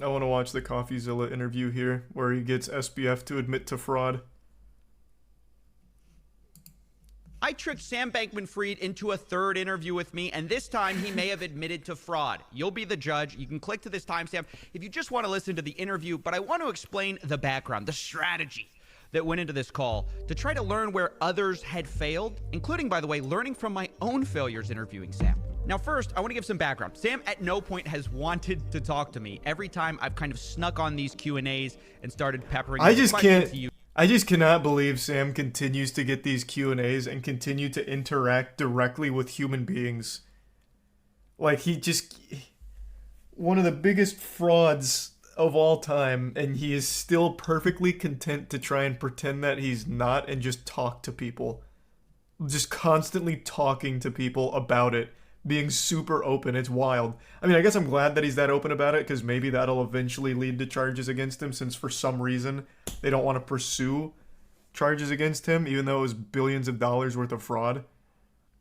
I want to watch the Coffeezilla interview here, where he gets SBF to admit to fraud. I tricked Sam Bankman-Fried into a third interview with me, and this time he may have admitted to fraud. You'll be the judge. You can click to this timestamp if you just want to listen to the interview, but I want to explain the background, the strategy that went into this call to try to learn where others had failed, including, by the way, learning from my own failures interviewing Sam. Now, first, I want to give some background. Sam at no point has wanted to talk to me. Every time I've kind of snuck on these Q&As and started peppering I just cannot believe Sam continues to get these Q&As and continue to interact directly with human beings. Like, one of the biggest frauds of all time, and he is still perfectly content to try and pretend that he's not and just talk to people. Just constantly talking to people about it. Being super open. It's wild. I mean, I guess I'm glad that he's that open about it, because maybe that'll eventually lead to charges against him, since for some reason they don't want to pursue charges against him, even though it was billions of dollars worth of fraud.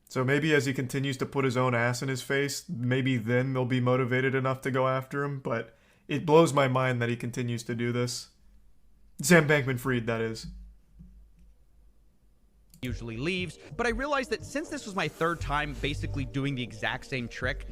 So maybe as he continues to put his own ass in his face, maybe then they'll be motivated enough to go after him, but it blows my mind that he continues to do this. Sam Bankman-Fried, that is. Usually leaves, but I realized that since this was my third time basically doing the exact same trick,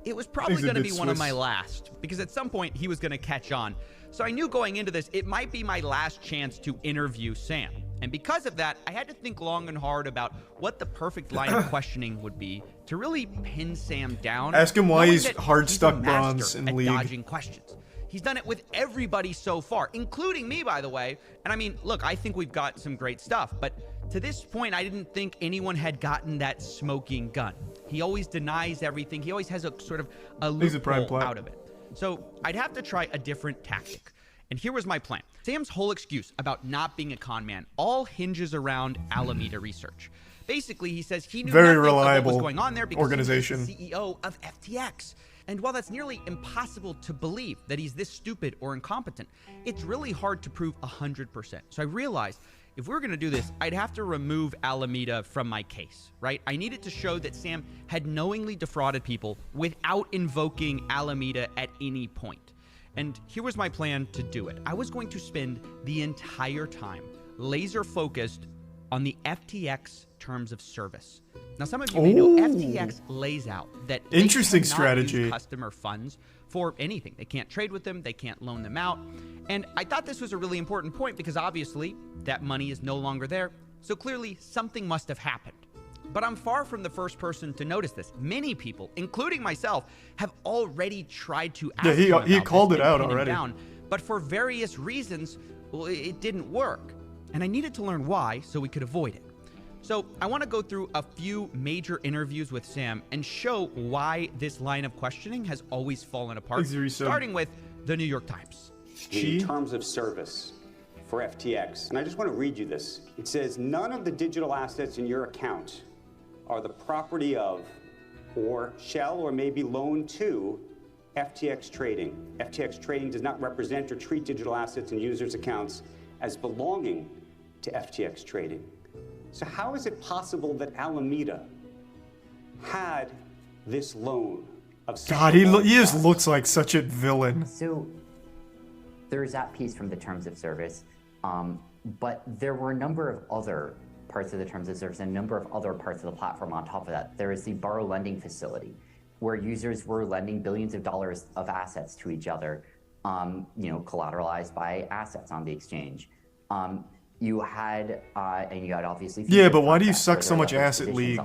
it was probably going to be one of my last, because at some point he was going to catch on. So I knew going into this, it might be my last chance to interview Sam. And because of that, I had to think long and hard about what the perfect line of questioning would be to really pin Sam down. Ask him why he's hard stuck bronze in league. Dodging questions. He's done it with everybody so far, including me, by the way. And I mean, look, I think we've got some great stuff, but to this point, I didn't think anyone had gotten that smoking gun. He always denies everything. He always has a sort of a loophole out of it. So I'd have to try a different tactic. And here was my plan. Sam's whole excuse about not being a con man all hinges around Alameda Research. Basically, he says he knew nothing of what was going on there because he was the CEO of FTX. And while that's nearly impossible to believe that he's this stupid or incompetent, it's really hard to prove 100%. So I realized if we were going to do this, I'd have to remove Alameda from my case, right? I needed to show that Sam had knowingly defrauded people without invoking Alameda at any point. And here was my plan to do it. I was going to spend the entire time laser focused on the FTX terms of service. Now, some of you may know FTX lays out that interesting strategy. Use customer funds for anything. They can't trade with them. They can't loan them out. And I thought this was a really important point because obviously that money is no longer there. So clearly something must have happened. But I'm far from the first person to notice this. Many people, including myself, have already tried to ask him about he called this it out already. Down, but for various reasons, well, it didn't work. And I needed to learn why so we could avoid it. So I want to go through a few major interviews with Sam and show why this line of questioning has always fallen apart, starting with the New York Times. In terms of service for FTX, and I just want to read you this. It says, none of the digital assets in your account are the property of or shall or may be loaned to FTX Trading. FTX Trading does not represent or treat digital assets in users' accounts as belonging to FTX Trading. So how is it possible that Alameda had this loan of... God, he just looks like such a villain. So there's that piece from the terms of service, but there were a number of other parts of the terms of service and a number of other parts of the platform on top of that. There is the borrow lending facility, where users were lending billions of dollars of assets to each other, collateralized by assets on the exchange. You had, and you had obviously... Yeah, but why do you suck so much ass at League?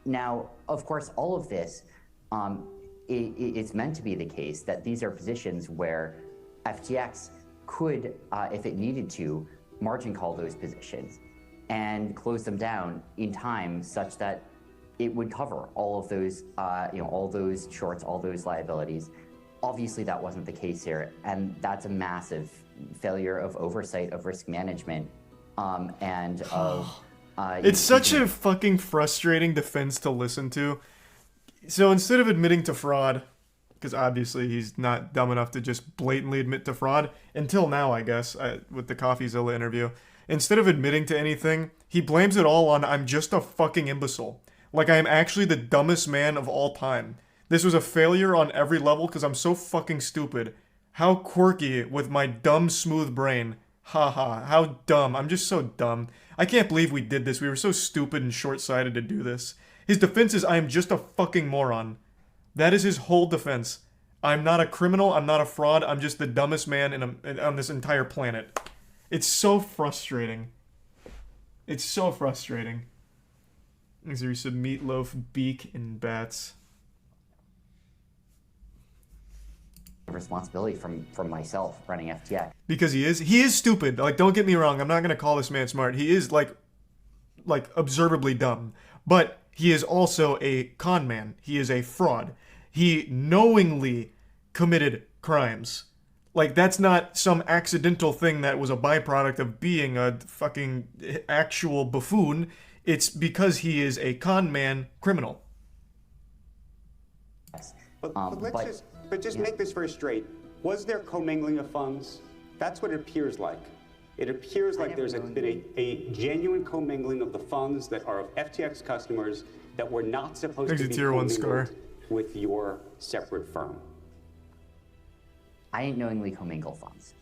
Now, of course, all of this, it's meant to be the case that these are positions where FTX could, if it needed to, margin call those positions and close them down in time such that it would cover all of those, all those shorts, all those liabilities. Obviously, that wasn't the case here, and that's a massive failure of oversight, of risk management, and of... it's such a fucking frustrating defense to listen to. So instead of admitting to fraud, because obviously he's not dumb enough to just blatantly admit to fraud, until now, I guess, with the Coffeezilla interview, instead of admitting to anything, he blames it all on, I'm just a fucking imbecile. Like, I am actually the dumbest man of all time. This was a failure on every level because I'm so fucking stupid. How quirky with my dumb, smooth brain. Haha, how dumb. I'm just so dumb. I can't believe we did this. We were so stupid and short-sighted to do this. His defense is, I am just a fucking moron. That is his whole defense. I'm not a criminal. I'm not a fraud. I'm just the dumbest man on this entire planet. It's so frustrating. It's so frustrating. There's some meatloaf, beak, and bats. Responsibility from myself running FTX. Because he is stupid. Like, don't get me wrong. I'm not gonna call this man smart. He is like observably dumb. But he is also a con man. He is a fraud. He knowingly committed crimes. Like, that's not some accidental thing that was a byproduct of being a fucking actual buffoon. It's because he is a con man criminal. But just make this very straight. Was there commingling of funds? That's what it appears like. It appears like there's been a genuine commingling of the funds that are of FTX customers that were not supposed to be commingled with your separate firm. I didn't knowingly commingle funds.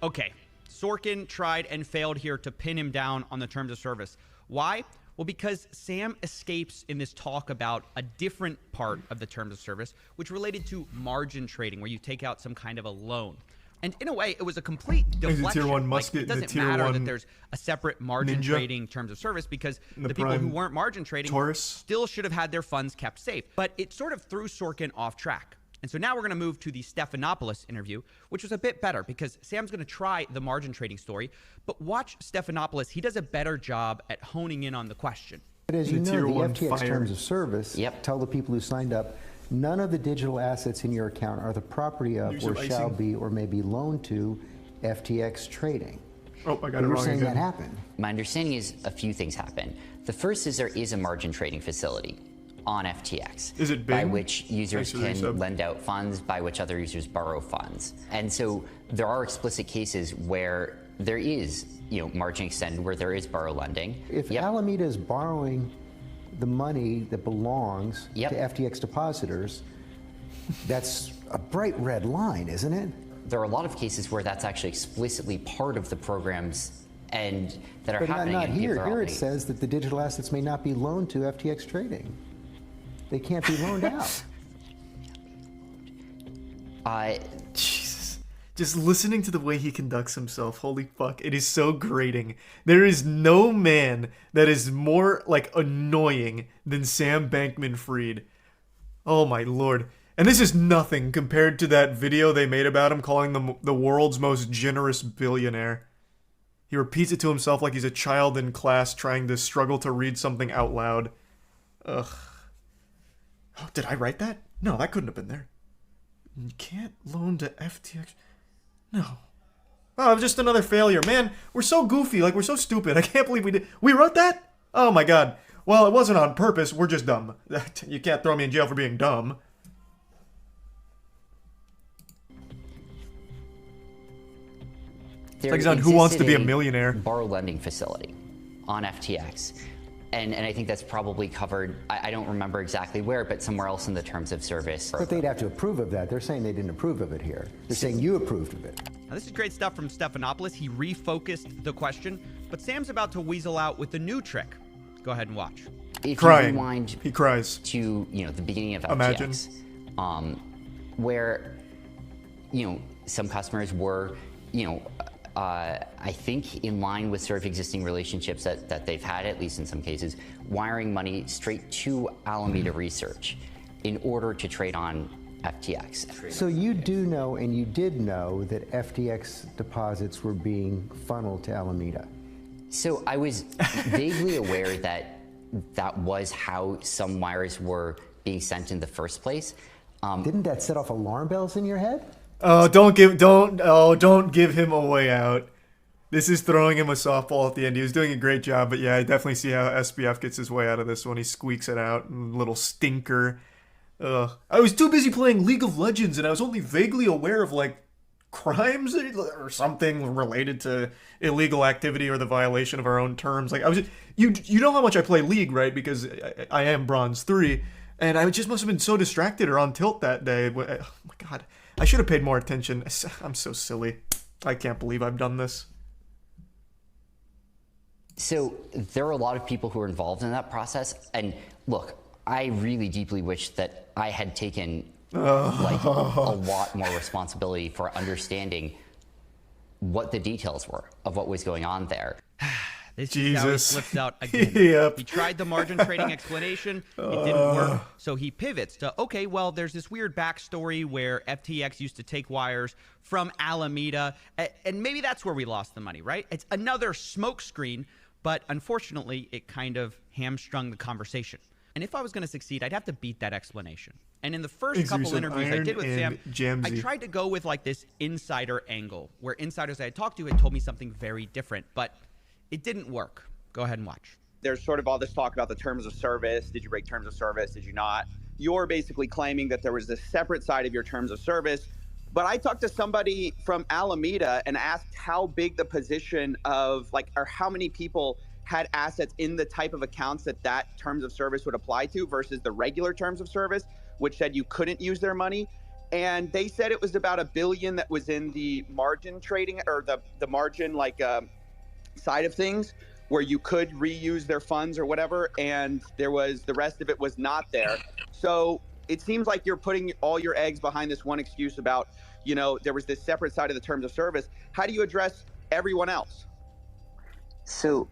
Okay, Sorkin tried and failed here to pin him down on the terms of service. Why? Well, because Sam escapes in this talk about a different part of the terms of service, which related to margin trading, where you take out some kind of a loan. And in a way, it was a complete deflection. Tier 1 musket, it doesn't matter that there's a separate margin trading terms of service, because the people who weren't margin trading still should have had their funds kept safe. But it sort of threw Sorkin off track. And so now we're going to move to the Stephanopoulos interview, which was a bit better because Sam's going to try the margin trading story. But watch Stephanopoulos. He does a better job at honing in on the question. But as you know, the FTX terms of service tell the people who signed up, none of the digital assets in your account are the property of or shall be or may be loaned to FTX trading. Oh, I got it wrong saying again. That happened. My understanding is a few things happen. The first is there is a margin trading facility on FTX. Is it big? By which users can lend out funds, by which other users borrow funds. And so there are explicit cases where there is, margin extended, where there is borrow lending. If Alameda is borrowing the money that belongs to FTX depositors, that's a bright red line, isn't it? There are a lot of cases where that's actually explicitly part of the programs and that are happening. But not here. Here it says that the digital assets may not be loaned to FTX trading. They can't be loaned out. Jesus. Just listening to the way he conducts himself, holy fuck, it is so grating. There is no man that is more, annoying than Sam Bankman-Fried. Oh my lord. And this is nothing compared to that video they made about him calling them the world's most generous billionaire. He repeats it to himself like he's a child in class trying to struggle to read something out loud. Ugh. Oh, did I write that? No, that couldn't have been there. You can't loan to FTX. No. Oh, I'm just another failure. Man, we're so goofy. We're so stupid. I can't believe we did. We wrote that? Oh my god. Well, it wasn't on purpose. We're just dumb. You can't throw me in jail for being dumb. There it's on Who Wants to Be a Millionaire? Borrow lending facility on FTX. And I think that's probably covered, I don't remember exactly where, but somewhere else in the terms of service. But they'd have to approve of that. They're saying they didn't approve of it here. They're saying you approved of it. Now, this is great stuff from Stephanopoulos. He refocused the question, but Sam's about to weasel out with a new trick. Go ahead and watch. If Crying. you rewind He cries. to the beginning of FTX, Imagine. Where some customers were I think in line with sort of existing relationships that they've had, at least in some cases, wiring money straight to Alameda Research in order to trade on FTX. So you do know, and you did know, that FTX deposits were being funneled to Alameda. So I was vaguely aware that that was how some wires were being sent in the first place. Didn't that set off alarm bells in your head? Oh, don't give him a way out. This is throwing him a softball at the end. He was doing a great job, but yeah, I definitely see how SBF gets his way out of this one. He squeaks it out, little stinker. I was too busy playing League of Legends, and I was only vaguely aware of crimes or something related to illegal activity or the violation of our own terms. You know how much I play League, right? Because I am Bronze 3, and I just must have been so distracted or on tilt that day. Oh my god. I should have paid more attention. I'm so silly. I can't believe I've done this. So there are a lot of people who are involved in that process. And look, I really deeply wish that I had taken like a lot more responsibility for understanding what the details were of what was going on there. This Jesus. is how he slips out again. Yep. He tried the margin trading explanation. It didn't work. So he pivots to, okay, well, there's this weird backstory where FTX used to take wires from Alameda. And maybe that's where we lost the money, right? It's another smokescreen. But unfortunately, it kind of hamstrung the conversation. And if I was going to succeed, I'd have to beat that explanation. And in the first couple interviews I did with Sam, I tried to go with like this insider angle, where insiders I had talked to had told me something very different, but it didn't work. Go ahead and watch. There's sort of all this talk about the terms of service. Did you break terms of service? Did you not? You're basically claiming that there was this separate side of your terms of service. But I talked to somebody from Alameda and asked how big the position of like, or how many people had assets in the type of accounts that terms of service would apply to versus the regular terms of service, which said you couldn't use their money. And they said it was about $1 billion that was in the margin trading or the margin like side of things where you could reuse their funds or whatever. And there was the rest of it was not there. So it seems like you're putting all your eggs behind this one excuse about, you know, there was this separate side of the terms of service. How do you address everyone else? So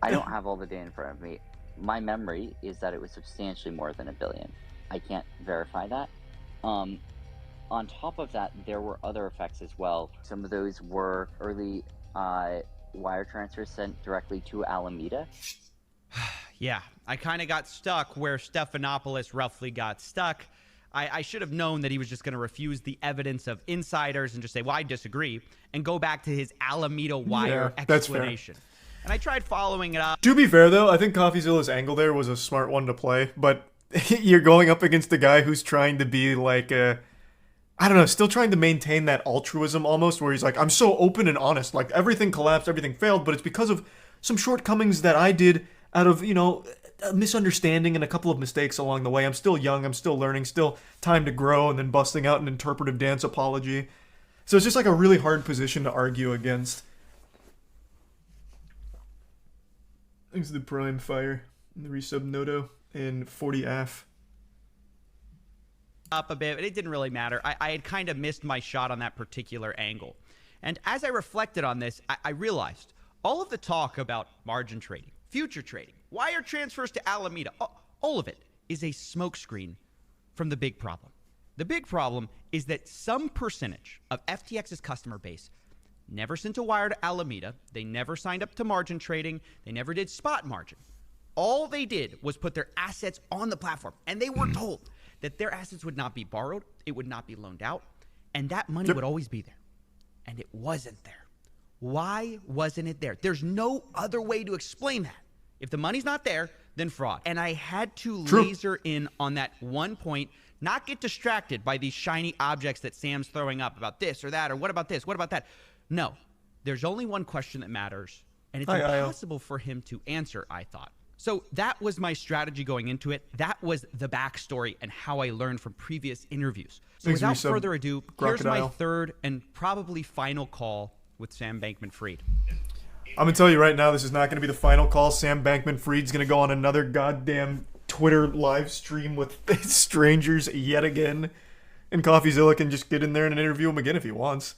I don't have all the data in front of me. My memory is that it was substantially more than $1 billion. I can't verify that. On top of that, there were other effects as well. Some of those were early wire transfers sent directly to Alameda. Yeah, I kind of got stuck where Stephanopoulos roughly got stuck. I should have known that he was just going to refuse the evidence of insiders and just say, well, I disagree, and go back to his Alameda wire explanation. And I tried following it up. To be fair, though, I think Coffeezilla's angle there was a smart one to play, but you're going up against a guy who's trying to be like I don't know, still trying to maintain that altruism almost, where he's like, I'm so open and honest, like everything collapsed, everything failed, but it's because of some shortcomings that I did out of, you know, a misunderstanding and a couple of mistakes along the way. I'm still young, I'm still learning, still time to grow, and then busting out an interpretive dance apology. So it's just like a really hard position to argue against. Thanks to the Prime Fire and the resub Noto and 40AF. Up a bit, but it didn't really matter. I had kind of missed my shot on that particular angle. And as I reflected on this, I realized all of the talk about margin trading, future trading, wire transfers to Alameda, all of it is a smokescreen from the big problem. The big problem is that some percentage of FTX's customer base never sent a wire to Alameda. They never signed up to margin trading. They never did spot margin. All they did was put their assets on the platform, and they were told that their assets would not be borrowed, it would not be loaned out, and that money would always be there. And it wasn't there. Why wasn't it there? There's no other way to explain that. If the money's not there, then fraud. And I had to laser in on that one point, not get distracted by these shiny objects that Sam's throwing up about this or that, or what about this, what about that? No, there's only one question that matters, and it's impossible for him to answer, I thought. So that was my strategy going into it. That was the backstory and how I learned from previous interviews. So without further ado, here's my third and probably final call with Sam Bankman-Fried. I'm going to tell you right now, this is not going to be the final call. Sam Bankman-Fried's going to go on another goddamn Twitter live stream with strangers yet again. And Coffeezilla can just get in there and interview him again if he wants.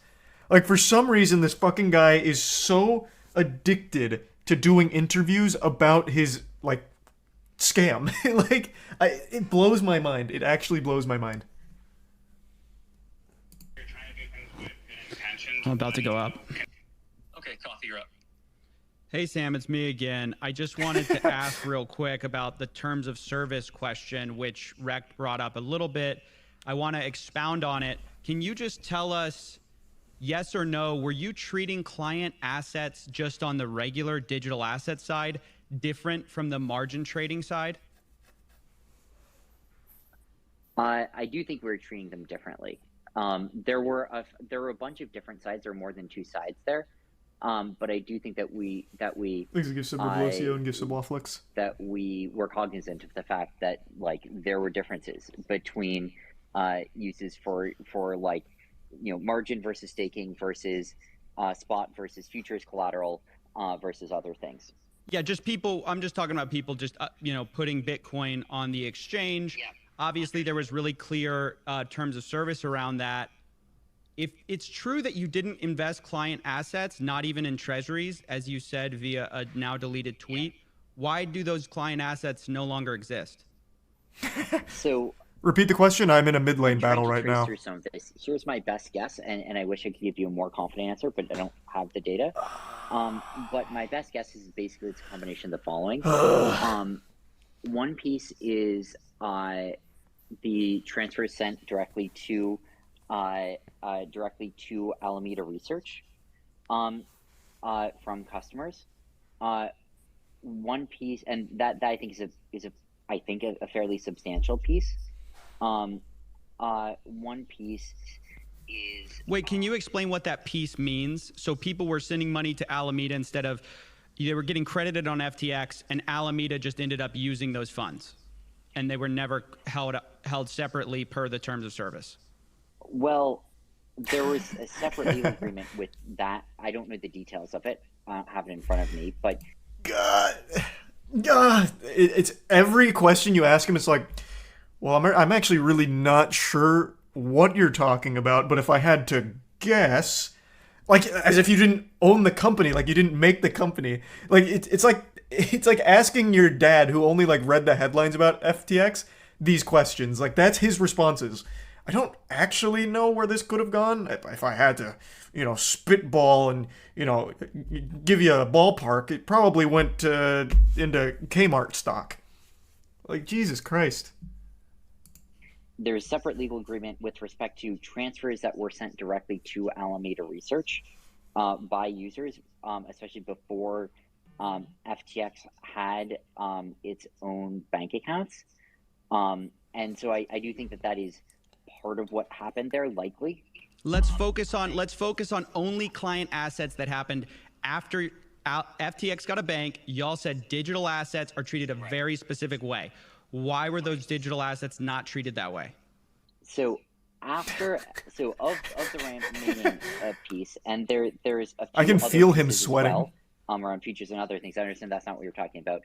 Like, for some reason, this fucking guy is so addicted to doing interviews about his, like, scam. Like, it blows my mind. It actually blows my mind. I'm about to go up. Okay, Coffee, you're up. Hey, Sam, it's me again. I just wanted to ask real quick about the terms of service question, which Rec brought up a little bit. I want to expound on it. Can you just tell us, yes or no, were you treating client assets just on the regular digital asset side different from the margin trading side? I do think we were treating them differently. There were a bunch of different sides. There were more than two sides there. But I do think that we Please give some Reblosio and give some Wafflix. That we were cognizant of the fact that like there were differences between uses for like margin versus staking versus spot versus futures collateral versus other things. Yeah, just people. I'm just talking about people just putting Bitcoin on the exchange. Yeah. Obviously, there was really clear terms of service around that. If it's true that you didn't invest client assets, not even in treasuries, as you said via a now deleted tweet, why do those client assets no longer exist? So repeat the question. I'm in a mid lane battle right now. Through some of this. Here's my best guess, and I wish I could give you a more confident answer, but I don't have the data. But my best guess is basically it's a combination of the following. One piece is the transfer sent directly to Alameda Research from customers. One piece, and that I think is a fairly substantial piece. One piece is. Wait, can you explain what that piece means? So people were sending money to Alameda instead of they were getting credited on FTX, and Alameda just ended up using those funds, and they were never held separately per the terms of service. Well, there was a separate legal agreement with that. I don't know the details of it. I don't have it in front of me, but God, it's every question you ask him. It's like, well, I'm actually really not sure what you're talking about, but if I had to guess, like as if you didn't own the company, like you didn't make the company. Like it's like asking your dad, who only like read the headlines about FTX, these questions. Like that's his responses. I don't actually know where this could have gone. If I had to, spitball and, give you a ballpark, it probably went into Kmart stock. Like, Jesus Christ. There's a separate legal agreement with respect to transfers that were sent directly to Alameda Research by users, especially before FTX had its own bank accounts. And so I do think that is part of what happened there, likely. Let's focus on only client assets that happened after FTX got a bank. Y'all said digital assets are treated a very specific way. Why were those digital assets not treated that way? So of the remaining piece, and there's a few I can other feel him pieces as sweating. well, around futures and other things. I understand that's not what you're talking about.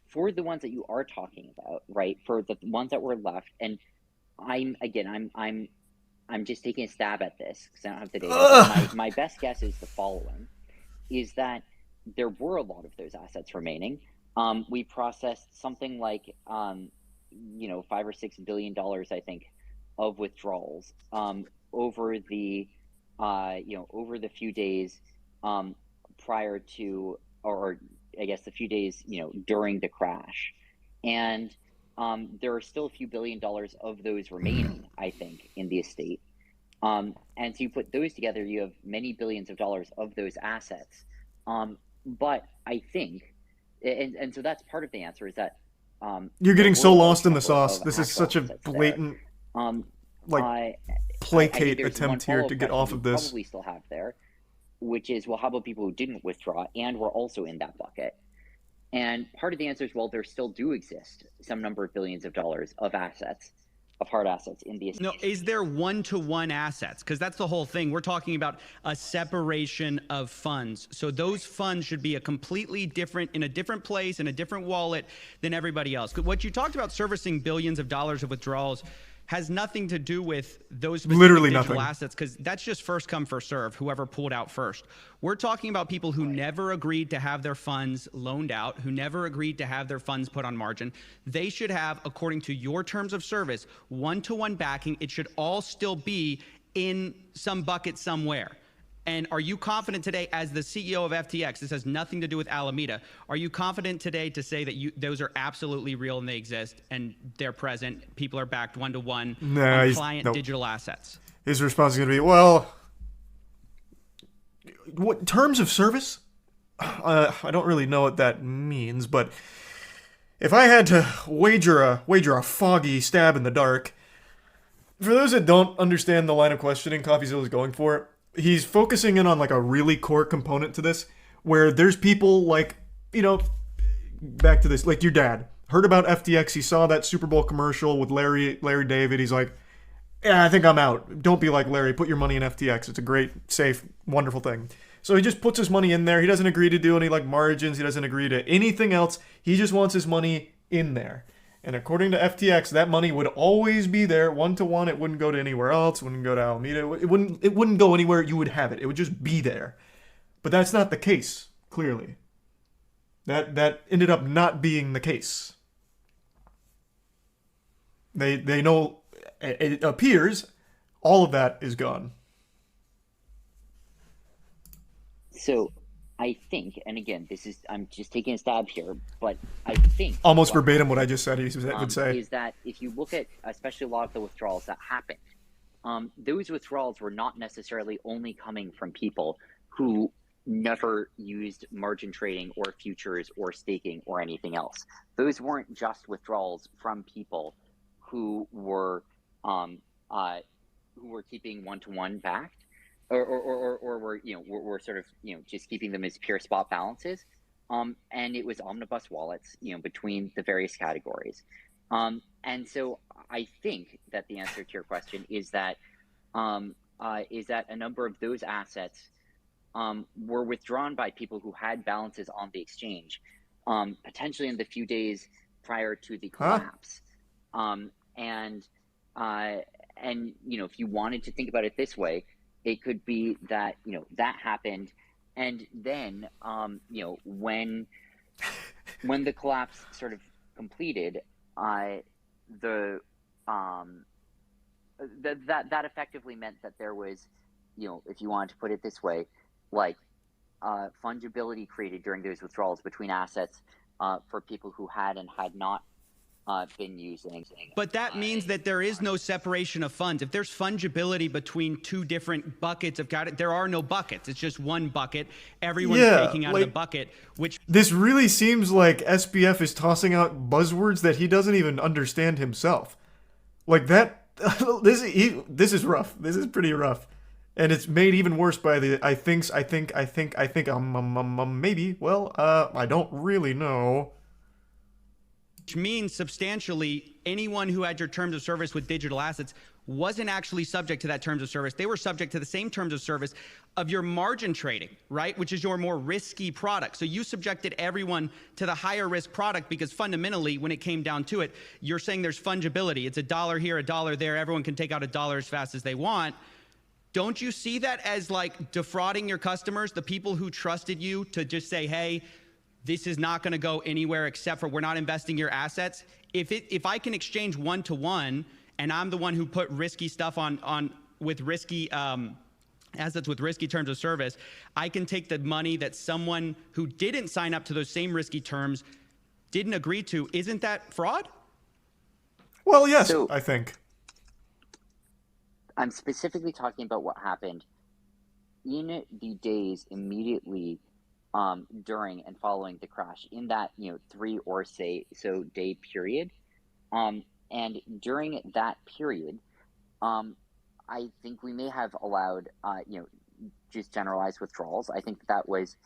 For the ones that you are talking about, right? For the ones that were left, and I'm just taking a stab at this because I don't have the data. My best guess is the following: is that there were a lot of those assets remaining. We processed something like $5 or $6 billion, I think, of withdrawals over the few days prior to, or I guess the few days during the crash, and there are still a few $1 billion of those remaining, I think, in the estate. And so you put those together, you have many billions of dollars of those assets. But I think, and so that's part of the answer, is that you're getting so lost in the sauce. This is such a blatant, placate attempt here to get off of this. Probably still have there, which is, well, how about people who didn't withdraw and were also in that bucket? And part of the answer is, well, there still do exist some number of billions of dollars of assets, of hard assets in the estate. No, is there one-to-one assets? Because that's the whole thing. We're talking about a separation of funds. So those funds should be in a different place, in a different wallet than everybody else. What you talked about, servicing billions of dollars of withdrawals, has nothing to do with those specific digital assets, because that's just first come, first serve, whoever pulled out first. We're talking about people who never agreed to have their funds loaned out, who never agreed to have their funds put on margin. They should have, according to your terms of service, one-to-one backing. It should all still be in some bucket somewhere. And are you confident today, as the CEO of FTX, this has nothing to do with Alameda, are you confident today to say that those are absolutely real and they exist and they're present, people are backed one-to-one on client digital assets? His response is going to be, well, what terms of service? I don't really know what that means, but if I had to wager a foggy stab in the dark, for those that don't understand the line of questioning Coffeezilla is going for, he's focusing in on like a really core component to this, where there's people like, back to this, like your dad heard about FTX. He saw that Super Bowl commercial with Larry David. He's like, yeah, I think I'm out. Don't be like Larry. Put your money in FTX. It's a great, safe, wonderful thing. So he just puts his money in there. He doesn't agree to do any like margins. He doesn't agree to anything else. He just wants his money in there. And according to FTX, that money would always be there, 1-to-1. It wouldn't go to anywhere else. It wouldn't go to Alameda. It wouldn't go anywhere you would have it. It would just be there. But that's not the case, clearly. That ended up not being the case. They know, it appears all of that is gone. So I think, and again, I'm just taking a stab here, but I think almost verbatim what I just said, he would say, is that if you look at especially a lot of the withdrawals that happened, those withdrawals were not necessarily only coming from people who never used margin trading or futures or staking or anything else. Those weren't just withdrawals from people who were keeping 1-to-1 backed, or were sort of just keeping them as pure spot balances, and it was omnibus wallets between the various categories, and so I think that the answer to your question is that a number of those assets were withdrawn by people who had balances on the exchange, potentially in the few days prior to the collapse. And if you wanted to think about it this way, it could be that that happened, and then when the collapse sort of completed, that effectively meant that there was, if you wanted to put it this way, like fungibility created during those withdrawals between assets for people who had and had not been using. But that means that there is no separation of funds. If there's fungibility between two different buckets of there are no buckets. It's just one bucket. Everyone's taking out of the bucket, which... This really seems like SBF is tossing out buzzwords that he doesn't even understand himself. Like that, this is rough. This is pretty rough. And it's made even worse by the I think, maybe. Well, I don't really know. Which means substantially anyone who had your terms of service with digital assets wasn't actually subject to that terms of service. They were subject to the same terms of service of your margin trading, right? Which is your more risky product. So you subjected everyone to the higher risk product because fundamentally, when it came down to it, you're saying there's fungibility. It's $1 here, $1 there. Everyone can take out $1 as fast as they want. Don't you see that as like defrauding your customers, the people who trusted you to just say, hey, this is not going to go anywhere except for we're not investing your assets. If I can exchange 1-to-1 and I'm the one who put risky stuff on with risky assets with risky terms of service, I can take the money that someone who didn't sign up to those same risky terms didn't agree to. Isn't that fraud? Well, yes, so, I think. I'm specifically talking about what happened in the days immediately during and following the crash, in that 3 or so day period, and during that period, I think we may have allowed just generalized withdrawals. I think that was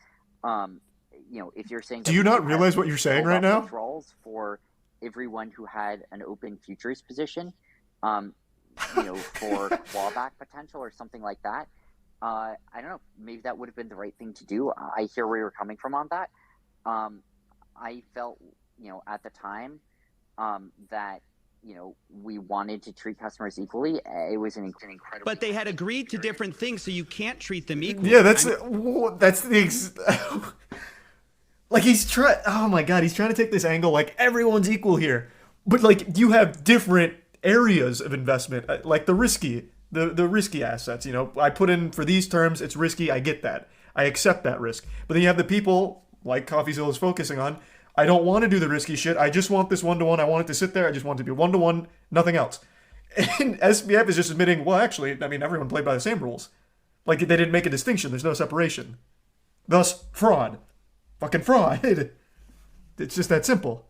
if you're saying, do you not realize what you're saying right now? Withdrawals for everyone who had an open futures position, for clawback potential or something like that. I don't know, maybe that would have been the right thing to do. I hear where you're coming from on that. I felt, at the time, that, we wanted to treat customers equally. It was an incredible... But they had agreed to different things, so you can't treat them equally. Yeah, that's like he's trying, oh my God, he's trying to take this angle like everyone's equal here. But like you have different areas of investment, like the risky assets, I put in for these terms, it's risky, I get that. I accept that risk. But then you have the people, like Coffeezilla is focusing on, I don't want to do the risky shit, I just want this 1-to-1, I want it to sit there, I just want it to be 1-to-1, nothing else. And SBF is just admitting, well, actually, everyone played by the same rules. Like, they didn't make a distinction, there's no separation. Thus, fraud. Fucking fraud. It's just that simple.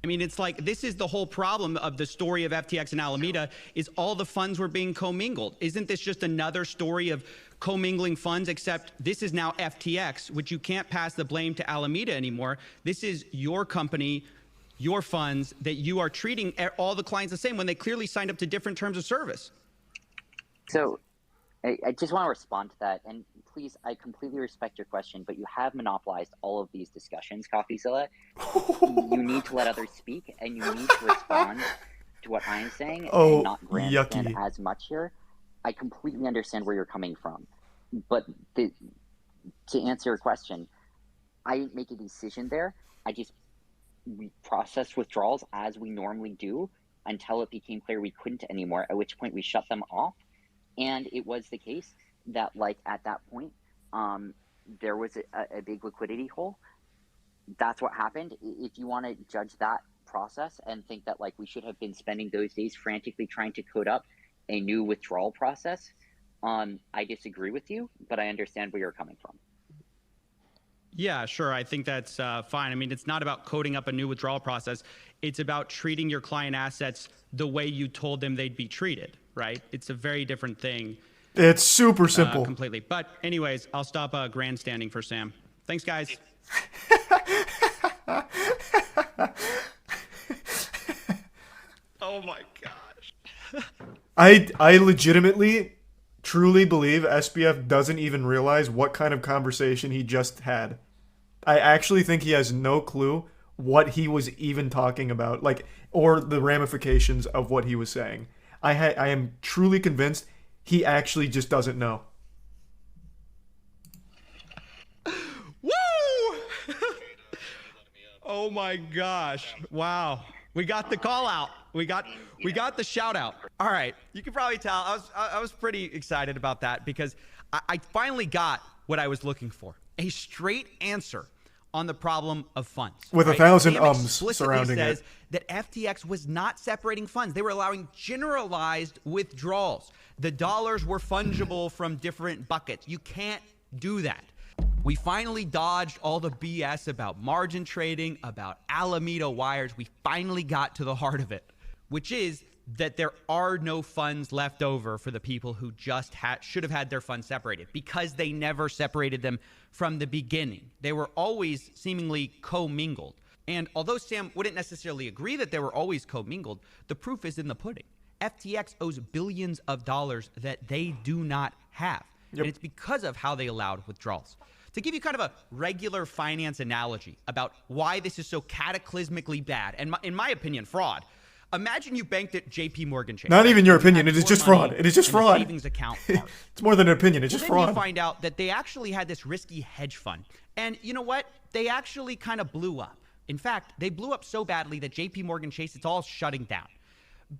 It's like, this is the whole problem of the story of FTX and Alameda, is all the funds were being commingled. Isn't this just another story of commingling funds, except this is now FTX, which you can't pass the blame to Alameda anymore. This is your company your funds that you are treating all the clients the same when they clearly signed up to different terms of service. So I just want to respond to that. And please, I completely respect your question, but you have monopolized all of these discussions, Coffeezilla. You need to let others speak, and you need to respond to what I'm saying and not grandstand as much here. I completely understand where you're coming from. But to answer your question, I didn't make a decision there. We processed withdrawals as we normally do until it became clear we couldn't anymore, at which point we shut them off. And it was the case that, like, at that point, there was a big liquidity hole. That's what happened. If you want to judge that process and think that, like, we should have been spending those days frantically trying to code up a new withdrawal process, I disagree with you, but I understand where you're coming from. Yeah, sure. I think that's fine. I mean, it's not about coding up a new withdrawal process. It's about treating your client assets the way you told them they'd be treated, right? It's a very different thing. It's super simple. Completely. But anyways, I'll stop grandstanding for Sam. Thanks, guys. Oh my gosh. I legitimately, truly believe SBF doesn't even realize what kind of conversation he just had. I actually think he has no clue what he was even talking about, like, or the ramifications of what he was saying. I am truly convinced he actually just doesn't know. Woo! Oh my gosh. Wow. We got the call out. We got the shout out. All right. You can probably tell I was pretty excited about that because I finally got what I was looking for. A straight answer on the problem of funds. With right? 1,000 Sam ums explicitly surrounding says it. that FTX was not separating funds. They were allowing generalized withdrawals. The dollars were fungible from different buckets. You can't do that. We finally dodged all the BS about margin trading, about Alameda wires. We finally got to the heart of it, which is that there are no funds left over for the people who just should have had their funds separated because they never separated them from the beginning. They were always seemingly commingled. And although Sam wouldn't necessarily agree that they were always commingled, the proof is in the pudding. FTX owes billions of dollars that they do not have. Yep. And it's because of how they allowed withdrawals. To give you kind of a regular finance analogy about why this is so cataclysmically bad, and in my opinion, fraud. Imagine you banked at JP Morgan Chase. Not even your opinion. It is just fraud. It is just fraud. Savings account part. It's more than an opinion. It's just fraud. Then you find out that they actually had this risky hedge fund. And you know what? They actually kind of blew up. In fact, they blew up so badly that JP Morgan Chase, it's all shutting down.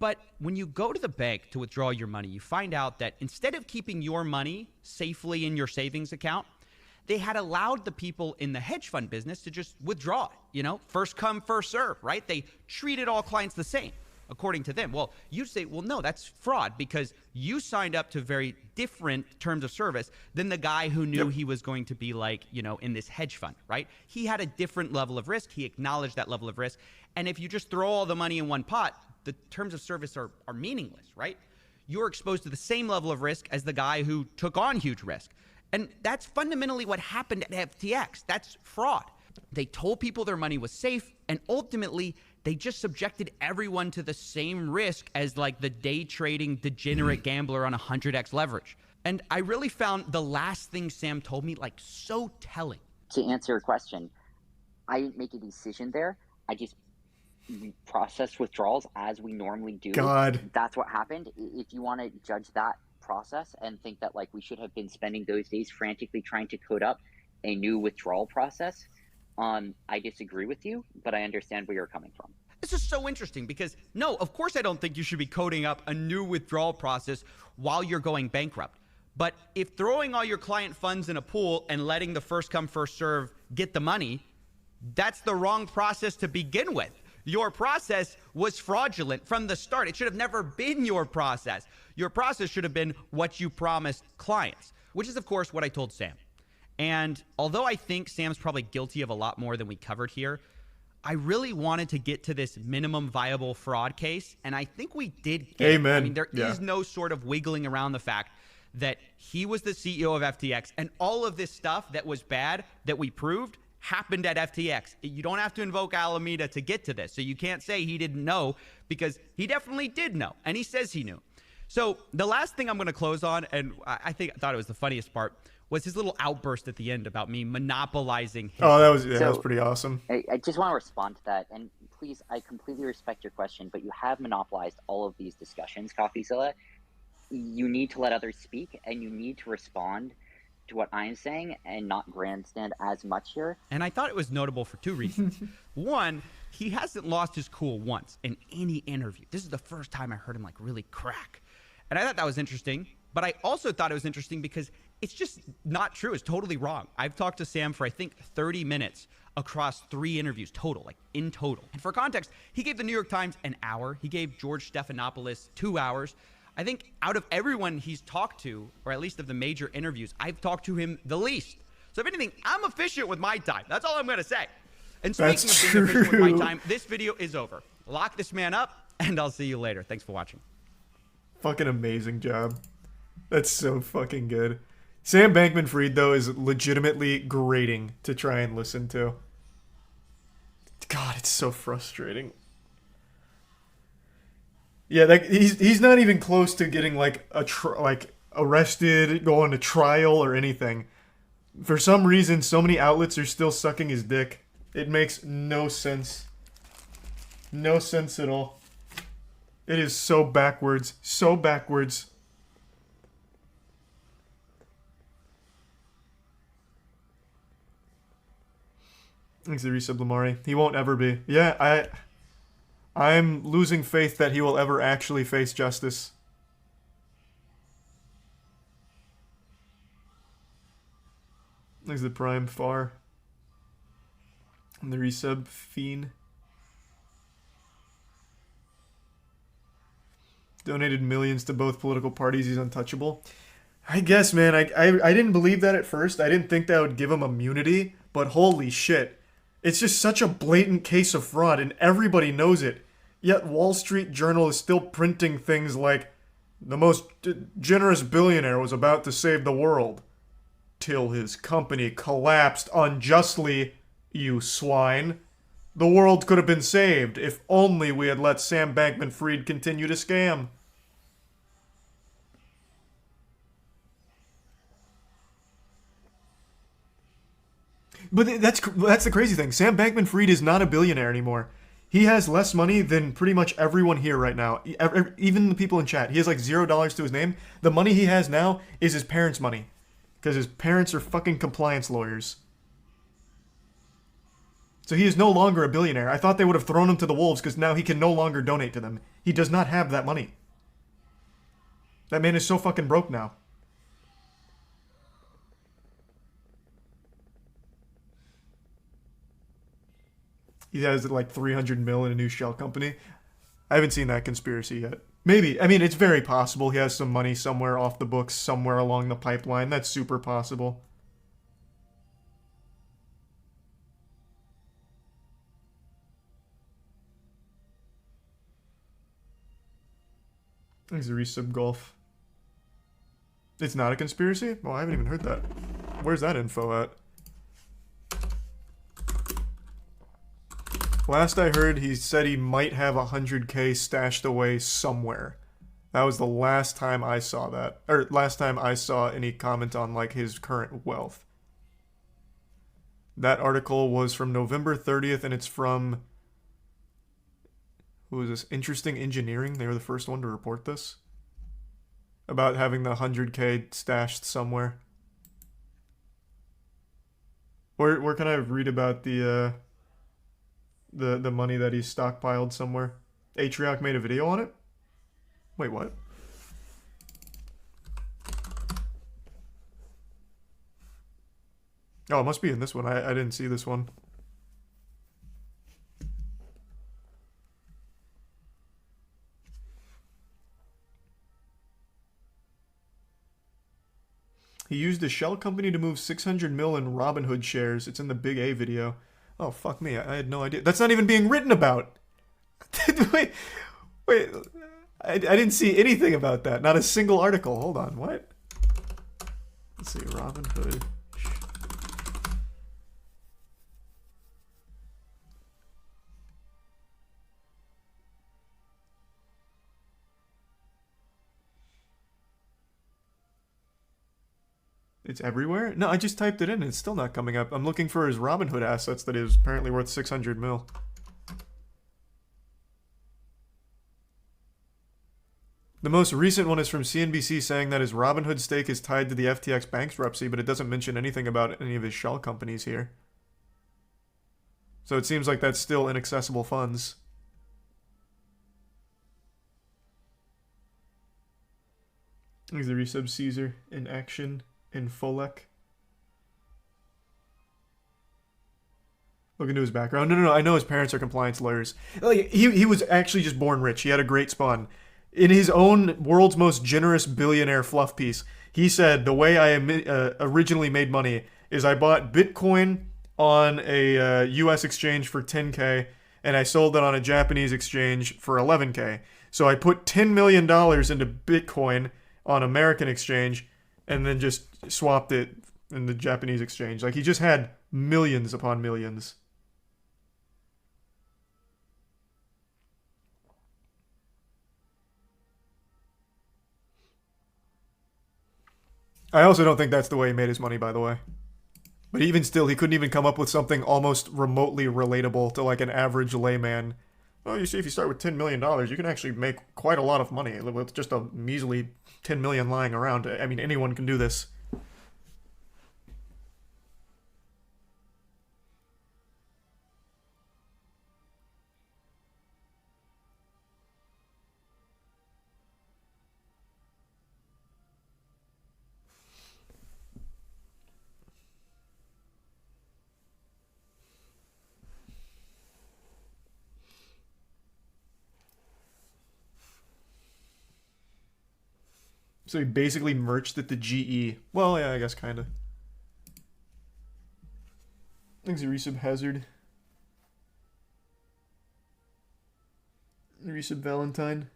But when you go to the bank to withdraw your money, you find out that instead of keeping your money safely in your savings account, they had allowed the people in the hedge fund business to just withdraw it, you know, first come, first serve, right? They treated all clients the same, according to them. Well, you say, well, no, that's fraud because you signed up to very different terms of service than the guy who knew he was going to be like, you know, in this hedge fund, right? He had a different level of risk. He acknowledged that level of risk. And if you just throw all the money in one pot, the terms of service are meaningless, right? You're exposed to the same level of risk as the guy who took on huge risk. And that's fundamentally what happened at FTX. That's fraud. They told people their money was safe, and ultimately, they just subjected everyone to the same risk as like the day trading degenerate gambler on 100x leverage. And I really found the last thing Sam told me like so telling. To answer your question, I didn't make a decision there. We processed withdrawals as we normally do. God. That's what happened. If you want to judge that process and think that like we should have been spending those days frantically trying to code up a new withdrawal process, I disagree with you, but I understand where you're coming from. This is so interesting because no, of course I don't think you should be coding up a new withdrawal process while you're going bankrupt. But if throwing all your client funds in a pool and letting the first come first serve get the money, that's the wrong process to begin with. Your process was fraudulent from the start. It should have never been your process. Your process should have been what you promised clients, which is, of course, what I told Sam. And although I think Sam's probably guilty of a lot more than we covered here, I really wanted to get to this minimum viable fraud case, and I think we did get it. I mean, there is no sort of wiggling around the fact that he was the CEO of FTX, and all of this stuff that was bad that we proved happened at FTX. You don't have to invoke Alameda to get to this. So you can't say he didn't know, because he definitely did know, and he says he knew. So the last thing I'm going to close on, and I thought it was the funniest part, was his little outburst at the end about me monopolizing his... Oh, that was pretty awesome. I just want to respond to that, and please, I completely respect your question, but you have monopolized all of these discussions, Coffeezilla. You need to let others speak, and you need to respond to what I'm saying and not grandstand as much here. And I thought it was notable for two reasons. One, he hasn't lost his cool once in any interview. This is the first time I heard him like really crack. And I thought that was interesting, but I also thought it was interesting because it's just not true. It's totally wrong. I've talked to Sam for, I think, 30 minutes across 3 interviews total, like in total. And for context, he gave the New York Times an hour. He gave George Stephanopoulos 2 hours. I think out of everyone he's talked to, or at least of the major interviews, I've talked to him the least. So if anything, I'm efficient with my time. That's all I'm going to say. And speaking of being efficient with my time, this video is over. Lock this man up, and I'll see you later. Thanks for watching. Fucking amazing job. That's so fucking good. Sam Bankman-Fried, though, is legitimately grating to try and listen to. God, it's so frustrating. Yeah, he's not even close to getting like arrested, going to trial or anything. For some reason, so many outlets are still sucking his dick. It makes no sense. No sense at all. It is so backwards. So backwards. Thanks to Resub Lamari. He won't ever be. Yeah, I'm losing faith that he will ever actually face justice. Thanks to the Prime Far. And the Resub Fiend. Donated millions to both political parties. He's untouchable. I guess, man. I didn't believe that at first. I didn't think that would give him immunity. But holy shit. It's just such a blatant case of fraud, and everybody knows it. Yet Wall Street Journal is still printing things like, the most generous billionaire was about to save the world, till his company collapsed unjustly, you swine. The world could have been saved if only we had let Sam Bankman-Fried continue to scam. But that's the crazy thing. Sam Bankman-Fried is not a billionaire anymore. He has less money than pretty much everyone here right now. Even the people in chat. He has like $0 to his name. The money he has now is his parents' money. Because his parents are fucking compliance lawyers. So he is no longer a billionaire. I thought they would have thrown him to the wolves because now he can no longer donate to them. He does not have that money. That man is so fucking broke now. He has like 300 mil in a new shell company. I haven't seen that conspiracy yet. Maybe. I mean, it's very possible he has some money somewhere off the books, somewhere along the pipeline. That's super possible. Thanks to Resub Golf. It's not a conspiracy? Well, I haven't even heard that. Where's that info at? Last I heard, he said he might have 100K stashed away somewhere. That was the last time I saw that. Or last time I saw any comment on like his current wealth. That article was from November 30th and it's from... Who is this? Interesting Engineering. They were the first one to report this. About having the 100K stashed somewhere. Where can I read about the money that he's stockpiled somewhere? Atrioc made a video on it? Wait, what? Oh, it must be in this one. I didn't see this one. He used a shell company to move 600 mil in Robinhood shares. It's in the Big A video. Oh, fuck me. I had no idea. That's not even being written about. wait. I didn't see anything about that. Not a single article. Hold on. What? Let's see. Robinhood. It's everywhere? No, I just typed it in and it's still not coming up. I'm looking for his Robinhood assets that is apparently worth 600 mil. The most recent one is from CNBC saying that his Robinhood stake is tied to the FTX bankruptcy, but it doesn't mention anything about any of his shell companies here. So it seems like that's still inaccessible funds. Here's the resub Caesar in action in Folek. Look into his background. No, I know his parents are compliance lawyers. Like, he was actually just born rich. He had a great spawn. In his own world's most generous billionaire fluff piece, he said, the way I originally made money is I bought Bitcoin on a US exchange for 10K, and I sold it on a Japanese exchange for 11K. So I put $10 million into Bitcoin on American exchange, and then just swapped it in the Japanese exchange. Like, he just had millions upon millions. I also don't think that's the way he made his money, by the way. But even still, he couldn't even come up with something almost remotely relatable to like an average layman. Oh, you see, if you start with $10 million, you can actually make quite a lot of money with just a measly 10 million lying around. I mean, anyone can do this. So he basically merged it to GE. Well, yeah, I guess kind of. Thanks, Resub Hazard. Resub Valentine.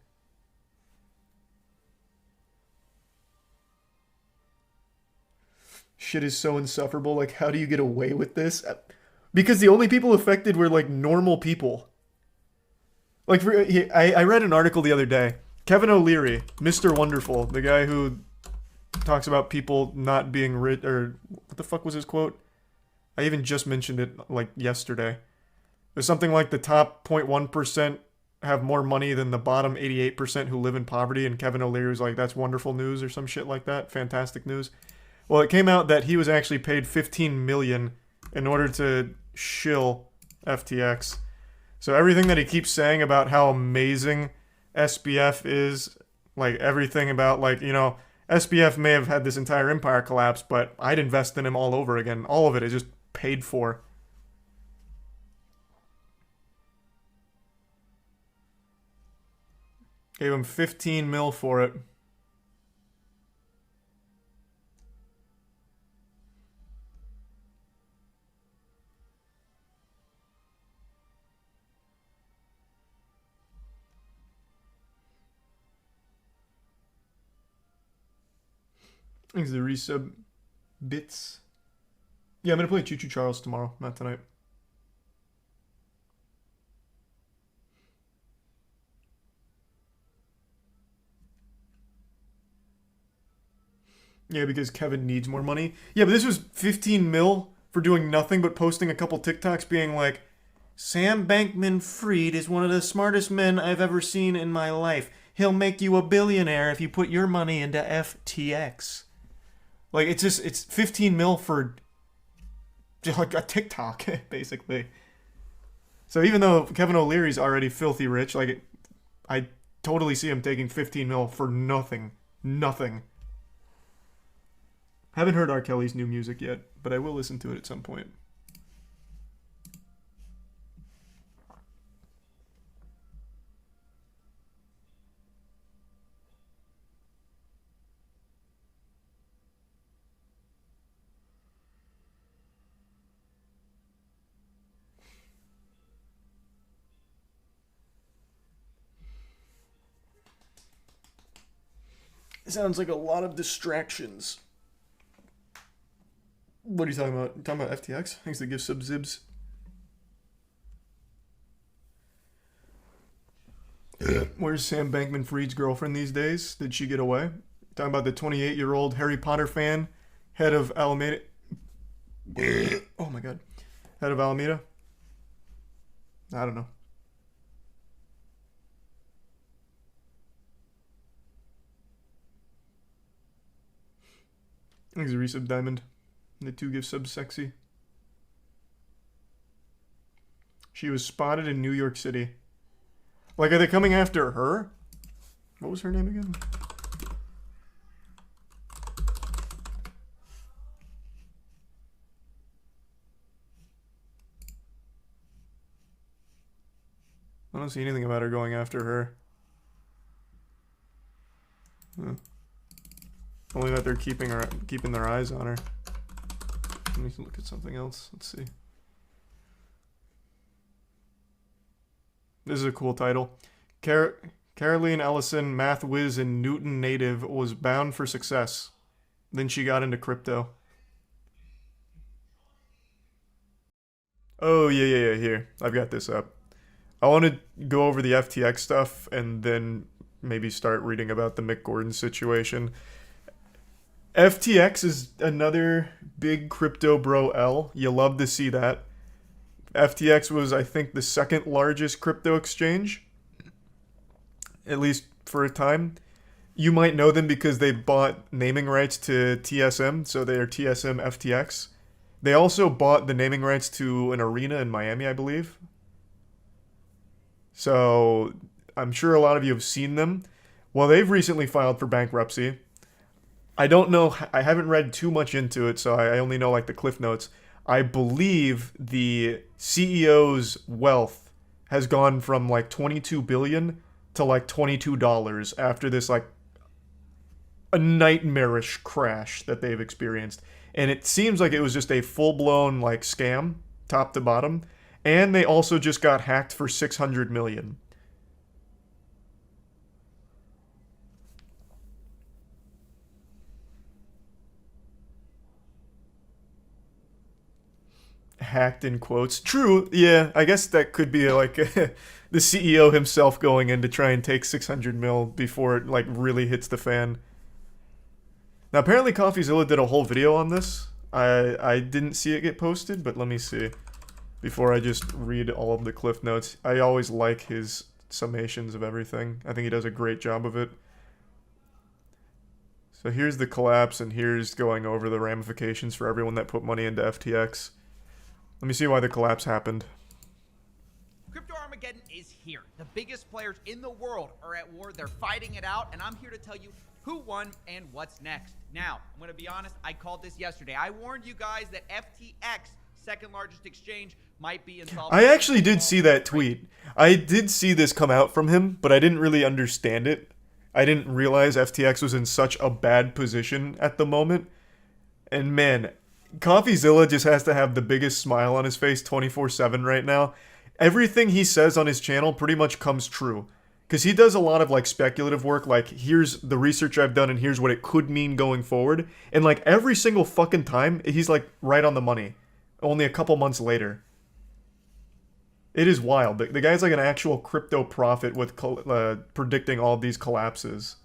Shit is so insufferable. Like, how do you get away with this? Because the only people affected were, like, normal people. Like, I read an article the other day. Kevin O'Leary, Mr. Wonderful, the guy who talks about people not being rich, or what the fuck was his quote? I even just mentioned it, like, yesterday. There's something like the top 0.1% have more money than the bottom 88% who live in poverty, and Kevin O'Leary was like, that's wonderful news or some shit like that. Fantastic news. Well, it came out that he was actually paid $15 million in order to shill FTX. So everything that he keeps saying about how amazing SBF is, like everything about, like, you know, SBF may have had this entire empire collapse, but I'd invest in him all over again. All of it is just paid for. Gave him 15 mil for it. Thanks the resub bits. Yeah, I'm gonna play Choo Choo Charles tomorrow, not tonight. Yeah, because Kevin needs more money. Yeah, but this was 15 mil for doing nothing but posting a couple TikToks being like, Sam Bankman-Fried is one of the smartest men I've ever seen in my life. He'll make you a billionaire if you put your money into FTX. Like, it's just, it's 15 mil for just like a TikTok, basically. So even though Kevin O'Leary's already filthy rich, like, I totally see him taking 15 mil for nothing. Nothing. Haven't heard R. Kelly's new music yet, but I will listen to it at some point. Sounds like a lot of distractions. What are you talking about? You talking about FTX? Thanks to give sub-zibs. Where's Sam Bankman-Fried's girlfriend these days? Did she get away? Talking about the 28-year-old Harry Potter fan Head of Alameda. Oh my god. Head of Alameda? I don't know. I think it's a resub diamond. The 2 give subs sexy. She was spotted in New York City. Like, are they coming after her? What was her name again? I don't see anything about her going after her. Huh. Only that they're keeping their eyes on her. Let me look at something else. Let's see. This is a cool title. Caroline Ellison, math whiz and Newton native, was bound for success. Then she got into crypto. Oh, yeah, here. I've got this up. I want to go over the FTX stuff and then maybe start reading about the Mick Gordon situation. FTX is another big crypto bro L. You love to see that. FTX was, I think, the second largest crypto exchange, at least for a time. You might know them because they bought naming rights to TSM, so they are TSM FTX. They also bought the naming rights to an arena in Miami, I believe. So I'm sure a lot of you have seen them. Well, they've recently filed for bankruptcy. I don't know, I haven't read too much into it, so I only know like the cliff notes. I believe the CEO's wealth has gone from like 22 billion to like $22 after this like a nightmarish crash that they've experienced. And it seems like it was just a full-blown like scam, top to bottom. And they also just got hacked for 600 million. Hacked in quotes. True, yeah, I guess that could be like the CEO himself going in to try and take 600 mil before it like really hits the fan. Now apparently Coffeezilla did a whole video on this. I didn't see it get posted, but let me see. Before I just read all of the cliff notes. I always like his summations of everything. I think he does a great job of it. So here's the collapse, and here's going over the ramifications for everyone that put money into FTX. Let me see why the collapse happened. Crypto Armageddon is here. The biggest players in the world are at war. They're fighting it out, and I'm here to tell you who won and what's next. Now, I'm going to be honest, I called this yesterday. I warned you guys that FTX, second largest exchange, might be insolvent. I actually did see that tweet. I did see this come out from him, but I didn't really understand it. I didn't realize FTX was in such a bad position at the moment. And man, Coffeezilla just has to have the biggest smile on his face 24/7 right now. Everything he says on his channel pretty much comes true. Because he does a lot of like speculative work, like here's the research I've done and here's what it could mean going forward. And like every single fucking time, he's like right on the money. Only a couple months later. It is wild. The guy's like an actual crypto prophet with predicting all these collapses.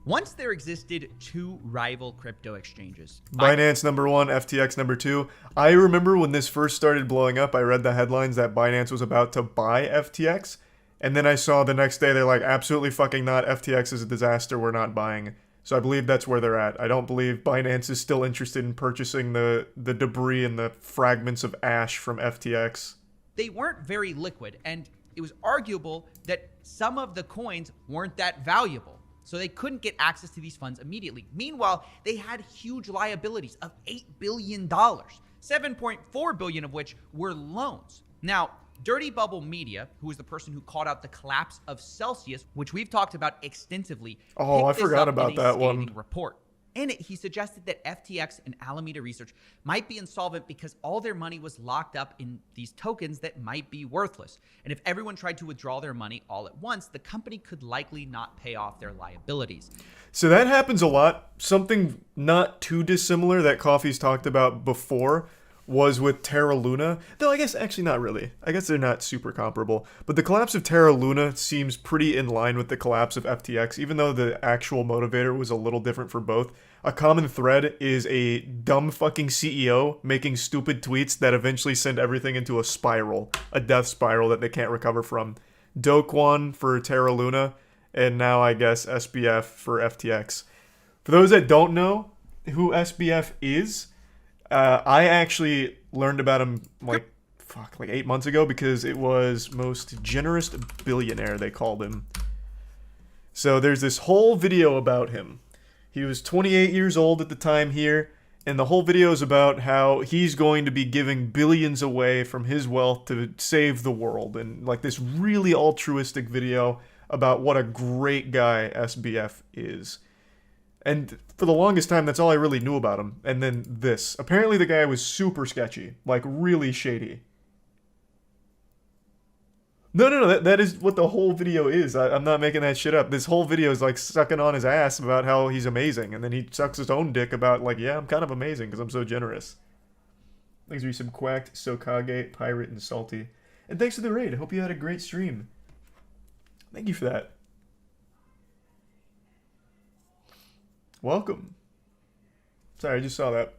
Once there existed two rival crypto exchanges. Binance number 1, FTX number 2. I remember when this first started blowing up, I read the headlines that Binance was about to buy FTX. And then I saw the next day they're like, absolutely fucking not. FTX is a disaster. We're not buying. So I believe that's where they're at. I don't believe Binance is still interested in purchasing the debris and the fragments of ash from FTX. They weren't very liquid, and it was arguable that some of the coins weren't that valuable. So they couldn't get access to these funds immediately. Meanwhile, they had huge liabilities of $8 billion, $7.4 billion of which were loans. Now, Dirty Bubble Media, who was the person who called out the collapse of Celsius, which we've talked about extensively. Oh, I forgot about that one. Report. In it, he suggested that FTX and Alameda Research might be insolvent because all their money was locked up in these tokens that might be worthless. And if everyone tried to withdraw their money all at once, the company could likely not pay off their liabilities. So that happens a lot. Something not too dissimilar that Coffee's talked about before was with Terra Luna. Though I guess actually not really. I guess they're not super comparable. But the collapse of Terra Luna seems pretty in line with the collapse of FTX, even though the actual motivator was a little different for both. A common thread is a dumb fucking CEO making stupid tweets that eventually send everything into a spiral, a death spiral that they can't recover from. Do Kwon for Terra Luna, and now I guess SBF for FTX. For those that don't know who SBF is, I actually learned about him like 8 months ago because it was most generous billionaire, they called him. So there's this whole video about him. He was 28 years old at the time here, and the whole video is about how he's going to be giving billions away from his wealth to save the world, and like this really altruistic video about what a great guy SBF is. And for the longest time, that's all I really knew about him. And then this. Apparently the guy was super sketchy. Like, really shady. No, that is what the whole video is. I'm not making that shit up. This whole video is, like, sucking on his ass about how he's amazing. And then he sucks his own dick about, like, yeah, I'm kind of amazing because I'm so generous. Thanks for some Quacked, Sokage, Pirate, and Salty. And thanks for the raid. I hope you had a great stream. Thank you for that. Welcome. Sorry, I just saw that.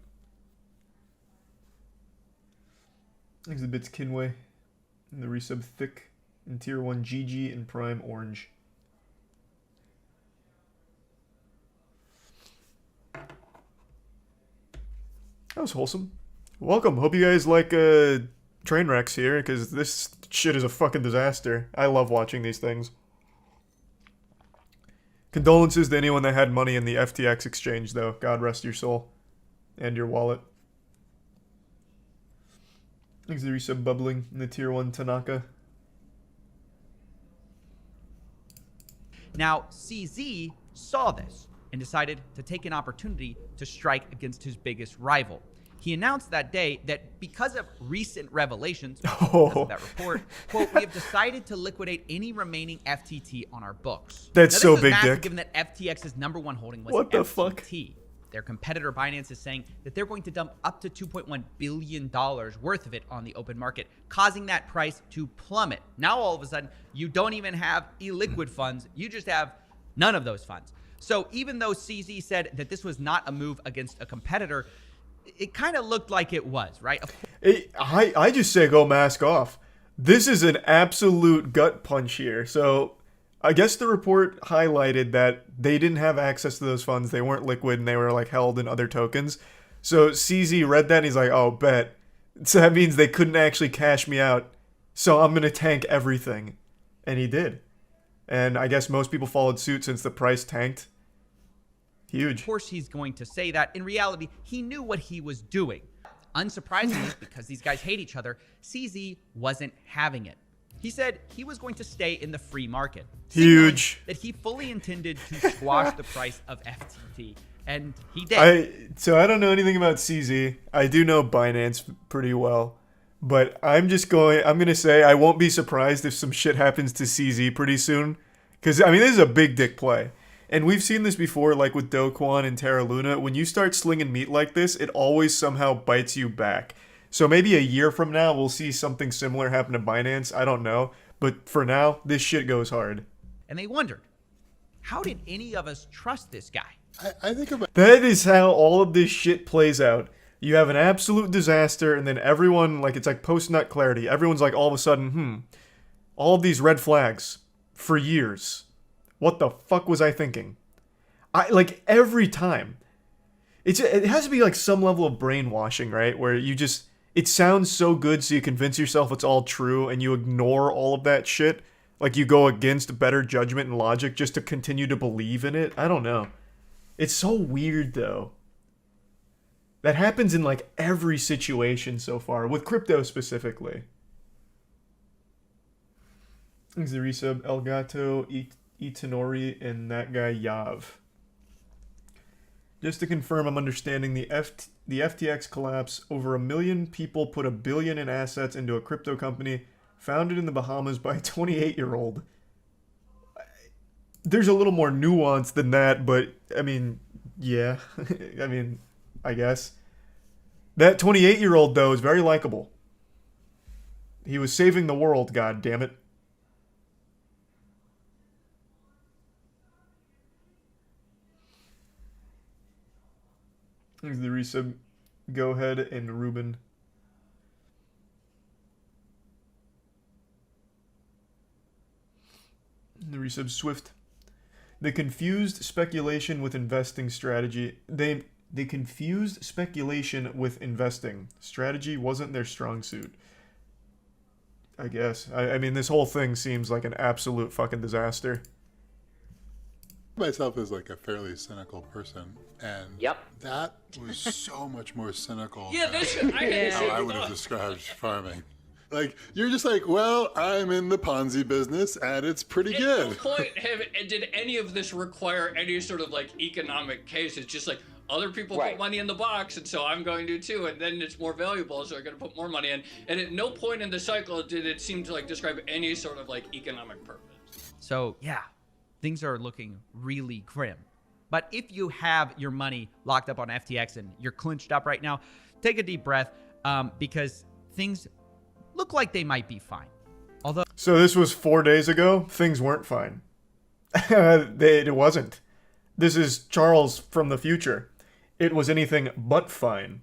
Thanks to the bits Kinway. And the resub Thick. And tier 1 GG and Prime Orange. That was wholesome. Welcome. Hope you guys like train wrecks here, because this shit is a fucking disaster. I love watching these things. Condolences to anyone that had money in the FTX exchange, though. God rest your soul. And your wallet. Thanks to the resub bubbling in the tier 1 Tanaka. Now, CZ saw this and decided to take an opportunity to strike against his biggest rival. He announced that day that because of recent revelations, because of that report, quote, we have decided to liquidate any remaining FTT on our books. That's so big, massive, dick. Given that FTX's #1 holding was what the FTT. fuck? Their competitor Binance is saying that they're going to dump up to $2.1 billion worth of it on the open market, causing that price to plummet. Now, all of a sudden, you don't even have illiquid funds. You just have none of those funds. So even though CZ said that this was not a move against a competitor, it kind of looked like it was, right? I just say go mask off. This is an absolute gut punch here. So I guess the report highlighted that they didn't have access to those funds. They weren't liquid and they were like held in other tokens. So CZ read that and he's like, oh, bet. So that means they couldn't actually cash me out. So I'm going to tank everything. And he did. And I guess most people followed suit since the price tanked. Huge. Of course he's going to say that. In reality, he knew what he was doing. Unsurprisingly, because these guys hate each other, CZ wasn't having it. He said he was going to stay in the free market. Huge. That he fully intended to squash the price of FTT. And he did. So I don't know anything about CZ. I do know Binance pretty well. But I'm going to say I won't be surprised if some shit happens to CZ pretty soon. Because, I mean, this is a big dick play. And we've seen this before, like with Do Kwon and Terra Luna. When you start slinging meat like this, it always somehow bites you back. So maybe a year from now, we'll see something similar happen to Binance. I don't know. But for now, this shit goes hard. And they wondered, how did any of us trust this guy? I think about that is how all of this shit plays out. You have an absolute disaster, and then everyone, like, it's like post-nut clarity. Everyone's like, all of a sudden, all of these red flags for years. What the fuck was I thinking? Like, every time. It has to be, like, some level of brainwashing, right? Where you just, it sounds so good, so you convince yourself it's all true, and you ignore all of that shit. Like, you go against better judgment and logic just to continue to believe in it. I don't know. It's so weird, though. That happens in, like, every situation so far, with crypto specifically. Thanks to the resub, Elgato, Itanori, and that guy Yav. Just to confirm, I'm understanding the FTX collapse. Over 1 million people put $1 billion in assets into a crypto company founded in the Bahamas by a 28-year-old. There's a little more nuance than that, but I mean, yeah. I mean, I guess. That 28-year-old, though, is very likable. He was saving the world, god damn it. There's the resub. Go ahead and Ruben. The resub Swift. The confused speculation with investing strategy. They confused speculation with investing. Strategy wasn't their strong suit. I guess. I mean, this whole thing seems like an absolute fucking disaster. Myself is like a fairly cynical person, and that was so much more cynical than how I would have described farming. Like, you're just like, well, I'm in the Ponzi business, and it's pretty good. At no point did any of this require any sort of like economic case. It's just like other people put money in the box, and so I'm going to too, and then it's more valuable, so I'm going to put more money in. And at no point in the cycle did it seem to like describe any sort of like economic purpose. So yeah, things are looking really grim. But if you have your money locked up on FTX and you're clinched up right now, take a deep breath, because things look like they might be fine. Although, so this was 4 days ago. Things weren't fine. It wasn't. This is Charles from the future. It was anything but fine.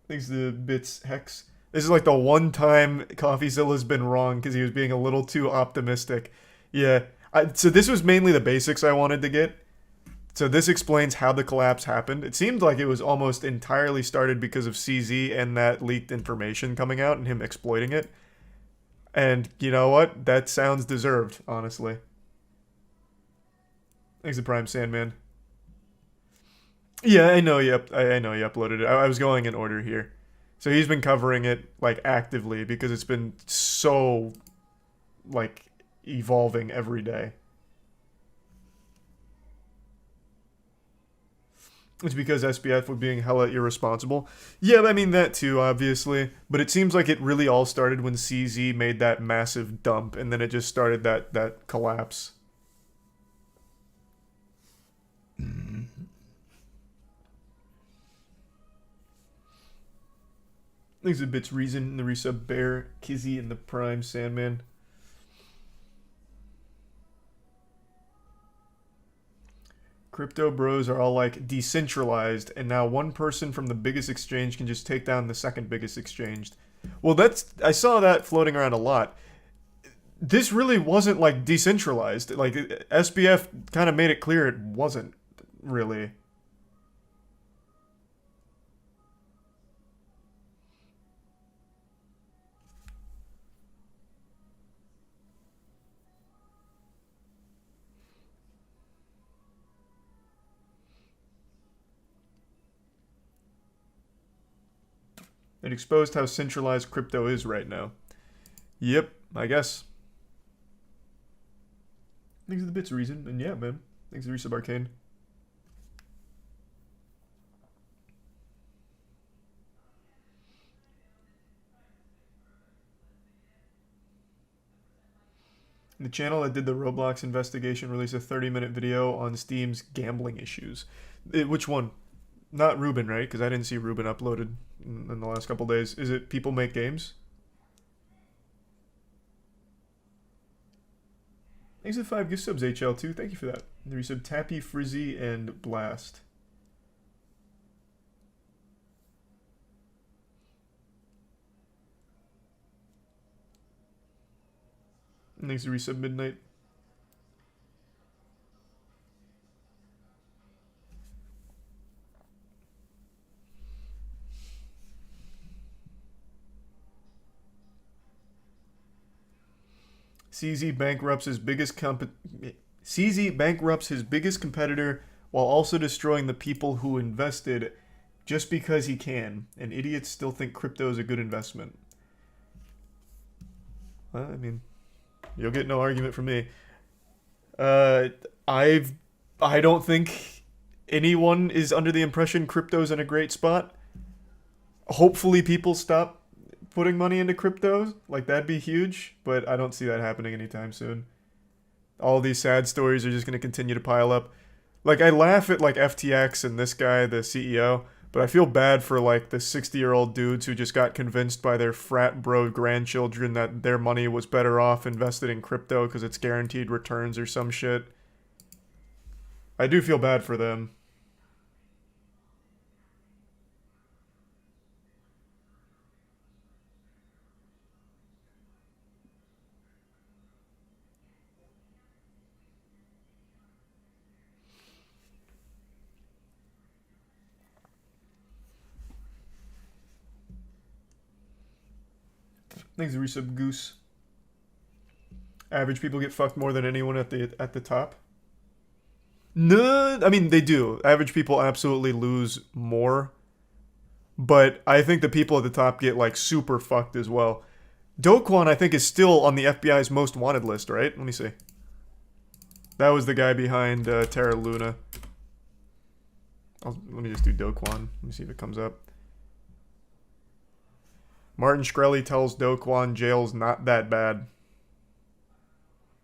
Thanks to the bits Hex. This is like the one time Coffeezilla's been wrong because he was being a little too optimistic. Yeah. So this was mainly the basics I wanted to get. So this explains how the collapse happened. It seemed like it was almost entirely started because of CZ and that leaked information coming out and him exploiting it. And you know what? That sounds deserved, honestly. Thanks to Prime Sandman. Yeah, I know you uploaded it. I was going in order here. So he's been covering it like actively because it's been so like evolving every day. It's because SBF was being hella irresponsible. Yeah, I mean that too, obviously. But it seems like it really all started when CZ made that massive dump, and then it just started that collapse. Thanks a bit's reason, the resub Bear, Kizzy, and the Prime Sandman. Crypto bros are all like decentralized, and now one person from the biggest exchange can just take down the second biggest exchange. Well, I saw that floating around a lot. This really wasn't like decentralized. Like SBF kind of made it clear it wasn't really. It exposed how centralized crypto is right now. Yep, I guess. Thanks for the bits, Reason. And yeah, man. Thanks for the resub, Arcane. The channel that did the Roblox investigation released a 30-minute video on Steam's gambling issues. Which one? Not Ruben, right? Because I didn't see Ruben uploaded in the last couple days. Is it People Make Games? Thanks for 5 gift subs, HL2. Thank you for that. The resub Tappy, Frizzy, and Blast. And thanks for resub Midnight. CZ bankrupts his biggest competitor while also destroying the people who invested just because he can, and idiots still think crypto is a good investment. Well, I mean, you'll get no argument from me. I don't think anyone is under the impression crypto's in a great spot. Hopefully people stop putting money into cryptos. Like, that'd be huge, but I don't see that happening anytime soon. All these sad stories are just going to continue to pile up. Like, I laugh at, like, FTX and this guy, the CEO, But I feel bad for like the 60-year-old dudes who just got convinced by their frat bro grandchildren that their money was better off invested in crypto because it's guaranteed returns or some shit. I do feel bad for them. Thanks, resub Goose. Average people get fucked more than anyone at the top. No, I mean they do. Average people absolutely lose more, but I think the people at the top get like super fucked as well. Do Kwon, I think, is still on the FBI's most wanted list, right? Let me see. That was the guy behind Terra Luna. Let me just do Do Kwon. Let me see if it comes up. Martin Shkreli tells Do Kwon jail's not that bad.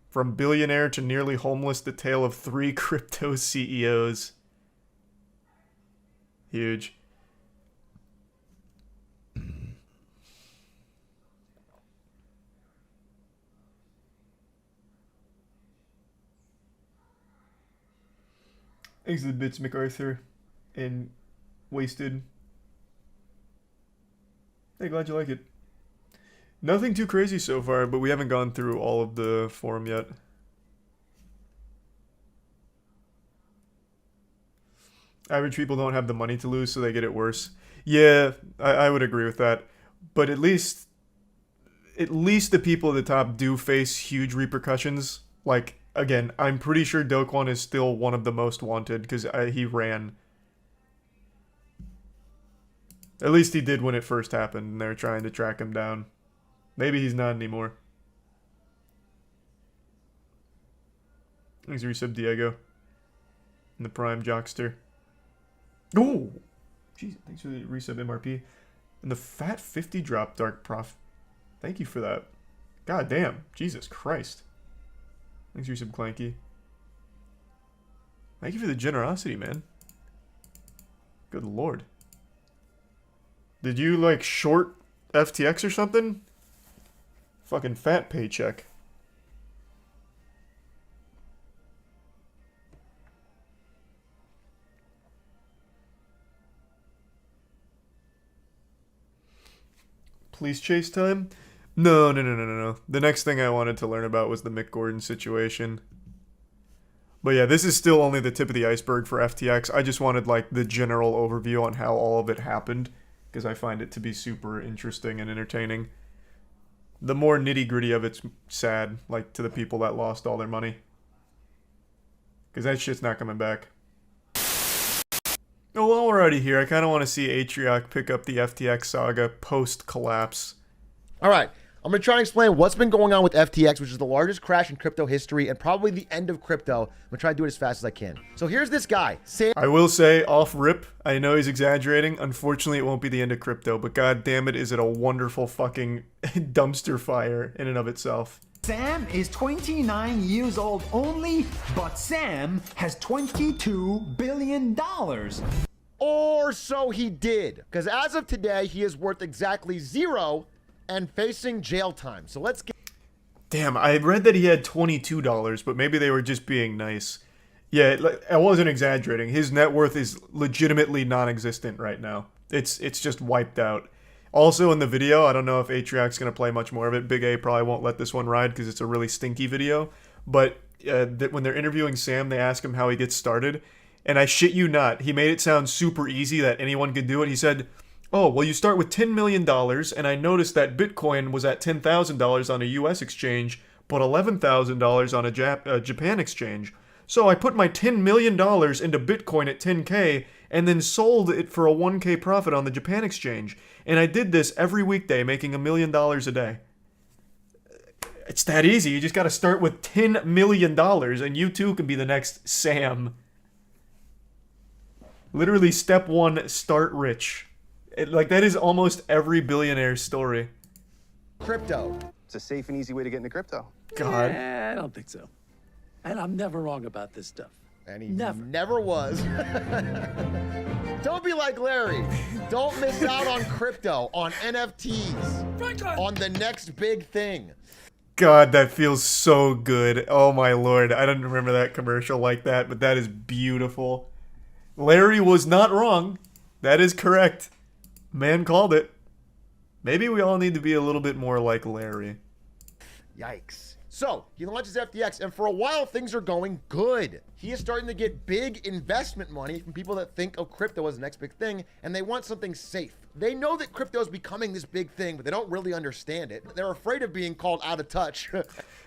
From billionaire to nearly homeless, the tale of 3 crypto CEOs. Huge. Thanks to the bits, MacArthur. And Wasted. Hey, glad you like it. Nothing too crazy so far, but we haven't gone through all of the forum yet. Average people don't have the money to lose, so they get it worse. Yeah, I would agree with that. But at least the people at the top do face huge repercussions. Like, again, I'm pretty sure Do Kwon is still one of the most wanted, because he ran. At least he did when it first happened, and they're trying to track him down. Maybe he's not anymore. Thanks, resub Diego. And the Prime Jockster. Oh! Jeez, thanks for the resub MRP. And the Fat 50 drop, Dark Prof. Thank you for that. God damn. Jesus Christ. Thanks, resub Clanky. Thank you for the generosity, man. Good lord. Did you, like, short FTX or something? Fucking fat paycheck. Police chase time? No. The next thing I wanted to learn about was the Mick Gordon situation. But yeah, this is still only the tip of the iceberg for FTX. I just wanted, like, the general overview on how all of it happened, because I find it to be super interesting and entertaining. The more nitty-gritty of it's sad, like, to the people that lost all their money. Because that shit's not coming back. Oh, while we're already here, I kind of want to see Atrioc pick up the FTX saga post-collapse. All right, I'm going to try and explain what's been going on with FTX, which is the largest crash in crypto history and probably the end of crypto. I'm going to try to do it as fast as I can. So here's this guy, Sam. I will say, off rip, I know he's exaggerating. Unfortunately, it won't be the end of crypto, but god damn it, is it a wonderful fucking dumpster fire in and of itself. Sam is 29 years old only, but Sam has $22 billion. Or so he did. Because as of today, he is worth exactly 0 and facing jail time. So let's get... Damn, I read that he had $22, but maybe they were just being nice. Yeah, I wasn't exaggerating. His net worth is legitimately non-existent right now. It's just wiped out. Also in the video, I don't know if Atrioc's going to play much more of it. Big A probably won't let this one ride because it's a really stinky video. But when they're interviewing Sam, they ask him how he gets started. And I shit you not, he made it sound super easy that anyone could do it. He said, oh, well, you start with $10 million, and I noticed that Bitcoin was at $10,000 on a US exchange, but $11,000 on a Japan exchange. So I put my $10 million into Bitcoin at 10K, and then sold it for a 1K profit on the Japan exchange. And I did this every weekday, making $1 million a day. It's that easy. You just got to start with $10 million, and you too can be the next Sam. Literally, step 1, start rich. That is almost every billionaire's story. Crypto. It's a safe and easy way to get into crypto. God. I don't think so. And I'm never wrong about this stuff. And he never was. Don't be like Larry. Don't miss out on crypto, on NFTs, on the next big thing. God, that feels so good. Oh my lord. I don't remember that commercial like that, but that is beautiful. Larry was not wrong. That is correct. Man called it. Maybe we all need to be a little bit more like Larry. Yikes. So, he launches FTX, and for a while, things are going good. He is starting to get big investment money from people that think of crypto as the next big thing, and they want something safe. They know that crypto is becoming this big thing, but they don't really understand it. They're afraid of being called out of touch.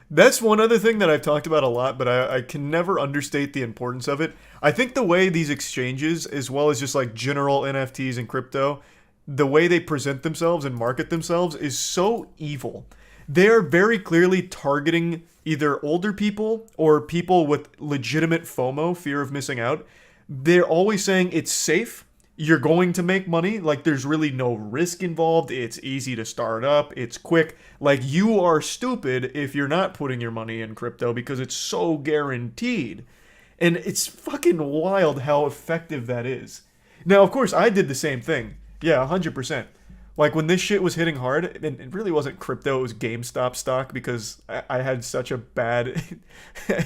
That's one other thing that I've talked about a lot, but I can never understate the importance of it. I think the way these exchanges, as well as just like general NFTs and crypto, the way they present themselves and market themselves is so evil. They're very clearly targeting either older people or people with legitimate FOMO, fear of missing out. They're always saying it's safe, you're going to make money, like there's really no risk involved, it's easy to start up, it's quick. Like you are stupid if you're not putting your money in crypto because it's so guaranteed. And it's fucking wild how effective that is. Now, of course, I did the same thing. Yeah, 100%. Like, when this shit was hitting hard, and it really wasn't crypto, it was GameStop stock, because I had such a bad,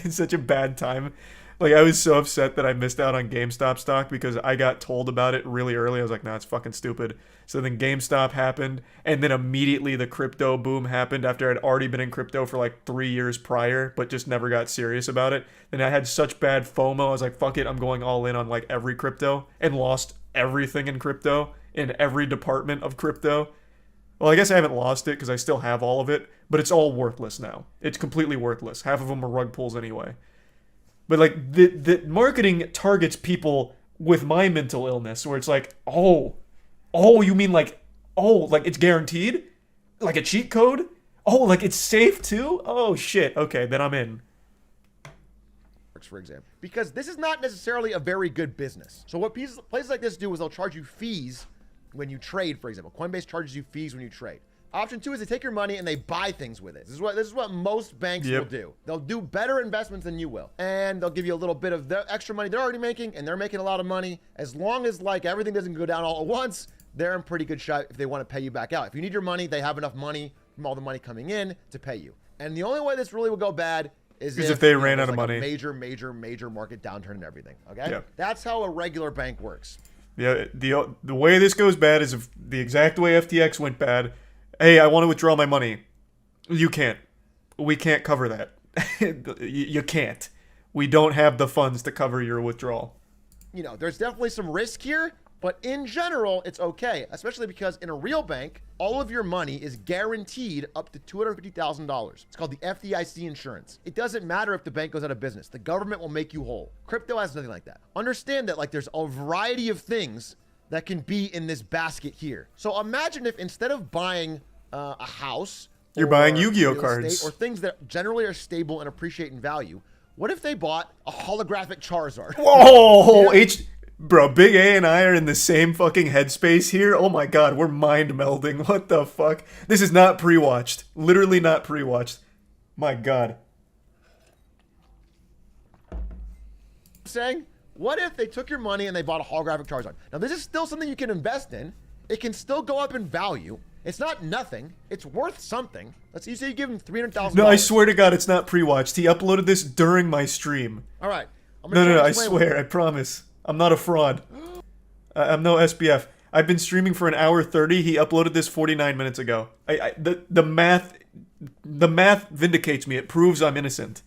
such a bad time. Like, I was so upset that I missed out on GameStop stock, because I got told about it really early. I was like, nah, it's fucking stupid. So then GameStop happened, and then immediately the crypto boom happened after I'd already been in crypto for like 3 years prior, but just never got serious about it. And I had such bad FOMO, I was like, fuck it, I'm going all in on like every crypto, and lost everything in crypto. In every department of crypto. Well, I guess I haven't lost it because I still have all of it, but it's all worthless now. It's completely worthless. Half of them are rug pulls anyway. But like the marketing targets people with my mental illness, where it's like, oh, you mean like it's guaranteed? Like a cheat code? Oh, like it's safe too? Oh shit. Okay, then I'm in. For example, because this is not necessarily a very good business. So what places like this do is they'll charge you fees when you trade, for example. Coinbase charges you fees when you trade. Option 2 is they take your money and they buy things with it. This is what most banks will do. They'll do better investments than you will. And they'll give you a little bit of the extra money they're already making, and they're making a lot of money. As long as like everything doesn't go down all at once, they're in pretty good shape if they want to pay you back out. If you need your money, they have enough money from all the money coming in to pay you. And the only way this really will go bad is if they ran out of money. A major market downturn and everything. Okay? Yeah. That's how a regular bank works. Yeah, the way this goes bad is if the exact way FTX went bad. Hey, I want to withdraw my money. You can't. We can't cover that. You can't. We don't have the funds to cover your withdrawal. You know, there's definitely some risk here, but in general, it's okay, especially because in a real bank, all of your money is guaranteed up to $250,000. It's called the FDIC insurance. It doesn't matter if the bank goes out of business. The government will make you whole. Crypto has nothing like that. Understand that like there's a variety of things that can be in this basket here. So imagine if instead of buying a house, you're buying Yu-Gi-Oh cards or things that generally are stable and appreciate in value, what if they bought a holographic Charizard? Whoa, Bro, Big A and I are in the same fucking headspace here. Oh my god, we're mind melding. What the fuck? This is not pre-watched. Literally not pre-watched. My god. Saying, what if they took your money and they bought a holographic Charizard? Now, this is still something you can invest in. It can still go up in value. It's not nothing. It's worth something. Let's say you give him $300,000. No, I swear to God, it's not pre-watched. He uploaded this during my stream. All right. No, I swear. I promise. I'm not a fraud. I'm no SBF. I've been streaming for an hour 30. He uploaded this 49 minutes ago. The math vindicates me. It proves I'm innocent.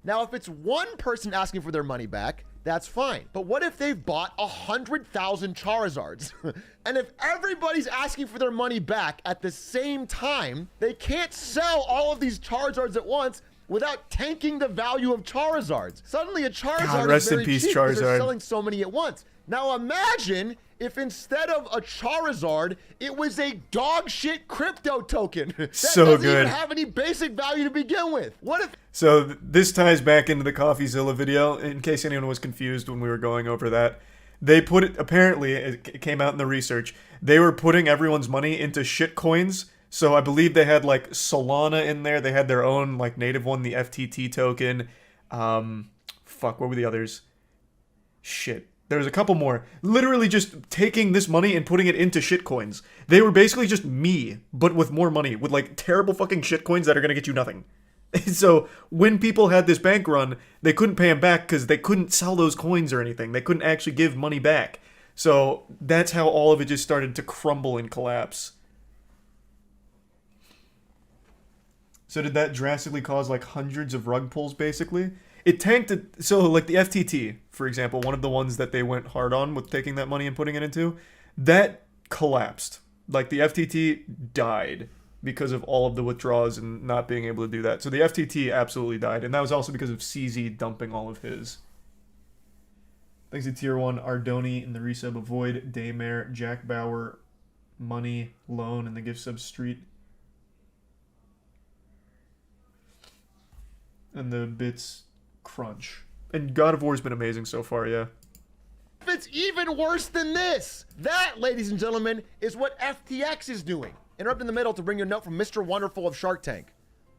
Now, if it's one person asking for their money back, that's fine. But what if they've bought 100,000 Charizards? And if everybody's asking for their money back at the same time, they can't sell all of these Charizards at once without tanking the value of Charizards. Suddenly a Charizard is very cheap because they're selling so many at once. Now imagine if instead of a Charizard, it was a dog shit crypto token. That doesn't even have any basic value to begin with. What if... So this ties back into the Coffeezilla video, in case anyone was confused when we were going over that. They put it, apparently, it came out in the research, they were putting everyone's money into shit coins. So I believe they had like Solana in there. They had their own like native one, the FTT token. Fuck, what were the others? Shit. There was a couple more. Literally just taking this money and putting it into shitcoins. They were basically just me, but with more money, with like terrible fucking shitcoins that are gonna get you nothing. So when people had this bank run, they couldn't pay them back because they couldn't sell those coins or anything. They couldn't actually give money back. So that's how all of it just started to crumble and collapse. So did that drastically cause like hundreds of rug pulls basically? It tanked it. So like the FTT, for example, one of the ones that they went hard on with taking that money and putting it into, that collapsed. Like the FTT died because of all of the withdrawals and not being able to do that. So the FTT absolutely died. And that was also because of CZ dumping all of his. Thanks to Tier 1, Ardoni in the resub, Avoid, Daymare, Jack Bauer, Money, Loan, and the gift sub Street. And the bits crunch. And God of War's been amazing so far, yeah. It's even worse than this. That, ladies and gentlemen, is what FTX is doing. Interrupt in the middle to bring you a note from Mr. Wonderful of Shark Tank,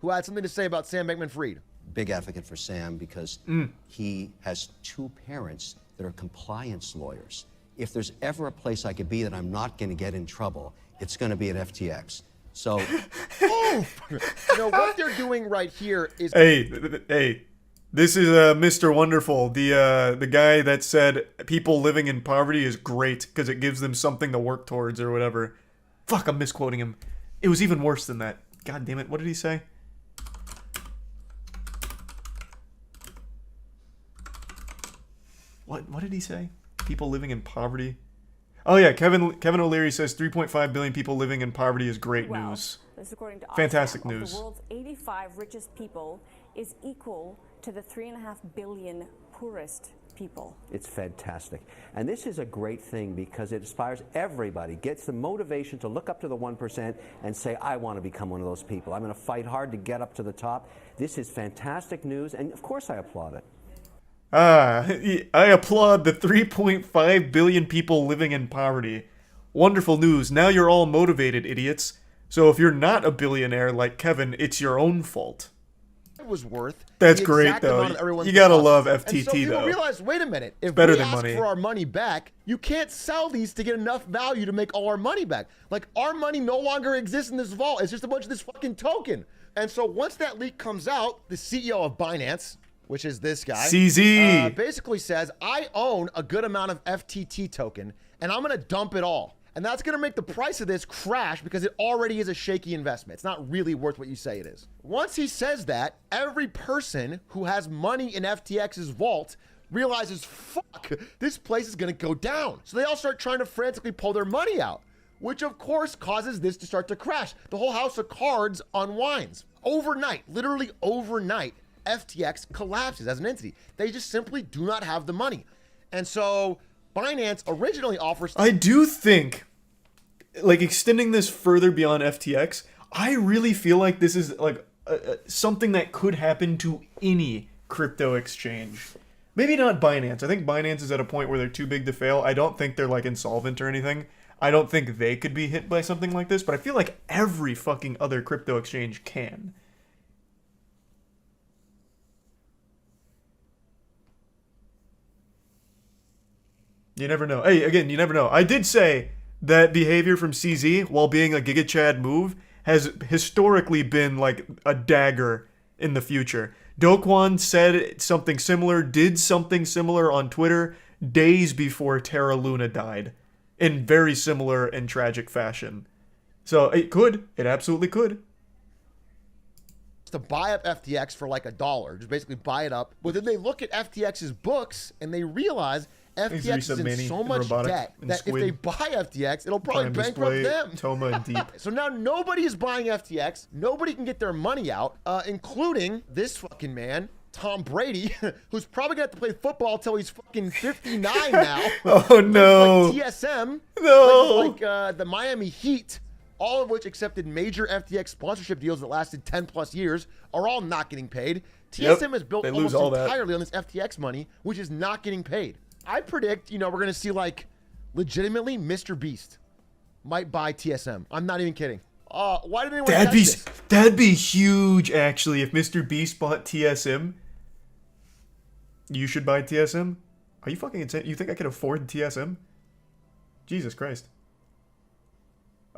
who had something to say about Sam Bankman-Fried. Big advocate for Sam because he has two parents that are compliance lawyers. If there's ever a place I could be that I'm not going to get in trouble, it's going to be at FTX. So, you know what they're doing right here is. Hey, this is Mr. Wonderful, the guy that said people living in poverty is great because it gives them something to work towards or whatever. Fuck, I'm misquoting him. It was even worse than that. God damn it, what did he say? What did he say? People living in poverty? Oh yeah, Kevin O'Leary says 3.5 billion people living in poverty is great news. This, according to Fantastic Oxfam, news. of the world's 85 richest people is equal to the 3.5 billion poorest people. It's fantastic. And this is a great thing because it inspires everybody, gets the motivation to look up to the 1% and say, I want to become one of those people. I'm going to fight hard to get up to the top. This is fantastic news, and of course I applaud it. I applaud the 3.5 billion people living in poverty. Wonderful news. Now you're all motivated, idiots. So if you're not a billionaire like Kevin, it's your own fault. It was worth. That's great, though. You gotta love FTT, and so though. Realize, wait a minute. If better we than ask money. for our money back, you can't sell these to get enough value to make all our money back. Like, our money no longer exists in this vault. It's just a bunch of this fucking token. And so once that leak comes out, the CEO of Binance, which is this guy, CZ, basically says, I own a good amount of FTT token, and I'm going to dump it all. And that's going to make the price of this crash because it already is a shaky investment. It's not really worth what you say it is. Once he says that, every person who has money in FTX's vault realizes, fuck, this place is going to go down. So they all start trying to frantically pull their money out, which of course causes this to start to crash. The whole house of cards unwinds. Overnight, literally overnight, FTX collapses as an entity. They just simply do not have the money. And so Binance originally offers... I do think, like, extending this further beyond FTX, I really feel like this is, like, something that could happen to any crypto exchange. Maybe not Binance. I think Binance is at a point where they're too big to fail. I don't think they're, like, insolvent or anything. I don't think they could be hit by something like this, but I feel like every fucking other crypto exchange can. You never know. Hey, again, you never know. I did say that behavior from CZ, while being a Giga Chad move, has historically been like a dagger in the future. Dokwon said something similar, did something similar on Twitter days before Terra Luna died, in very similar and tragic fashion. So it could. It absolutely could. To buy up FTX for like $1, just basically buy it up. But then they look at FTX's books and they realize FTX is in so much debt that if they buy FTX, it'll probably bankrupt them. Toma and Deep. So now nobody is buying FTX. Nobody can get their money out, including this fucking man, Tom Brady, who's probably going to have to play football till he's fucking 59 now. Oh, no. Like TSM. No. Like the Miami Heat, all of which accepted major FTX sponsorship deals that lasted 10 plus years, are all not getting paid. TSM is built almost entirely on this FTX money, which is not getting paid. I predict, you know, we're going to see, like, legitimately, Mr. Beast might buy TSM. I'm not even kidding. Why did anyone catch this? That'd be huge, actually, if Mr. Beast bought TSM. You should buy TSM. Are you fucking insane? You think I can afford TSM? Jesus Christ.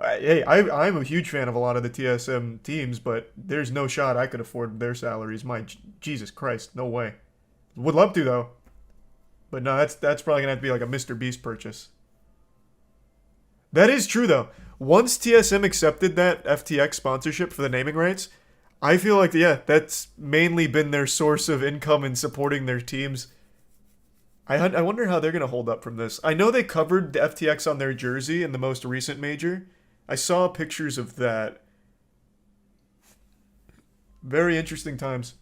Hey, I'm a huge fan of a lot of the TSM teams, but there's no shot I could afford their salaries. Jesus Christ, no way. Would love to, though. But no, that's probably going to have to be like a Mr. Beast purchase. That is true, though. Once TSM accepted that FTX sponsorship for the naming rights, I feel like, yeah, that's mainly been their source of income in supporting their teams. I wonder how they're going to hold up from this. I know they covered the FTX on their jersey in the most recent major. I saw pictures of that. Very interesting times.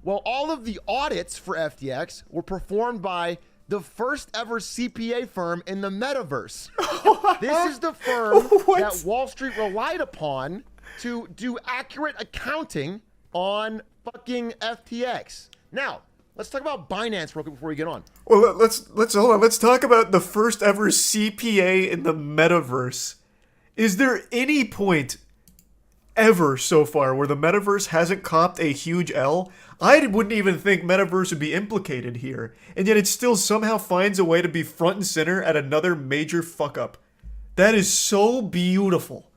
Well, all of the audits for FTX were performed by the first ever CPA firm in the metaverse. This is the firm that Wall Street relied upon to do accurate accounting on fucking FTX. Now, let's talk about Binance real quick before we get on. Well, let's hold on. Let's talk about the first ever CPA in the metaverse. Is there any point ever so far where the metaverse hasn't copped a huge L? I wouldn't even think metaverse would be implicated here, and yet it still somehow finds a way to be front and center at another major fuck up. That is so beautiful.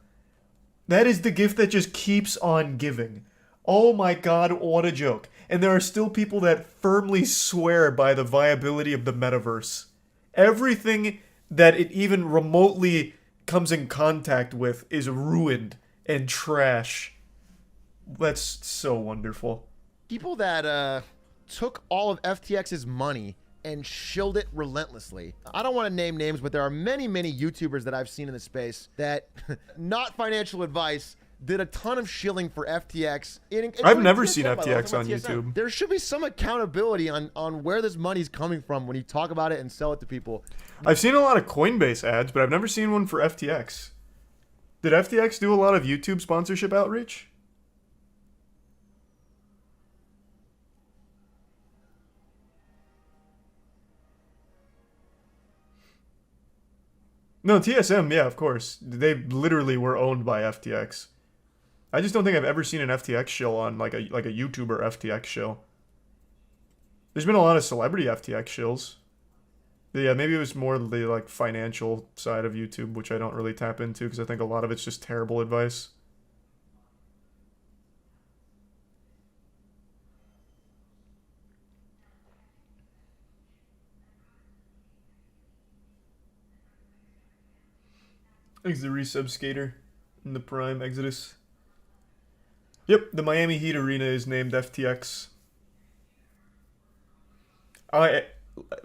That is the gift that just keeps on giving. Oh my god, what a joke. And there are still people that firmly swear by the viability of the metaverse. Everything that it even remotely comes in contact with is ruined and trash. That's so wonderful. People that took all of FTX's money and shilled it relentlessly. I don't want to name names, but there are many, many YouTubers that I've seen in the space that, not financial advice, did a ton of shilling for FTX. I've never seen FTX on YouTube. There should be some accountability on where this money's coming from when you talk about it and sell it to people. I've seen a lot of Coinbase ads, but I've never seen one for FTX. Did FTX do a lot of YouTube sponsorship outreach? No, TSM, yeah, of course. They literally were owned by FTX. I just don't think I've ever seen an FTX shill on like a YouTuber FTX shill. There's been a lot of celebrity FTX shills. Yeah, maybe it was more the like financial side of YouTube, which I don't really tap into because I think a lot of it's just terrible advice. Thanks the resub skater in the Prime Exodus. Yep, the Miami Heat arena is named FTX.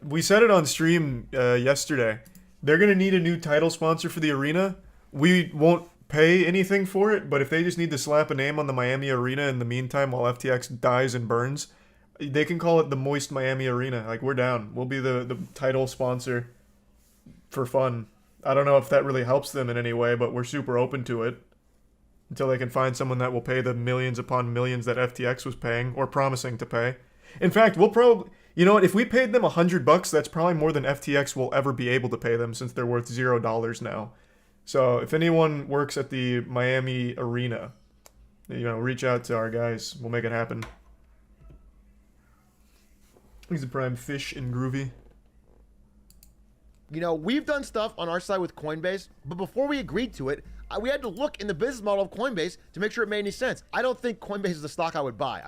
We said it on stream yesterday. They're going to need a new title sponsor for the arena. We won't pay anything for it, but if they just need to slap a name on the Miami arena in the meantime while FTX dies and burns, they can call it the Moist Miami Arena. Like, we're down. We'll be the title sponsor for fun. I don't know if that really helps them in any way, but we're super open to it. Until they can find someone that will pay the millions upon millions that FTX was paying, or promising to pay. In fact, we'll probably... You know what? If we paid them $100, that's probably more than FTX will ever be able to pay them since they're worth $0 now. So if anyone works at the Miami Arena, you know, reach out to our guys. We'll make it happen. He's a prime fish and groovy. You know, we've done stuff on our side with Coinbase, but before we agreed to it, we had to look in the business model of Coinbase to make sure it made any sense. I don't think Coinbase is a stock I would buy.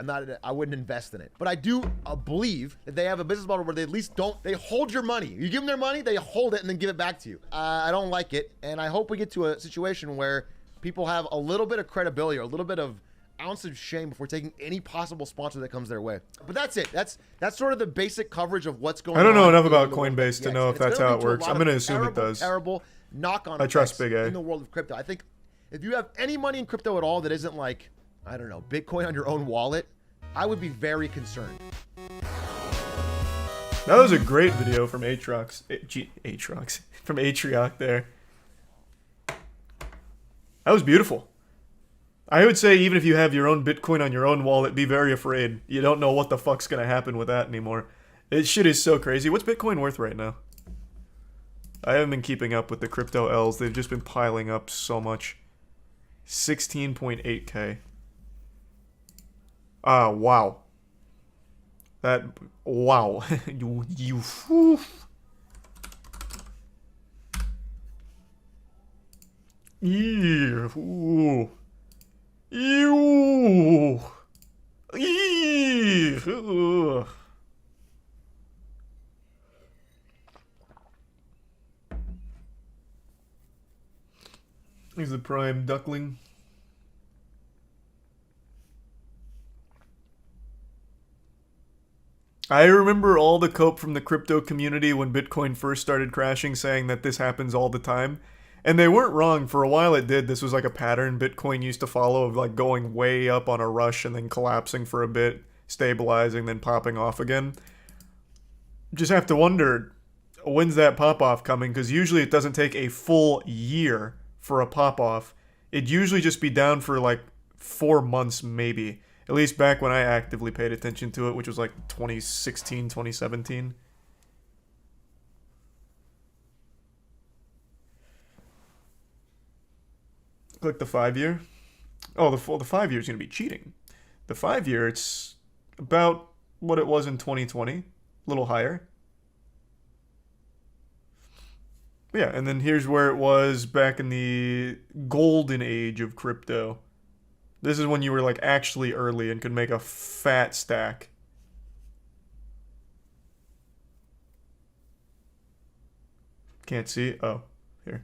I wouldn't invest in it. But I do believe that they have a business model where they at least they hold your money. You give them their money, they hold it and then give it back to you. I don't like it, and I hope we get to a situation where people have a little bit of credibility or a little bit of ounce of shame before taking any possible sponsor that comes their way. But that's it. That's sort of the basic coverage of what's going on. I don't know enough about Coinbase to know if that's how it works. I'm going to assume it does. Terrible knock-on I trust Big A in the world of crypto. I think if you have any money in crypto at all that isn't like, I don't know, Bitcoin on your own wallet, I would be very concerned. That was a great video from Atriox. From Atriox there. That was beautiful. I would say even if you have your own Bitcoin on your own wallet, be very afraid. You don't know what the fuck's going to happen with that anymore. This shit is so crazy. What's Bitcoin worth right now? I haven't been keeping up with the crypto L's. They've just been piling up so much. 16.8k. Wow. That, wow. you whew. Ew. Ooh. Ew. Ew. He's the prime duckling. I remember all the cope from the crypto community when Bitcoin first started crashing saying that this happens all the time. And they weren't wrong. For a while it did. This was like a pattern Bitcoin used to follow of like going way up on a rush and then collapsing for a bit, stabilizing, then popping off again. Just have to wonder, when's that pop-off coming? Because usually it doesn't take a full year for a pop-off. It'd usually just be down for like 4 months maybe. At least back when I actively paid attention to it, which was like 2016, 2017. Click the 5-year. Oh, the 5-year is going to be cheating. The 5-year, it's about what it was in 2020. A little higher. Yeah, and then here's where it was back in the golden age of crypto. This is when you were like actually early and could make a fat stack. Can't see. Oh, here.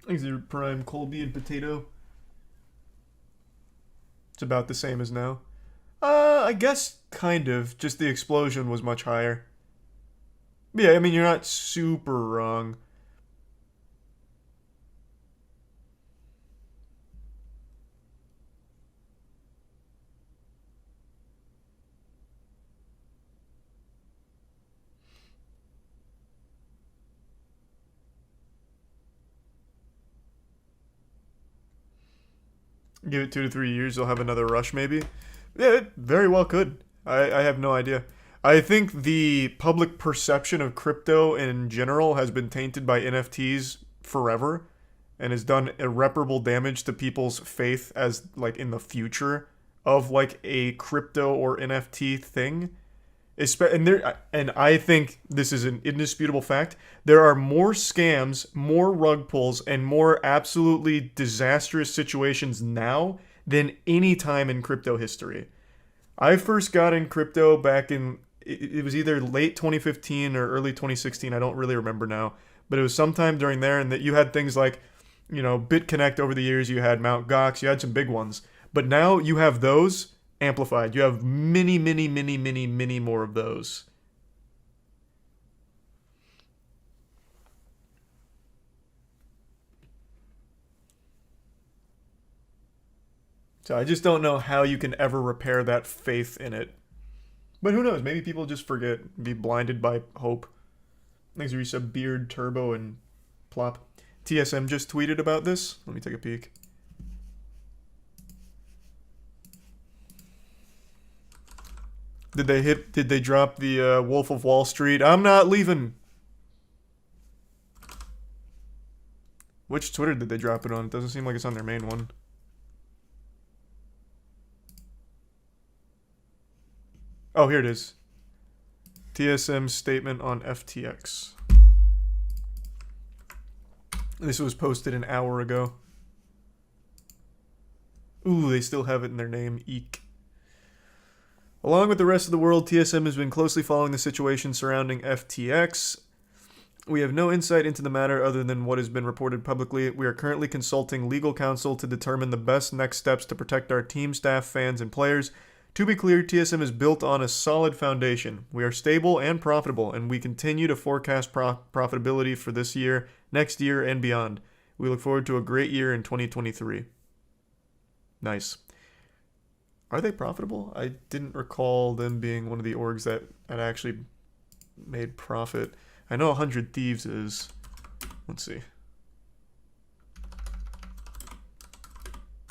These are prime Colby and potato. It's about the same as now. I guess kind of. Just the explosion was much higher. But yeah, I mean, you're not super wrong. Give it 2 to 3 years, you'll have another rush maybe. Yeah, it very well could. I have no idea. I think the public perception of crypto in general has been tainted by NFTs forever and has done irreparable damage to people's faith as like in the future of like a crypto or NFT thing. And I think this is an indisputable fact. There are more scams, more rug pulls, and more absolutely disastrous situations now than any time in crypto history. I first got in crypto back in, it was either late 2015 or early 2016. I don't really remember now. But it was sometime during there, and that you had things like, you know, BitConnect over the years. You had Mt. Gox. You had some big ones. But now you have those amplified. You have many, many, many, many, many more of those. So I just don't know how you can ever repair that faith in it. But who knows? Maybe people just forget, be blinded by hope. Thanks for resub Beard, Turbo, and Plop. TSM just tweeted about this. Let me take a peek. Did they drop the Wolf of Wall Street? I'm not leaving. Which Twitter did they drop it on? It doesn't seem like it's on their main one. Oh, here it is. TSM statement on FTX. This was posted an hour ago. Ooh, they still have it in their name. Eek. Along with the rest of the world, TSM has been closely following the situation surrounding FTX. We have no insight into the matter other than what has been reported publicly. We are currently consulting legal counsel to determine the best next steps to protect our team, staff, fans, and players. To be clear, TSM is built on a solid foundation. We are stable and profitable, and we continue to forecast profitability for this year, next year, and beyond. We look forward to a great year in 2023. Nice. Are they profitable? I didn't recall them being one of the orgs that had actually made profit. I know 100 Thieves is. Let's see.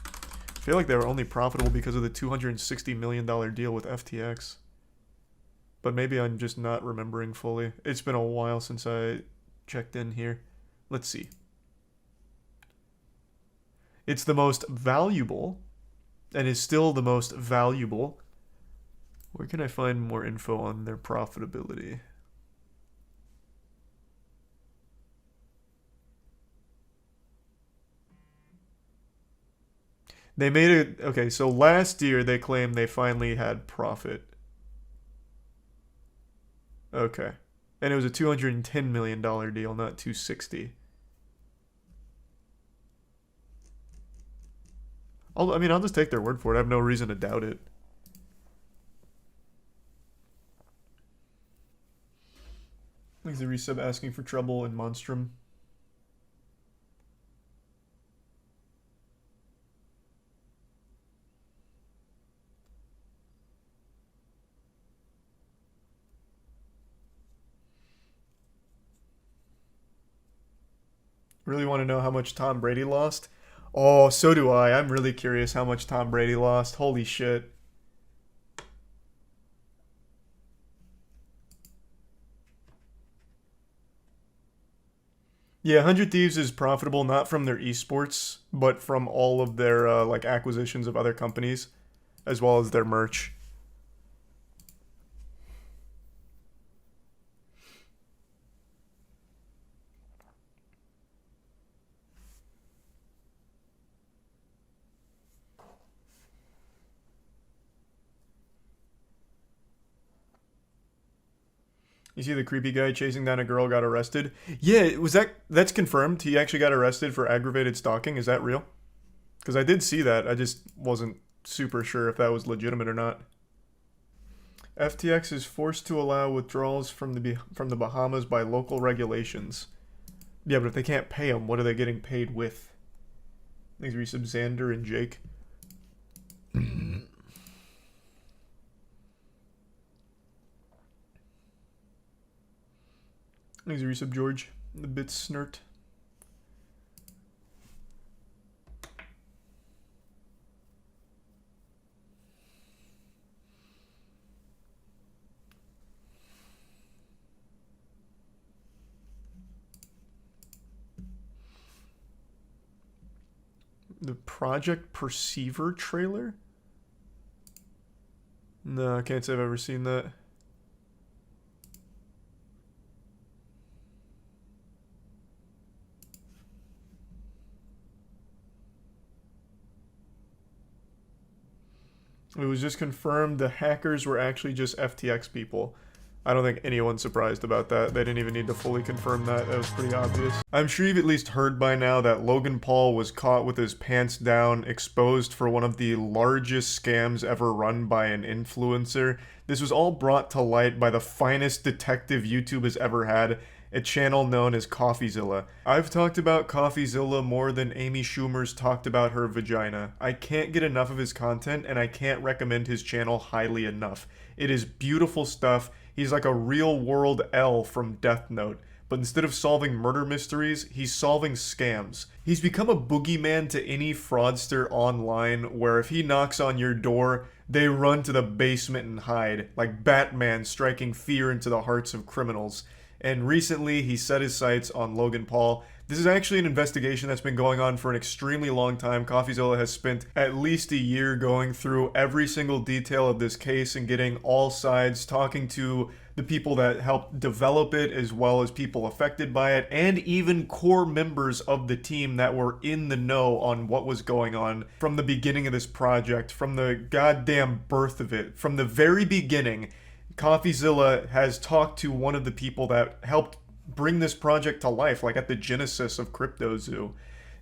I feel like they were only profitable because of the $260 million deal with FTX. But maybe I'm just not remembering fully. It's been a while since I checked in here. Let's see. It's the most valuable, and is still the most valuable. Where can I find more info on their profitability? They made it, okay, so last year they claimed they finally had profit. Okay. And it was a $210 million deal, not 260. I'll just take their word for it. I have no reason to doubt it. Thanks the resub asking for trouble in Monstrum. Really want to know how much Tom Brady lost? Oh, so do I. I'm really curious how much Tom Brady lost. Holy shit. Yeah, 100 Thieves is profitable not from their esports, but from all of their like acquisitions of other companies, as well as their merch. You see the creepy guy chasing down a girl got arrested? Yeah, that's confirmed? He actually got arrested for aggravated stalking? Is that real? Because I did see that. I just wasn't super sure if that was legitimate or not. FTX is forced to allow withdrawals from the Bahamas by local regulations. Yeah, but if they can't pay them, what are they getting paid with? Thanks for resub Xander and Jake. Thanks for resub George. The bit snert. The Project Perceiver trailer? No, I can't say I've ever seen that. It was just confirmed the hackers were actually just FTX people. I don't think anyone's surprised about that. They didn't even need to fully confirm that. That was pretty obvious. I'm sure you've at least heard by now that Logan Paul was caught with his pants down, exposed for one of the largest scams ever run by an influencer. This was all brought to light by the finest detective YouTube has ever had, a channel known as Coffeezilla. I've talked about Coffeezilla more than Amy Schumer's talked about her vagina. I can't get enough of his content, and I can't recommend his channel highly enough. It is beautiful stuff. He's like a real-world L from Death Note, but instead of solving murder mysteries, he's solving scams. He's become a boogeyman to any fraudster online, where if he knocks on your door, they run to the basement and hide, like Batman striking fear into the hearts of criminals. And recently, he set his sights on Logan Paul. This is actually an investigation that's been going on for an extremely long time. Coffeezilla has spent at least a year going through every single detail of this case and getting all sides, talking to the people that helped develop it, as well as people affected by it, and even core members of the team that were in the know on what was going on from the beginning of this project, from the goddamn birth of it, from the very beginning. Coffeezilla has talked to one of the people that helped bring this project to life, like at the genesis of CryptoZoo.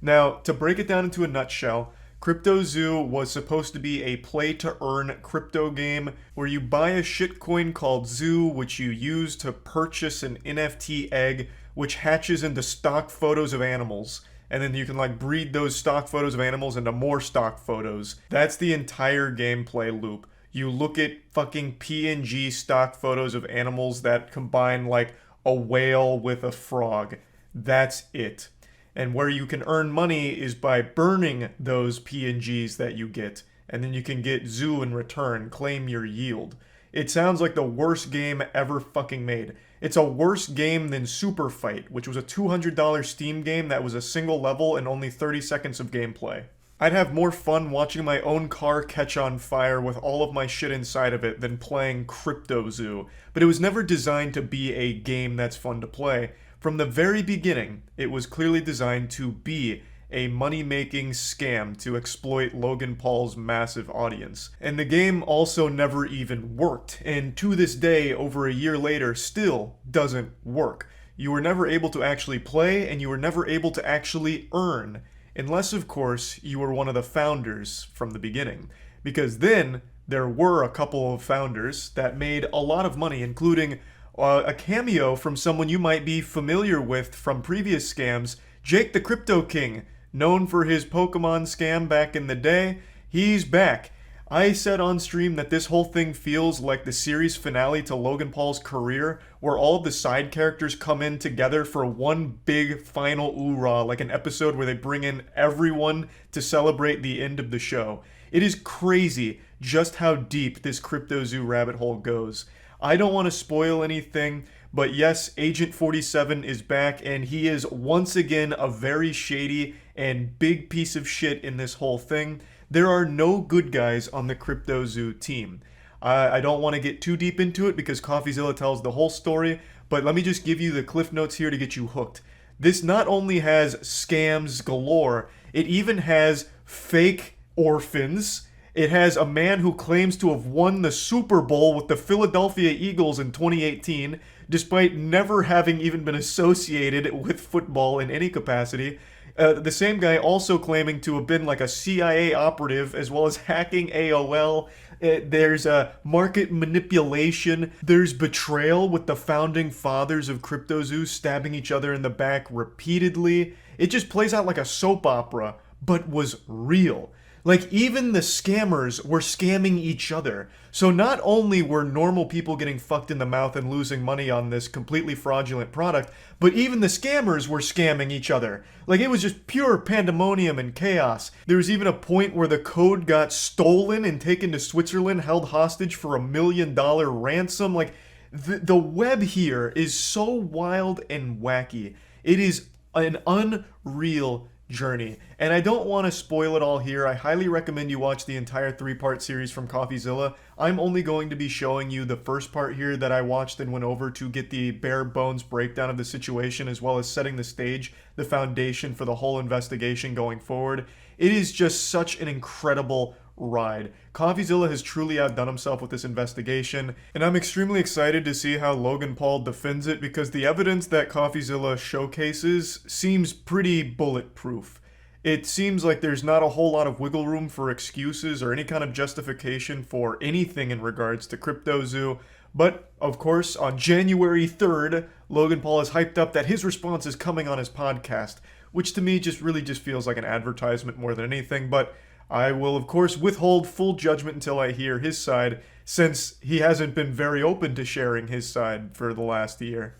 Now, to break it down into a nutshell, CryptoZoo was supposed to be a play-to-earn crypto game where you buy a shitcoin called Zoo, which you use to purchase an NFT egg, which hatches into stock photos of animals. And then you can like breed those stock photos of animals into more stock photos. That's the entire gameplay loop. You look at fucking PNG stock photos of animals that combine like a whale with a frog. That's it. And where you can earn money is by burning those PNGs that you get. And then you can get Zoo in return, claim your yield. It sounds like the worst game ever fucking made. It's a worse game than Super Fight, which was a $200 Steam game that was a single level and only 30 seconds of gameplay. I'd have more fun watching my own car catch on fire with all of my shit inside of it than playing CryptoZoo, but it was never designed to be a game that's fun to play. From the very beginning, it was clearly designed to be a money-making scam to exploit Logan Paul's massive audience. And the game also never even worked, and to this day, over a year later, still doesn't work. You were never able to actually play, and you were never able to actually earn, unless, of course, you were one of the founders from the beginning. Because then, there were a couple of founders that made a lot of money, including a cameo from someone you might be familiar with from previous scams, Jake the Crypto King. Known for his Pokemon scam back in the day, he's back. I said on stream that this whole thing feels like the series finale to Logan Paul's career, where all of the side characters come in together for one big final oorah, like an episode where they bring in everyone to celebrate the end of the show. It is crazy just how deep this CryptoZoo rabbit hole goes. I don't want to spoil anything, but yes, Agent 47 is back, and he is once again a very shady and big piece of shit in this whole thing. There are no good guys on the CryptoZoo team. I don't want to get too deep into it because Coffeezilla tells the whole story, but let me just give you the cliff notes here to get you hooked. This not only has scams galore, it even has fake orphans. It has a man who claims to have won the Super Bowl with the Philadelphia Eagles in 2018, despite never having even been associated with football in any capacity. The same guy also claiming to have been like a CIA operative, as well as hacking AOL. There's market manipulation. There's betrayal with the founding fathers of CryptoZoo stabbing each other in the back repeatedly. It just plays out like a soap opera, but was real. Like, even the scammers were scamming each other. So not only were normal people getting fucked in the mouth and losing money on this completely fraudulent product, but even the scammers were scamming each other. Like, it was just pure pandemonium and chaos. There was even a point where the code got stolen and taken to Switzerland, held hostage for $1 million ransom. Like, the web here is so wild and wacky. It is an unreal journey. And I don't want to spoil it all here. I highly recommend you watch the entire 3-part series from Coffeezilla. I'm only going to be showing you the first part here that I watched and went over to get the bare bones breakdown of the situation, as well as setting the stage, the foundation for the whole investigation going forward. It is just such an incredible ride. Coffeezilla has truly outdone himself with this investigation, and I'm extremely excited to see how Logan Paul defends it, because the evidence that Coffeezilla showcases seems pretty bulletproof. It seems like there's not a whole lot of wiggle room for excuses or any kind of justification for anything in regards to CryptoZoo. But, of course, on January 3rd, Logan Paul has hyped up that his response is coming on his podcast, which to me just feels like an advertisement more than anything, but I will, of course, withhold full judgment until I hear his side, since he hasn't been very open to sharing his side for the last year.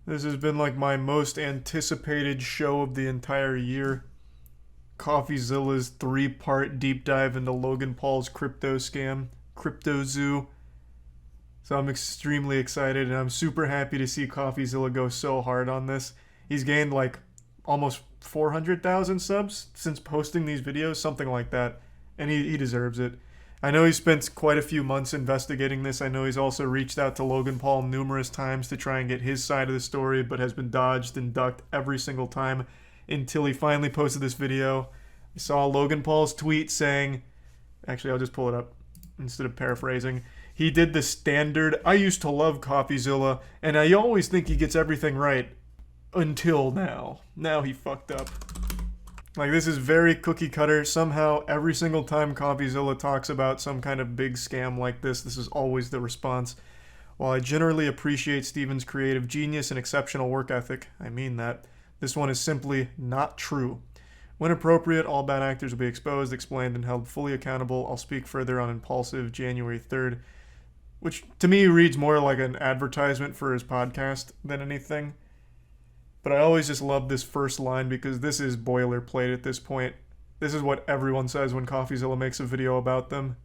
This has been like my most anticipated show of the entire year. Coffeezilla's 3-part deep dive into Logan Paul's crypto scam, CryptoZoo. So I'm extremely excited, and I'm super happy to see Coffeezilla go so hard on this. He's gained like almost 400,000 subs since posting these videos, something like that, and he deserves it. I know he spent quite a few months investigating this. I know he's also reached out to Logan Paul numerous times to try and get his side of the story, but has been dodged and ducked every single time until he finally posted this video. I saw Logan Paul's tweet saying, actually I'll just pull it up instead of paraphrasing. He did the standard, "I used to love Coffeezilla, and I always think he gets everything right. Until now. Now he fucked up." Like, this is very cookie cutter. Somehow, every single time Coffeezilla talks about some kind of big scam like this is always the response. While I generally appreciate Steven's creative genius and exceptional work ethic, I mean that, this one is simply not true. When appropriate, all bad actors will be exposed, explained, and held fully accountable. I'll speak further on Impulsive January 3rd, which to me reads more like an advertisement for his podcast than anything. But I always just love this first line because this is boilerplate at this point. This is what everyone says when Coffeezilla makes a video about them.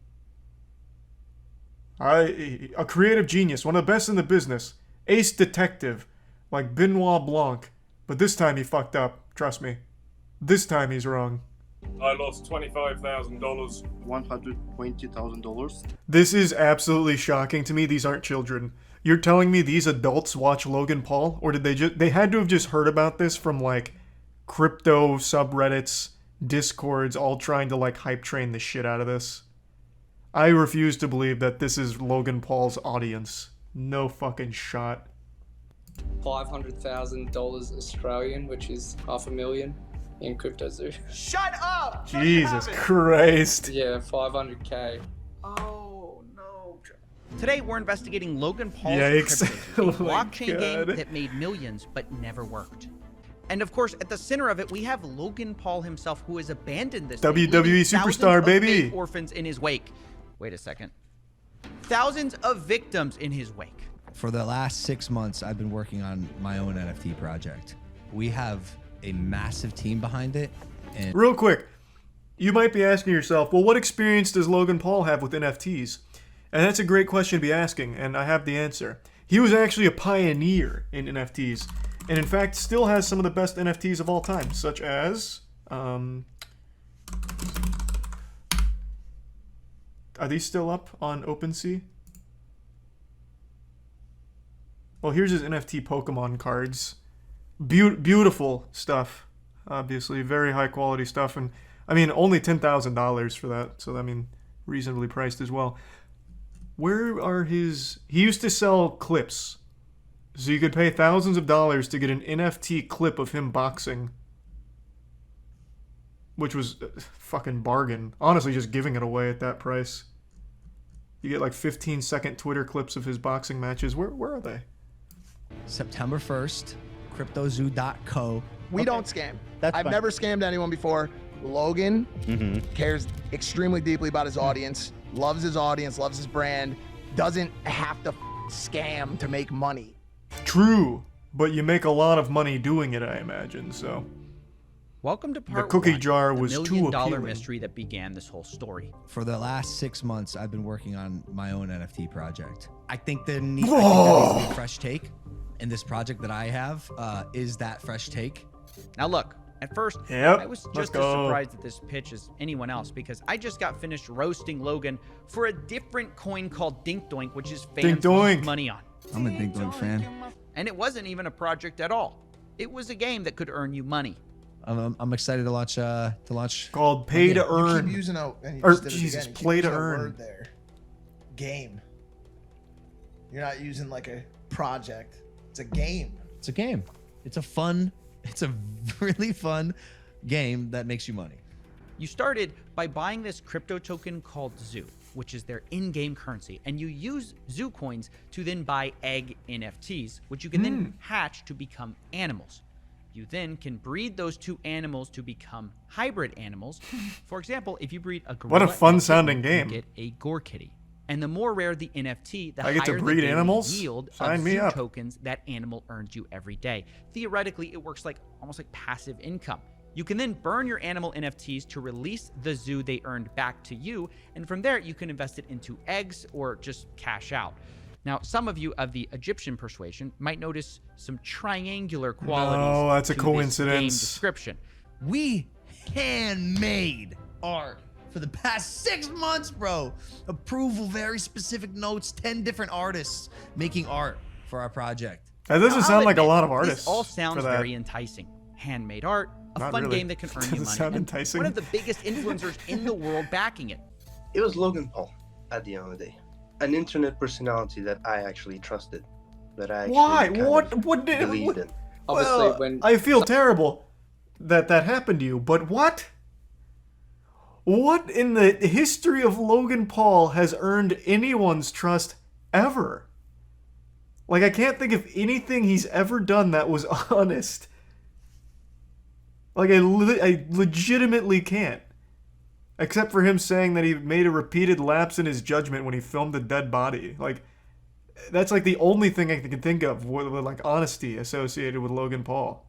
A creative genius, one of the best in the business. Ace detective, like Benoit Blanc. But this time he fucked up, trust me. This time he's wrong. I lost $25,000. $120,000. This is absolutely shocking to me. These aren't children. You're telling me these adults watch Logan Paul? Or did they had to have just heard about this from like crypto subreddits, discords, all trying to like hype train the shit out of this? I refuse to believe that this is Logan Paul's audience. No fucking shot. $500,000 Australian, which is $500,000 in CryptoZoo. Shut up! Jesus Christ. Yeah, 500K. Oh no. Today we're investigating Logan Paul's Yikes. CryptoZoo, a Oh my blockchain God. game that made millions but never worked. And of course, at the center of it, we have Logan Paul himself, who has abandoned this thing, WWE leaving superstar, thousands of baby. fake orphans in his wake. Wait a second. Thousands of victims in his wake. For the last 6 months, I've been working on my own NFT project. We have a massive team behind it. And Real quick, you might be asking yourself, well, what experience does Logan Paul have with NFTs? And that's a great question to be asking, and I have the answer. He was actually a pioneer in NFTs, and in fact still has some of the best NFTs of all time, such as... Are these still up on OpenSea? Well, here's his NFT Pokemon cards. Beautiful stuff. Obviously, very high quality stuff. And, I mean, only $10,000 for that. So, I mean, reasonably priced as well. Where are his... He used to sell clips. So you could pay thousands of dollars to get an NFT clip of him boxing. Which was a fucking bargain. Honestly, just giving it away at that price. You get like 15-second Twitter clips of his boxing matches. Where are they? September 1st, CryptoZoo.co. We don't scam. That's I've fine. never scammed anyone before. Logan cares extremely deeply about his audience, loves his audience, loves his brand, doesn't have to scam to make money. True, but you make a lot of money doing it, I imagine, so... Welcome to part The cookie one, jar the was too million-dollar appealing. mystery that began this whole story. For the last 6 months, I've been working on my own NFT project. I think there needs to be a fresh take, and this project that I have is that fresh take. Now look, at first, Yep, I was let's just as go. surprised at this pitch as anyone else because I just got finished roasting Logan for a different coin called Dink Doink, which his fans Dink Doink. lose money on. I'm a Dink Doink fan. And it wasn't even a project at all. It was a game that could earn you money. I'm excited to launch. Called Pay to Earn. You keep using a... and you Or, just did it Jesus, again. You keep Play to using a Earn. word there. Game. You're not using like a project. It's a game. It's a game. It's a really fun game that makes you money. You started by buying this crypto token called Zoo, which is their in-game currency, and you use Zoo coins to then buy egg NFTs, which you can then hatch to become animals. You then can breed those two animals to become hybrid animals. For example, if you breed a gorilla What a and fun kitten, sounding you game. get a gore kitty. And the more rare the NFT, the I get to higher the breed daily animals? yield Sign of me Zoo up. tokens that animal earns you every day. Theoretically, it works like almost like passive income. You can then burn your animal NFTs to release the Zoo they earned back to you, and from there you can invest it into eggs or just cash out. Now, some of you of the Egyptian persuasion might notice some triangular qualities. No, that's a to this game coincidence. description. We handmade art for the past 6 months, bro. Approval, very specific notes, 10 different artists making art for our project. That doesn't Now, sound I'll like a admit, lot of artists. This all for sounds that. very enticing. Handmade art, a Not fun really. game that can earn you Doesn't money. sound and enticing. one of the biggest influencers in the world backing it. It was Logan Paul at the end of the day. An internet personality that I actually trusted. That I actually Why? kind What of did... believed What, in. Obviously, well, when I feel terrible that that happened to you, but what? What in the history of Logan Paul has earned anyone's trust ever? Like, I can't think of anything he's ever done that was honest. Like, I legitimately can't. Except for him saying that he made a repeated lapse in his judgment when he filmed a dead body. Like, that's like the only thing I can think of with like honesty associated with Logan Paul.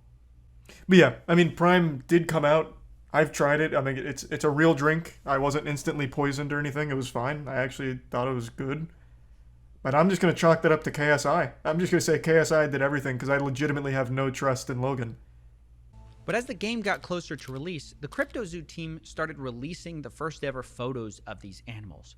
But yeah, I mean, Prime did come out. I've tried it. I mean, it's a real drink. I wasn't instantly poisoned or anything. It was fine. I actually thought it was good. But I'm just going to chalk that up to KSI. I'm just going to say KSI did everything because I legitimately have no trust in Logan. But as the game got closer to release, the CryptoZoo team started releasing the first ever photos of these animals.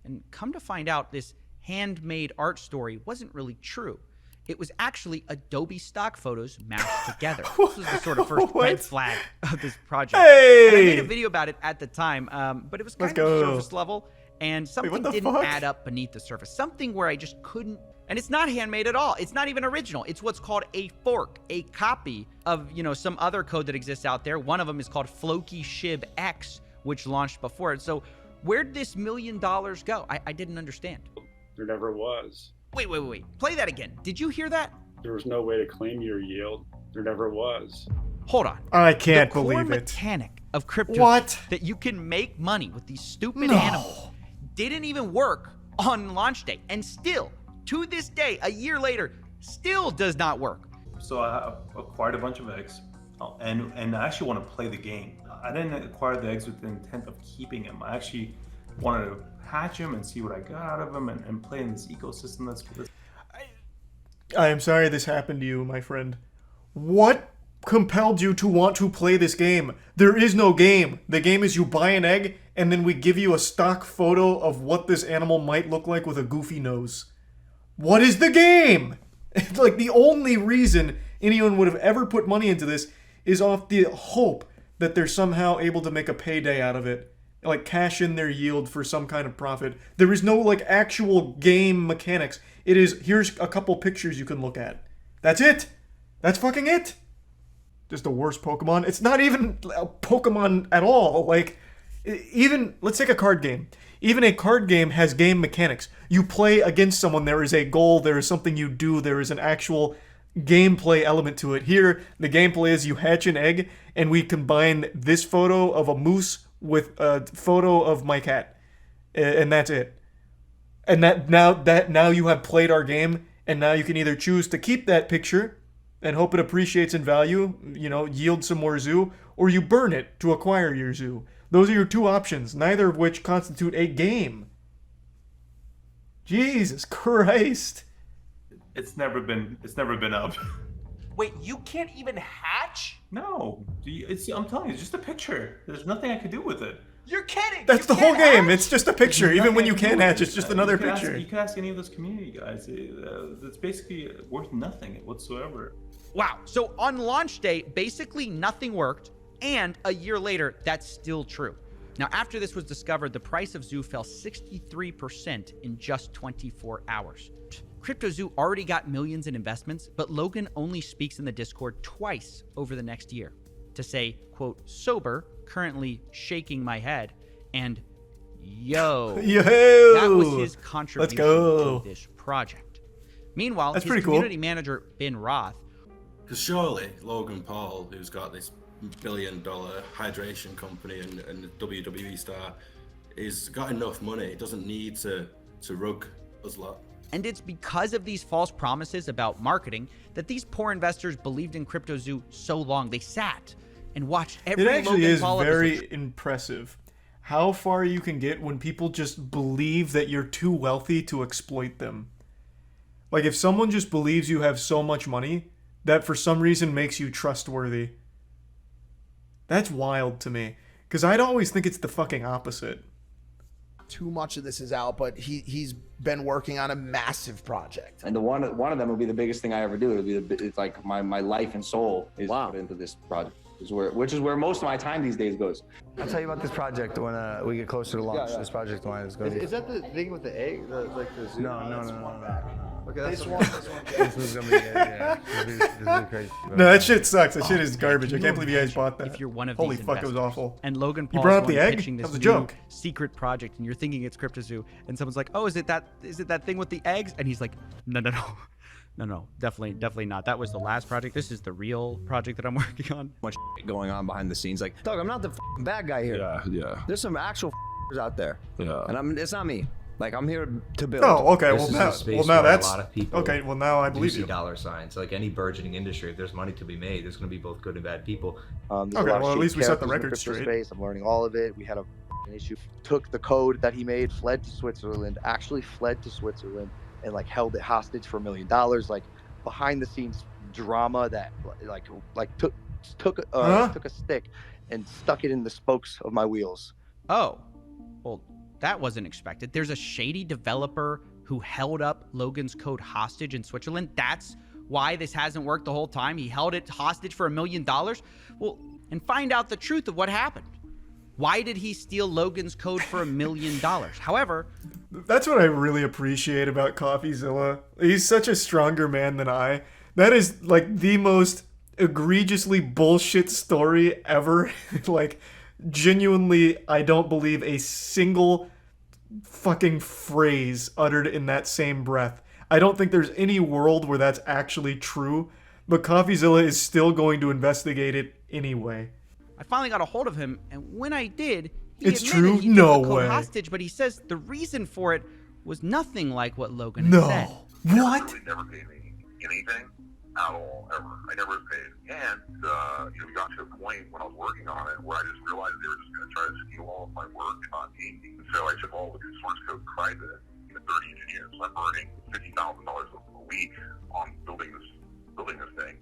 And come to find out, this handmade art story wasn't really true. It was actually Adobe stock photos mashed together. This was the sort of first red flag of this project. Hey! And I made a video about it at the time, but it was kind of surface level, and something didn't add up beneath the surface. Something where I just couldn't, and it's not handmade at all. It's not even original. It's what's called a fork, a copy of, you know, some other code that exists out there. One of them is called Floki Shib X, which launched before it. So where'd this $1 million go? I didn't understand. There never was. Wait. Play that again. Did you hear that? There was no way to claim your yield. There never was. Hold on. I can't believe it. The core it. mechanic of crypto What? that you can make money with these stupid animals didn't even work on launch day. And still, to this day, a year later, still does not work. So I acquired a bunch of eggs, and I actually want to play the game. I didn't acquire the eggs with the intent of keeping them. I actually wanted to hatch them and see what I got out of them and play in this ecosystem that's good. I am sorry this happened to you, my friend. What compelled you to want to play this game? There is no game. The game is you buy an egg, and then we give you a stock photo of what this animal might look like with a goofy nose. What is the game? Like, the only reason anyone would have ever put money into this is off the hope that they're somehow able to make a payday out of it. Like, cash in their yield for some kind of profit. There is no, like, actual game mechanics. It is, here's a couple pictures you can look at. That's it. That's fucking it. Just the worst Pokemon. It's not even a Pokemon at all. Like, even, let's take a card game. Even a card game has game mechanics. You play against someone, there is a goal, there is something you do, there is an actual gameplay element to it. Here, the gameplay is you hatch an egg, and we combine this photo of a moose with a photo of my cat. And that's it. And now you have played our game, and now you can either choose to keep that picture and hope it appreciates in value, you know, yield some more zoo, or you burn it to acquire your zoo. Those are your two options, neither of which constitute a game. Jesus Christ. It's never been up. Wait, you can't even hatch? No, I'm telling you, it's just a picture. There's nothing I could do with it. You're kidding. That's the whole game. It's just a picture. Even when you can hatch, it's just another picture. You can ask any of those community guys. It's basically worth nothing whatsoever. Wow. So on launch day, basically nothing worked. And a year later, that's still true. Now, after this was discovered, the price of Zoo fell 63% in just 24 hours. CryptoZoo already got millions in investments, but Logan only speaks in the Discord twice over the next year to say, quote, sober, currently shaking my head, and yo. That was his contribution to this project. Meanwhile, his community manager, Ben Roth. Because surely Logan Paul, who's got this $1 billion hydration company and a WWE star, he's got enough money. He doesn't need to rug us lot. And it's because of these false promises about marketing that these poor investors believed in CryptoZoo so long. They sat and watched every Logan Paul episode. It actually is very impressive how far you can get when people just believe that you're too wealthy to exploit them. Like, if someone just believes you have so much money, that for some reason makes you trustworthy. That's wild to me, because I'd always think it's the fucking opposite. Too much of this is out, but he's been working on a massive project. And one of them will be the biggest thing I ever do. It's like my life and soul is put into this project, which is where most of my time these days goes. I'll tell you about this project when we get closer to launch. Yeah. This project line is going to be. Is that the thing with the egg? Like the zoo? No. Okay, that's This is gonna be this is really crazy. No, that shit sucks. That shit is garbage. I can't believe you guys bought that. If you're one of Holy these fuck, it investors, was awful. And Logan You Paul's brought up the egg? pitching That this was a new joke. secret project, and you're thinking it's CryptoZoo, and someone's like, "Oh, is it that thing with the eggs?" And he's like, "No, definitely not. That was the last project. This is the real project that I'm working on." Much going on behind the scenes. Like, dog, I'm not the bad guy here. Yeah. There's some actual out there. Yeah. And it's not me. Like, I'm here to build. Oh, okay. This is a space now where that's a lot of people okay. Well, now I do believe see you. dollar signs. Like any burgeoning industry, if there's money to be made, there's going to be both good and bad people. Okay, well, at least we set the record straight. Space. I'm learning all of it. We had an issue. Took the code that he made, fled to Switzerland, actually fled to Switzerland, and like held it hostage for $1 million. Like behind the scenes drama that took a stick and stuck it in the spokes of my wheels. Oh, well, that wasn't expected. There's a shady developer who held up Logan's code hostage in Switzerland. That's why this hasn't worked the whole time. He held it hostage for $1 million. Well, and find out the truth of what happened. Why did he steal Logan's code for $1 million? However, that's what I really appreciate about Coffeezilla. He's such a stronger man than I. That is like the most egregiously bullshit story ever. Like, genuinely, I don't believe a single fucking phrase uttered in that same breath. I don't think there's any world where that's actually true, but Coffeezilla is still going to investigate it anyway. I finally got a hold of him, and when I did, he it's admitted true? he took No the code way. hostage, but he says the reason for it was nothing like what Logan had said. What? Really never paid me anything at all, ever. I never was paid. And, we got to a point when I was working on it where I just realized they were just going to try to steal all of my work and not pay me. So I took all the source code private, 30 engineers. So I'm burning $50,000 a week on building this thing.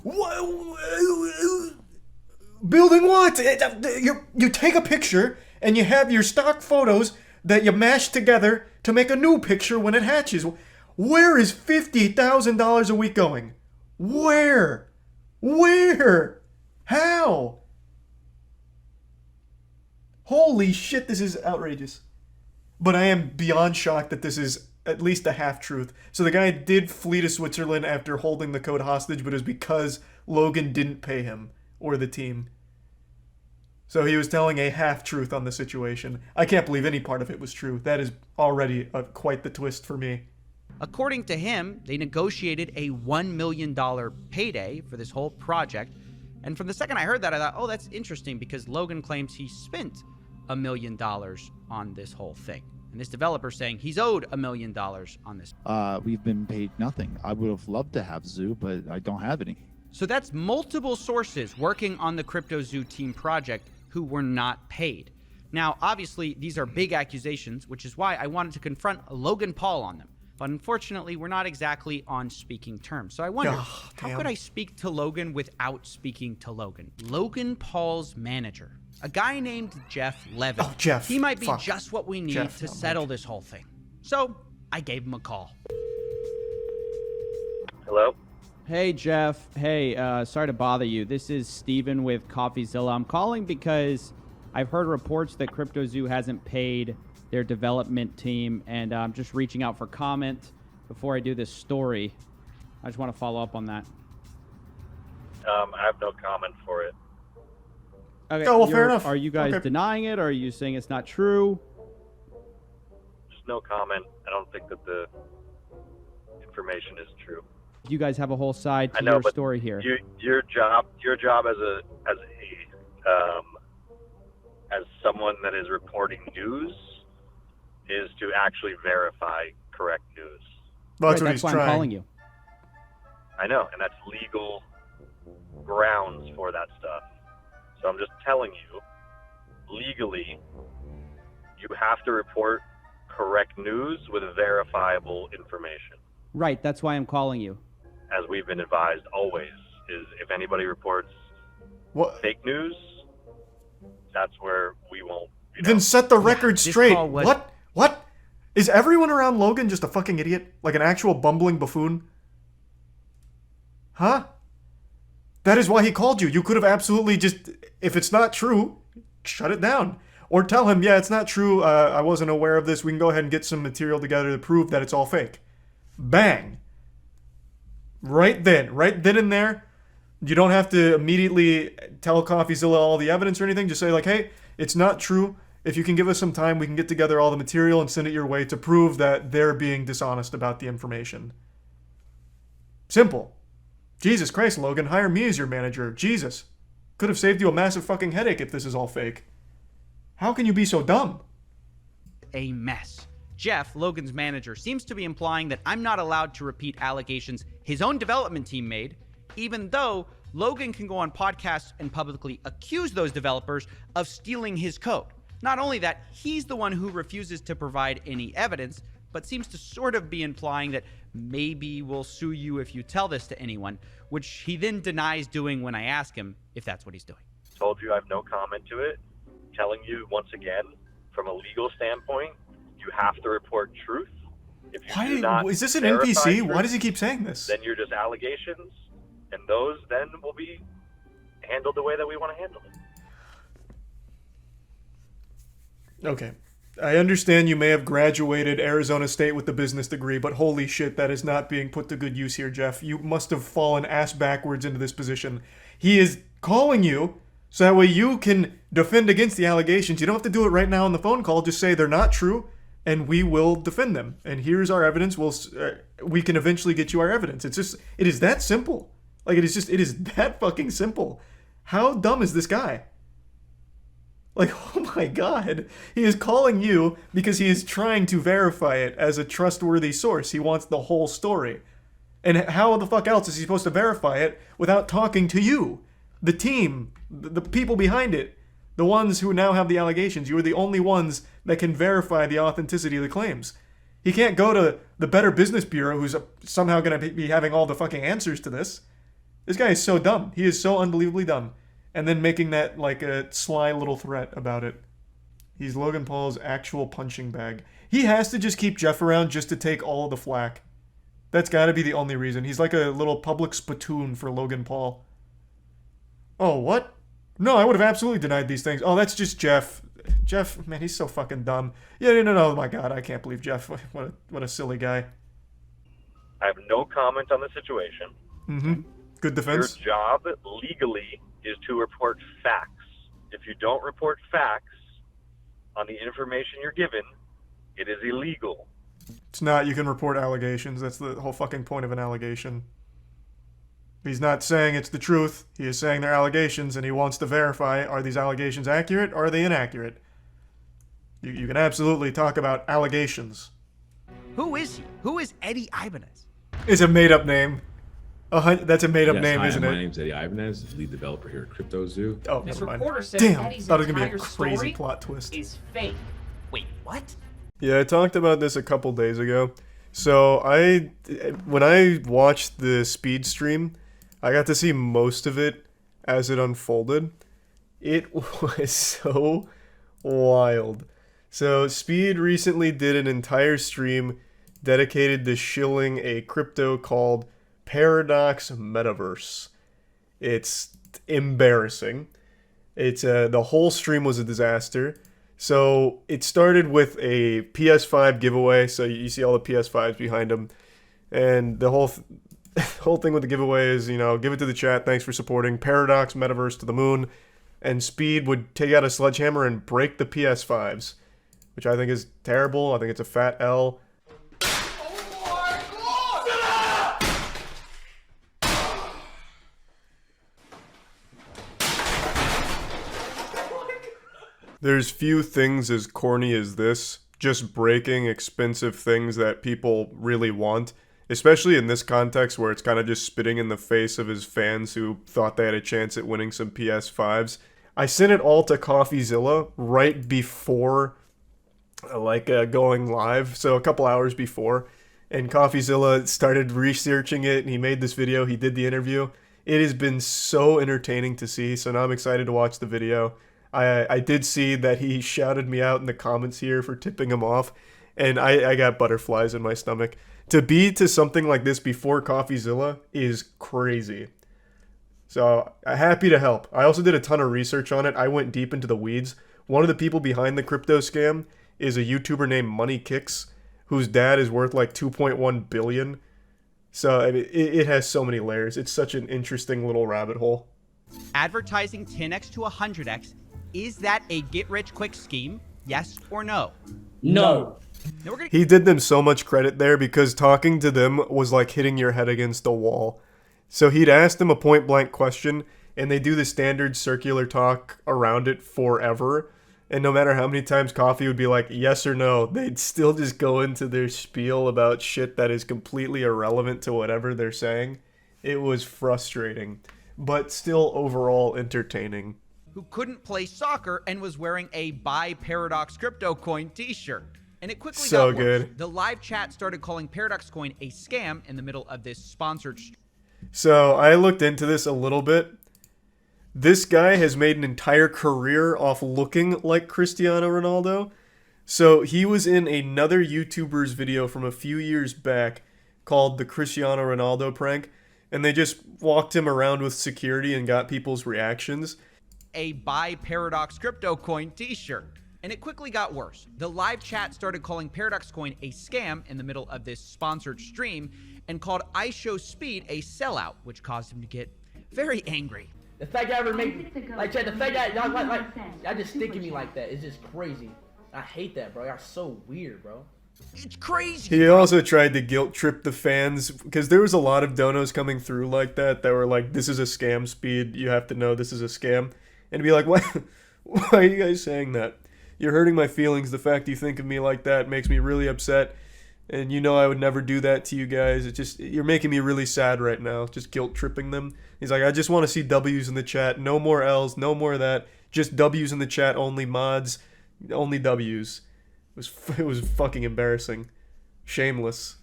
What? Building what? You take a picture and you have your stock photos that you mash together to make a new picture when it hatches. Where is $50,000 a week going? Where? How? Holy shit, this is outrageous. But I am beyond shocked that this is at least a half-truth. So the guy did flee to Switzerland after holding the code hostage, but it was because Logan didn't pay him or the team. So he was telling a half-truth on the situation. I can't believe any part of it was true. That is already quite the twist for me. According to him, they negotiated a $1 million payday for this whole project. And from the second I heard that, I thought, oh, that's interesting, because Logan claims he spent $1 million on this whole thing. And this developer saying he's owed $1 million on this. We've been paid nothing. I would have loved to have Zoo, but I don't have any. So that's multiple sources working on the CryptoZoo team project who were not paid. Now, obviously, these are big accusations, which is why I wanted to confront Logan Paul on them. But unfortunately, we're not exactly on speaking terms. So I wonder, how could I speak to Logan without speaking to Logan? Logan Paul's manager, a guy named Jeff Levin. Oh, Jeff. He might be Fuck. just what we need Jeff, to settle this whole thing. So I gave him a call. Hello? Hey, Jeff. Hey, sorry to bother you. This is Steven with Coffeezilla. I'm calling because I've heard reports that CryptoZoo hasn't paid their development team, and I'm just reaching out for comment before I do this story. I just want to follow up on that. I have no comment for it. Okay, Oh, well, fair enough. Are you guys Okay. denying it, or are you saying it's not true? Just no comment. I don't think that the information is true. You guys have a whole side to I know, your but story here. Your job as someone that is reporting news is to actually verify correct news. Well, Right, that's why I'm calling you. I know, and that's legal grounds for that stuff. So I'm just telling you, legally, you have to report correct news with verifiable information. Right, that's why I'm calling you. As we've been advised always, is if anybody reports fake news, that's where we won't. Then set the record straight. call was- What? Is everyone around Logan just a fucking idiot? Like an actual bumbling buffoon? Huh? That is why he called you. You could have absolutely just, if it's not true, shut it down. Or tell him, yeah, it's not true. I wasn't aware of this. We can go ahead and get some material together to prove that it's all fake. Bang. Right then and there. You don't have to immediately tell Coffeezilla all the evidence or anything. Just say like, hey, it's not true. If you can give us some time, we can get together all the material and send it your way to prove that they're being dishonest about the information. Simple. Jesus Christ, Logan, hire me as your manager. Jesus. Could have saved you a massive fucking headache if this is all fake. How can you be so dumb? A mess. Jeff, Logan's manager, seems to be implying that I'm not allowed to repeat allegations his own development team made, even though Logan can go on podcasts and publicly accuse those developers of stealing his code. Not only that, he's the one who refuses to provide any evidence, but seems to sort of be implying that maybe we'll sue you if you tell this to anyone, which he then denies doing when I ask him if that's what he's doing. Told you I have no comment to it. Telling you once again, from a legal standpoint, you have to report truth. If you do not Is this an verify NPC? truth, Why does he keep saying this? then you're just allegations, and those then will be handled the way that we want to handle it. Okay. I understand you may have graduated Arizona State with the business degree, but holy shit, that is not being put to good use here, Jeff. You must have fallen ass backwards into this position. He is calling you so that way you can defend against the allegations. You don't have to do it right now on the phone call. Just say they're not true, and we will defend them. And here's our evidence. We can eventually get you our evidence. It is that simple. Like, it is that fucking simple. How dumb is this guy? Like, oh my god. He is calling you because he is trying to verify it as a trustworthy source. He wants the whole story. And how the fuck else is he supposed to verify it without talking to you? The team, the people behind it, the ones who now have the allegations. You are the only ones that can verify the authenticity of the claims. He can't go to the Better Business Bureau, who's somehow going to be having all the fucking answers to this. This guy is so dumb. He is so unbelievably dumb. And then making that like a sly little threat about it. He's Logan Paul's actual punching bag. He has to just keep Jeff around just to take all of the flack. That's got to be the only reason. He's like a little public spittoon for Logan Paul. Oh, what? No, I would have absolutely denied these things. Oh, that's just Jeff. Jeff, man, he's so fucking dumb. Yeah, no, oh my god, I can't believe Jeff. What a silly guy. I have no comment on the situation. Mm-hmm. Good defense. Your job legally is to report facts. If you don't report facts on the information you're given, it is illegal. It's not. You can report allegations. That's the whole fucking point of an allegation. He's not saying it's the truth. He is saying they're allegations, and he wants to verify, are these allegations accurate or are they inaccurate? You can absolutely talk about allegations. Who is he? Who is Eddie Ibanez? It's a made-up name. That's a made-up name, hi, isn't my it? name's Eddie Ibanez, lead developer here at CryptoZoo. Oh, This never mind. reporter says Damn, Eddie's thought it was gonna be a entire crazy story plot twist. is fake. Wait, what? Yeah, I talked about this a couple days ago. So when I watched the speed stream, I got to see most of it as it unfolded. It was so wild. So Speed recently did an entire stream dedicated to shilling a crypto called Paradox Metaverse. It's embarrassing. It's the whole stream was a disaster. So it started with a PS5 giveaway. So you see all the PS5s behind him, and the whole thing with the giveaway is, give it to the chat. Thanks for supporting Paradox Metaverse to the moon. And Speed would take out a sledgehammer and break the PS5s, which I think is terrible. I think it's a fat L. There's few things as corny as this, just breaking expensive things that people really want, especially in this context where it's kind of just spitting in the face of his fans who thought they had a chance at winning some PS5s. I sent it all to Coffeezilla right before going live, so a couple hours before, and Coffeezilla started researching it, and he made this video, he did the interview. It has been so entertaining to see, so now I'm excited to watch the video. I did see that he shouted me out in the comments here for tipping him off, and I got butterflies in my stomach. To be to something like this before Coffeezilla is crazy. So, happy to help. I also did a ton of research on it. I went deep into the weeds. One of the people behind the crypto scam is a YouTuber named Money Kicks, whose dad is worth like 2.1 billion. So, I mean, it has so many layers. It's such an interesting little rabbit hole. Advertising 10x to 100x, is that a get-rich-quick scheme? Yes or no? No. He did them so much credit there because talking to them was like hitting your head against a wall. So he'd ask them a point-blank question, and they do the standard circular talk around it forever. And no matter how many times Coffee would be like, yes or no, they'd still just go into their spiel about shit that is completely irrelevant to whatever they're saying. It was frustrating, but still overall entertaining. Who couldn't play soccer and was wearing a Buy Paradox Crypto Coin t-shirt. And it quickly So got worse. good. The live chat started calling Paradox Coin a scam in the middle of this sponsored So I looked into this a little bit. This guy has made an entire career off looking like Cristiano Ronaldo. So he was in another YouTuber's video from a few years back called the Cristiano Ronaldo prank, and they just walked him around with security and got people's reactions. a Buy Paradox Crypto Coin t-shirt. And it quickly got worse. The live chat started calling Paradox Coin a scam in the middle of this sponsored stream and called IShowSpeed a sellout, which caused him to get very angry. The fact y'all ever make like Chad, the fact that y'all y'all just stick at me like that is just crazy. I hate that, bro. Y'all so weird, bro. It's crazy. He also tried to guilt trip the fans because there was a lot of donos coming through like that were like, this is a scam, Speed. You have to know this is a scam. And be like, why are you guys saying that? You're hurting my feelings. The fact you think of me like that makes me really upset. And you know I would never do that to you guys. It's just, you're making me really sad right now. Just guilt tripping them. He's like, I just want to see W's in the chat. No more L's. No more of that. Just W's in the chat. Only mods. Only W's. It was fucking embarrassing. Shameless.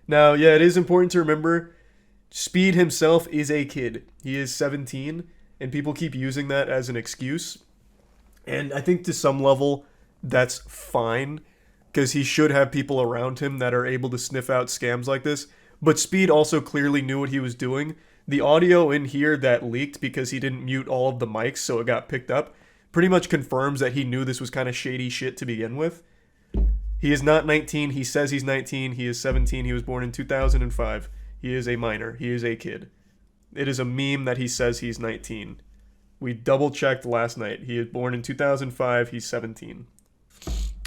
Now, yeah, it is important to remember Speed himself is a kid. He is 17, and people keep using that as an excuse. And I think to some level, that's fine, because he should have people around him that are able to sniff out scams like this. But Speed also clearly knew what he was doing. The audio in here that leaked because he didn't mute all of the mics so it got picked up pretty much confirms that he knew this was kind of shady shit to begin with. He is not 19. He says he's 19. He is 17. He was born in 2005. He is a minor. He is a kid. It is a meme that he says he's 19. We double-checked last night. He is born in 2005. He's 17.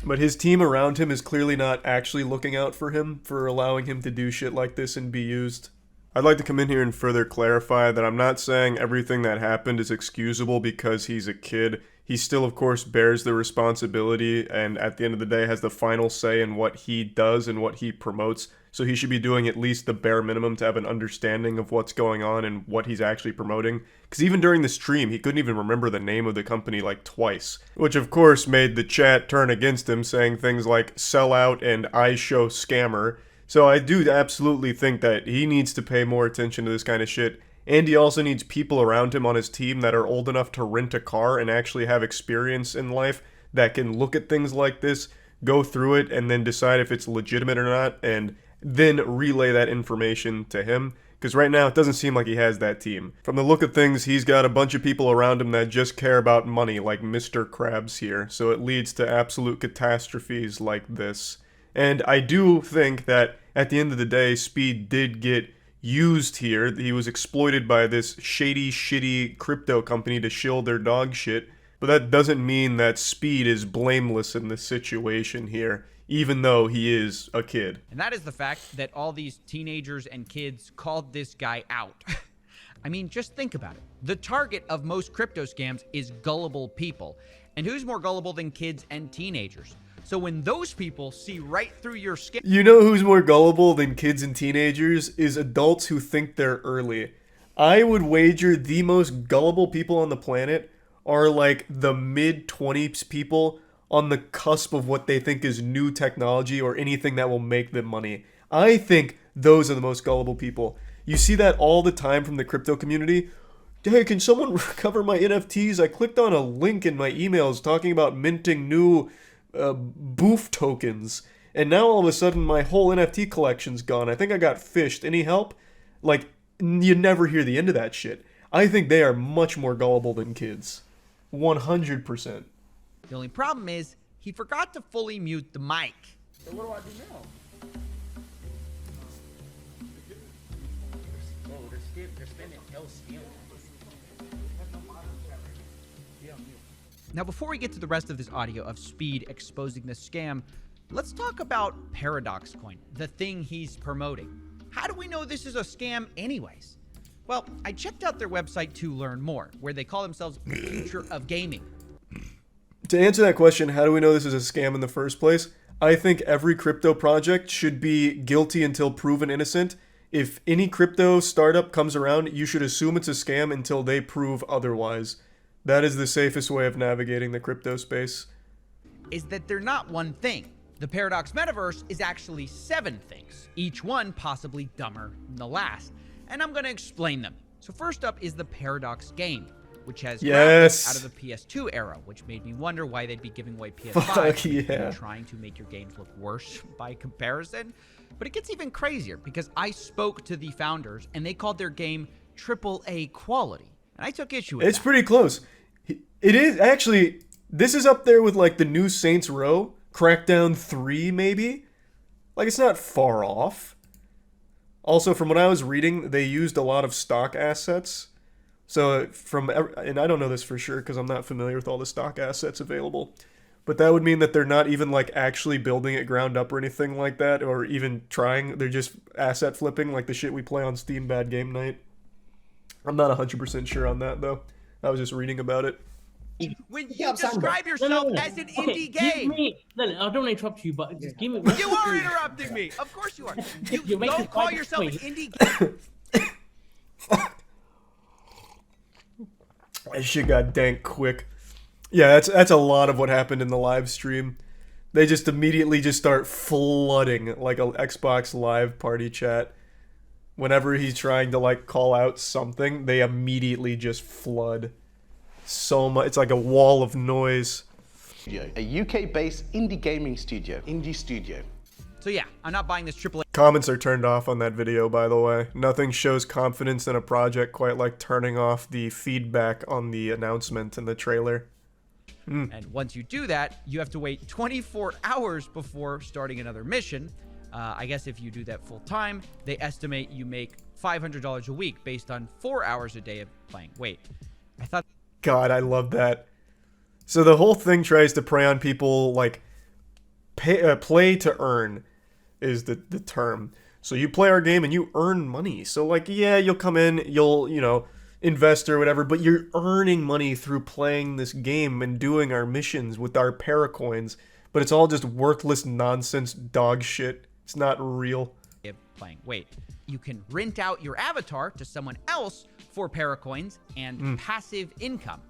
But his team around him is clearly not actually looking out for him for allowing him to do shit like this and be used. I'd like to come in here and further clarify that I'm not saying everything that happened is excusable because he's a kid. He still, of course, bears the responsibility and at the end of the day has the final say in what he does and what he promotes. So he should be doing at least the bare minimum to have an understanding of what's going on and what he's actually promoting. Because even during the stream, he couldn't even remember the name of the company like twice. Which of course made the chat turn against him, saying things like sellout and I show scammer. So I do absolutely think that he needs to pay more attention to this kind of shit. And he also needs people around him on his team that are old enough to rent a car and actually have experience in life that can look at things like this, go through it, and then decide if it's legitimate or not, and then relay that information to him. Because right now, it doesn't seem like he has that team. From the look of things, he's got a bunch of people around him that just care about money, like Mr. Krabs here. So it leads to absolute catastrophes like this. And I do think that at the end of the day, Speed did get used here. He was exploited by this shady, shitty crypto company to shill their dog shit. But that doesn't mean that Speed is blameless in this situation here, even though he is a kid. And that is the fact that all these teenagers and kids called this guy out. I mean, just think about it. The target of most crypto scams is gullible people. And who's more gullible than kids and teenagers? So when those people see right through your scam... You know who's more gullible than kids and teenagers is adults who think they're early. I would wager the most gullible people on the planet are like the mid-20s people on the cusp of what they think is new technology or anything that will make them money. I think those are the most gullible people. You see that all the time from the crypto community. Hey, can someone recover my NFTs? I clicked on a link in my emails talking about minting new boof tokens, and now all of a sudden my whole NFT collection's gone. I think I got fished. Any help? Like, you never hear the end of that shit. I think they are much more gullible than kids. 100%. The only problem is he forgot to fully mute the mic. So what do I do now? Bro, they're spending LCM. Now, before we get to the rest of this audio of Speed exposing the scam, let's talk about Paradox Coin, the thing he's promoting. How do we know this is a scam anyways? Well, I checked out their website to learn more, where they call themselves the future of gaming. To answer that question, how do we know this is a scam in the first place? I think every crypto project should be guilty until proven innocent. If any crypto startup comes around, you should assume it's a scam until they prove otherwise. That is the safest way of navigating the crypto space. Is that they're not one thing. The Paradox Metaverse is actually 7 things, each one possibly dumber than the last, and I'm going to explain them. So first up is the Paradox game, which has graphics out of the PS2 era, which made me wonder why they'd be giving away PS5 and trying to make your games look worse by comparison. But it gets even crazier because I spoke to the founders and they called their game AAA quality, and I took issue with It's pretty close. It is actually. This is up there with like the new Saints Row, Crackdown 3 maybe. Like it's not far off. Also, from what I was reading, they used a lot of stock assets. So and I don't know this for sure because I'm not familiar with all the stock assets available. But that would mean that they're not even like actually building it ground up or anything like that, or even trying. They're just asset flipping like the shit we play on Steam Bad Game Night. I'm not 100% sure on that though. I was just reading about it. When you describe yourself as an indie game. I don't want to interrupt you, but just give me. You are interrupting me. Of course you are. You don't call yourself an indie game. That shit got dank quick. Yeah, that's a lot of what happened in the live stream. They just immediately just start flooding like an Xbox Live party chat. Whenever he's trying to like call out something, they immediately just flood. So much. It's like a wall of noise. A UK-based indie gaming studio. Indie studio. So yeah, I'm not buying this AAA. Comments are turned off on that video, by the way. Nothing shows confidence in a project quite like turning off the feedback on the announcement in the trailer. And once you do that, you have to wait 24 hours before starting another mission. I guess if you do that full time, they estimate you make $500 a week based on 4 hours a day of playing. Wait, I thought... God, I love that. So the whole thing tries to prey on people like play to earn is the term. So you play our game and you earn money. So like, yeah, you'll come in, you'll, invest or whatever, but you're earning money through playing this game and doing our missions with our paracoins. But it's all just worthless nonsense dog shit. It's not real. Playing. Wait, you can rent out your avatar to someone else for paracoins and passive income.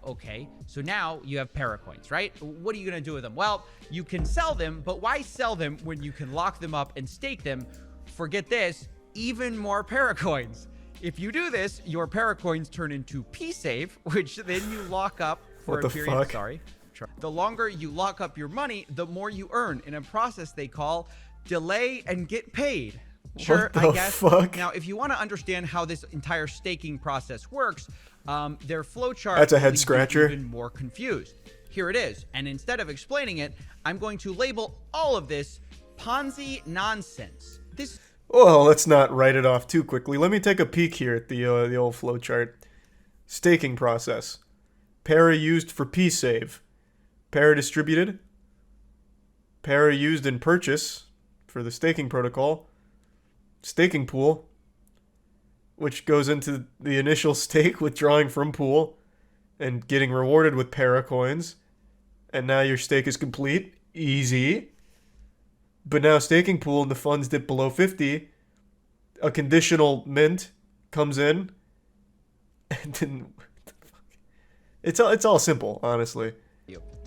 Okay, so now you have paracoins, right? What are you gonna do with them? Well, you can sell them, but why sell them when you can lock them up and stake them? Forget this, even more paracoins. If you do this, your paracoins turn into P-Save, which then you lock up for a period. Sorry. The longer you lock up your money, the more you earn in a process they call delay and get paid. Sure, I guess. Now, if you want to understand how this entire staking process works, their flowchart That's a head scratcher. Even more confused. Here it is. And instead of explaining it, I'm going to label all of this Ponzi nonsense. Well, let's not write it off too quickly. Let me take a peek here at the old flowchart. Staking process. Para used for P-Save. Para distributed. Para used in purchase for the staking protocol. Staking pool, which goes into the initial stake withdrawing from pool and getting rewarded with paracoins. And now your stake is complete. Easy. But now staking pool and the funds dip below 50. A conditional mint comes in. And then it's all simple, honestly.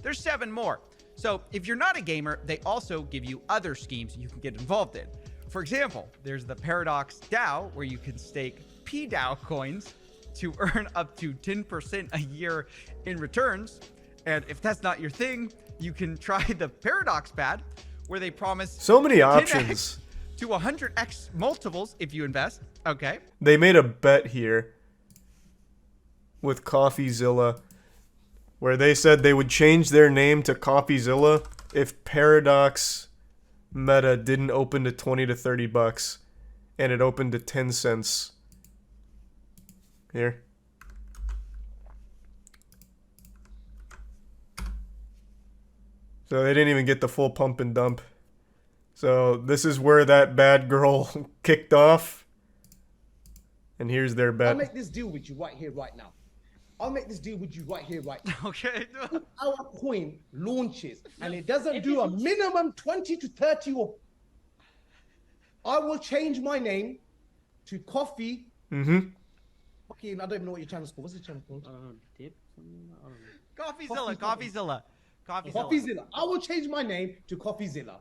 There's 7 more. So if you're not a gamer, they also give you other schemes you can get involved in. For example, there's the Paradox DAO, where you can stake PDAO coins to earn up to 10% a year in returns. And if that's not your thing, you can try the Paradox Pad, where they promise so many 10x options to 100x multiples if you invest. Okay. They made a bet here with Coffeezilla where they said they would change their name to Coffeezilla if Paradox Meta didn't open to 20 to 30 bucks and it opened to 10 cents. Here. So they didn't even get the full pump and dump. So this is where that bad girl kicked off. And here's their bet. I'll make this deal with you right here, right now. I'll make this deal with you right here, right now. Okay. If our coin launches and it doesn't do a minimum 20 to 30 or... I will change my name to Coffee. Okay, I don't even know what your channel's called. What's the channel called? Coffeezilla. Coffeezilla. I will change my name to Coffeezilla.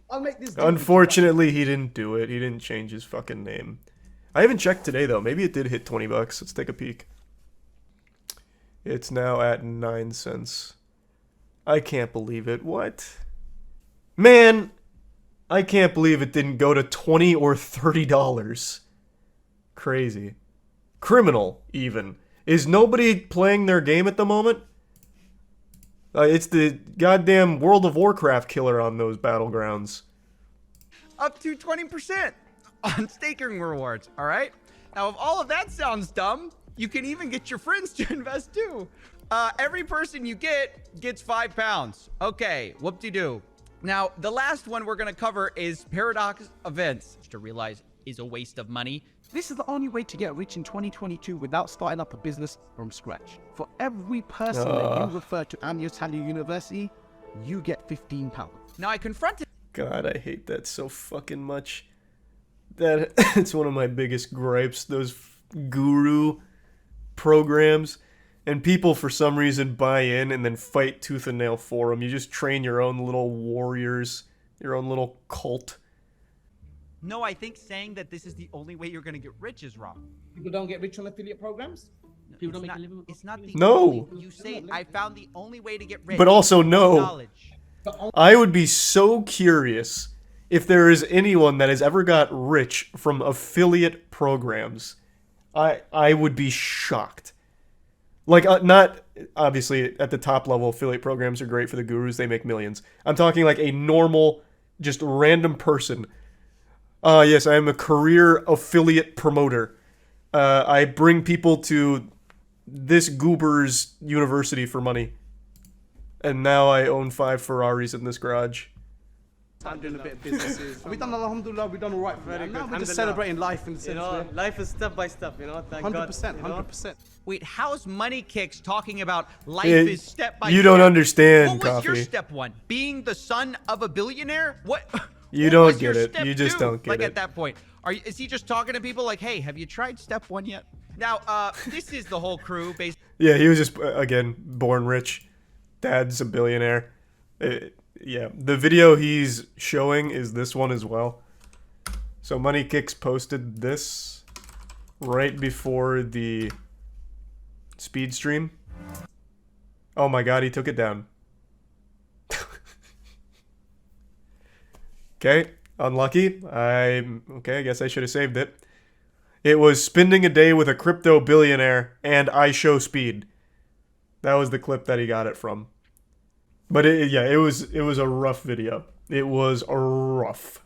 I'll make this. Unfortunately, he didn't do it. He didn't change his fucking name. I haven't checked today, though. Maybe it did hit 20 bucks. Let's take a peek. It's now at 9 cents. I can't believe it. What? Man, I can't believe it didn't go to $20 or $30. Crazy. Criminal, even. Is nobody playing their game at the moment? It's the goddamn World of Warcraft killer on those battlegrounds. Up to 20% on staking rewards, all right? Now, if all of that sounds dumb, you can even get your friends to invest too. Every person you get gets £5. Okay, whoop-de-doo. Now, the last one we're going to cover is Paradox Events. To realize is a waste of money. This is the only way to get rich in 2022 without starting up a business from scratch. For every person that you refer to MoistCr1tikal University, you get £15. Now, I confronted... God, I hate that so fucking much. That it's one of my biggest gripes, those guru programs. And people, for some reason, buy in and then fight tooth and nail for them. You just train your own little warriors, your own little cult. No, I think saying that this is the only way you're going to get rich is wrong. People don't get rich on affiliate programs? People don't make a living. It's not the No. only, you say, I found the only way to get rich. But also, no. Knowledge. I would be so curious if there is anyone that has ever got rich from affiliate programs. I would be shocked. Like, not, obviously, at the top level, affiliate programs are great for the gurus. They make millions. I'm talking like a normal, just random person. Yes, I am a career affiliate promoter. I bring people to this goober's university for money. And now I own 5 Ferraris in this garage. I'm doing a bit of businesses. We've done, alhamdulillah, we've done all right. Very good. We're just celebrating life in the sense, life is step by step, you know. Thank 100%, God, 100%. Wait, how's Money Kicks talking about life is step by step? You don't understand, What was your Coffee. step one? Being the son of a billionaire? What? You what don't was your get it. step You just two? don't get like it. At that point, is he just talking to people like, hey, have you tried step one yet? Now, this is the whole crew. Yeah, he was just, again, born rich. Dad's a billionaire. Yeah, the video he's showing is this one as well. So Money Kicks posted this right before the speed stream. Oh my god, he took it down. Okay, unlucky. Okay, I guess I should have saved it. It was spending a day with a crypto billionaire and I show speed. That was the clip that he got it from. But it was a rough video. It was rough.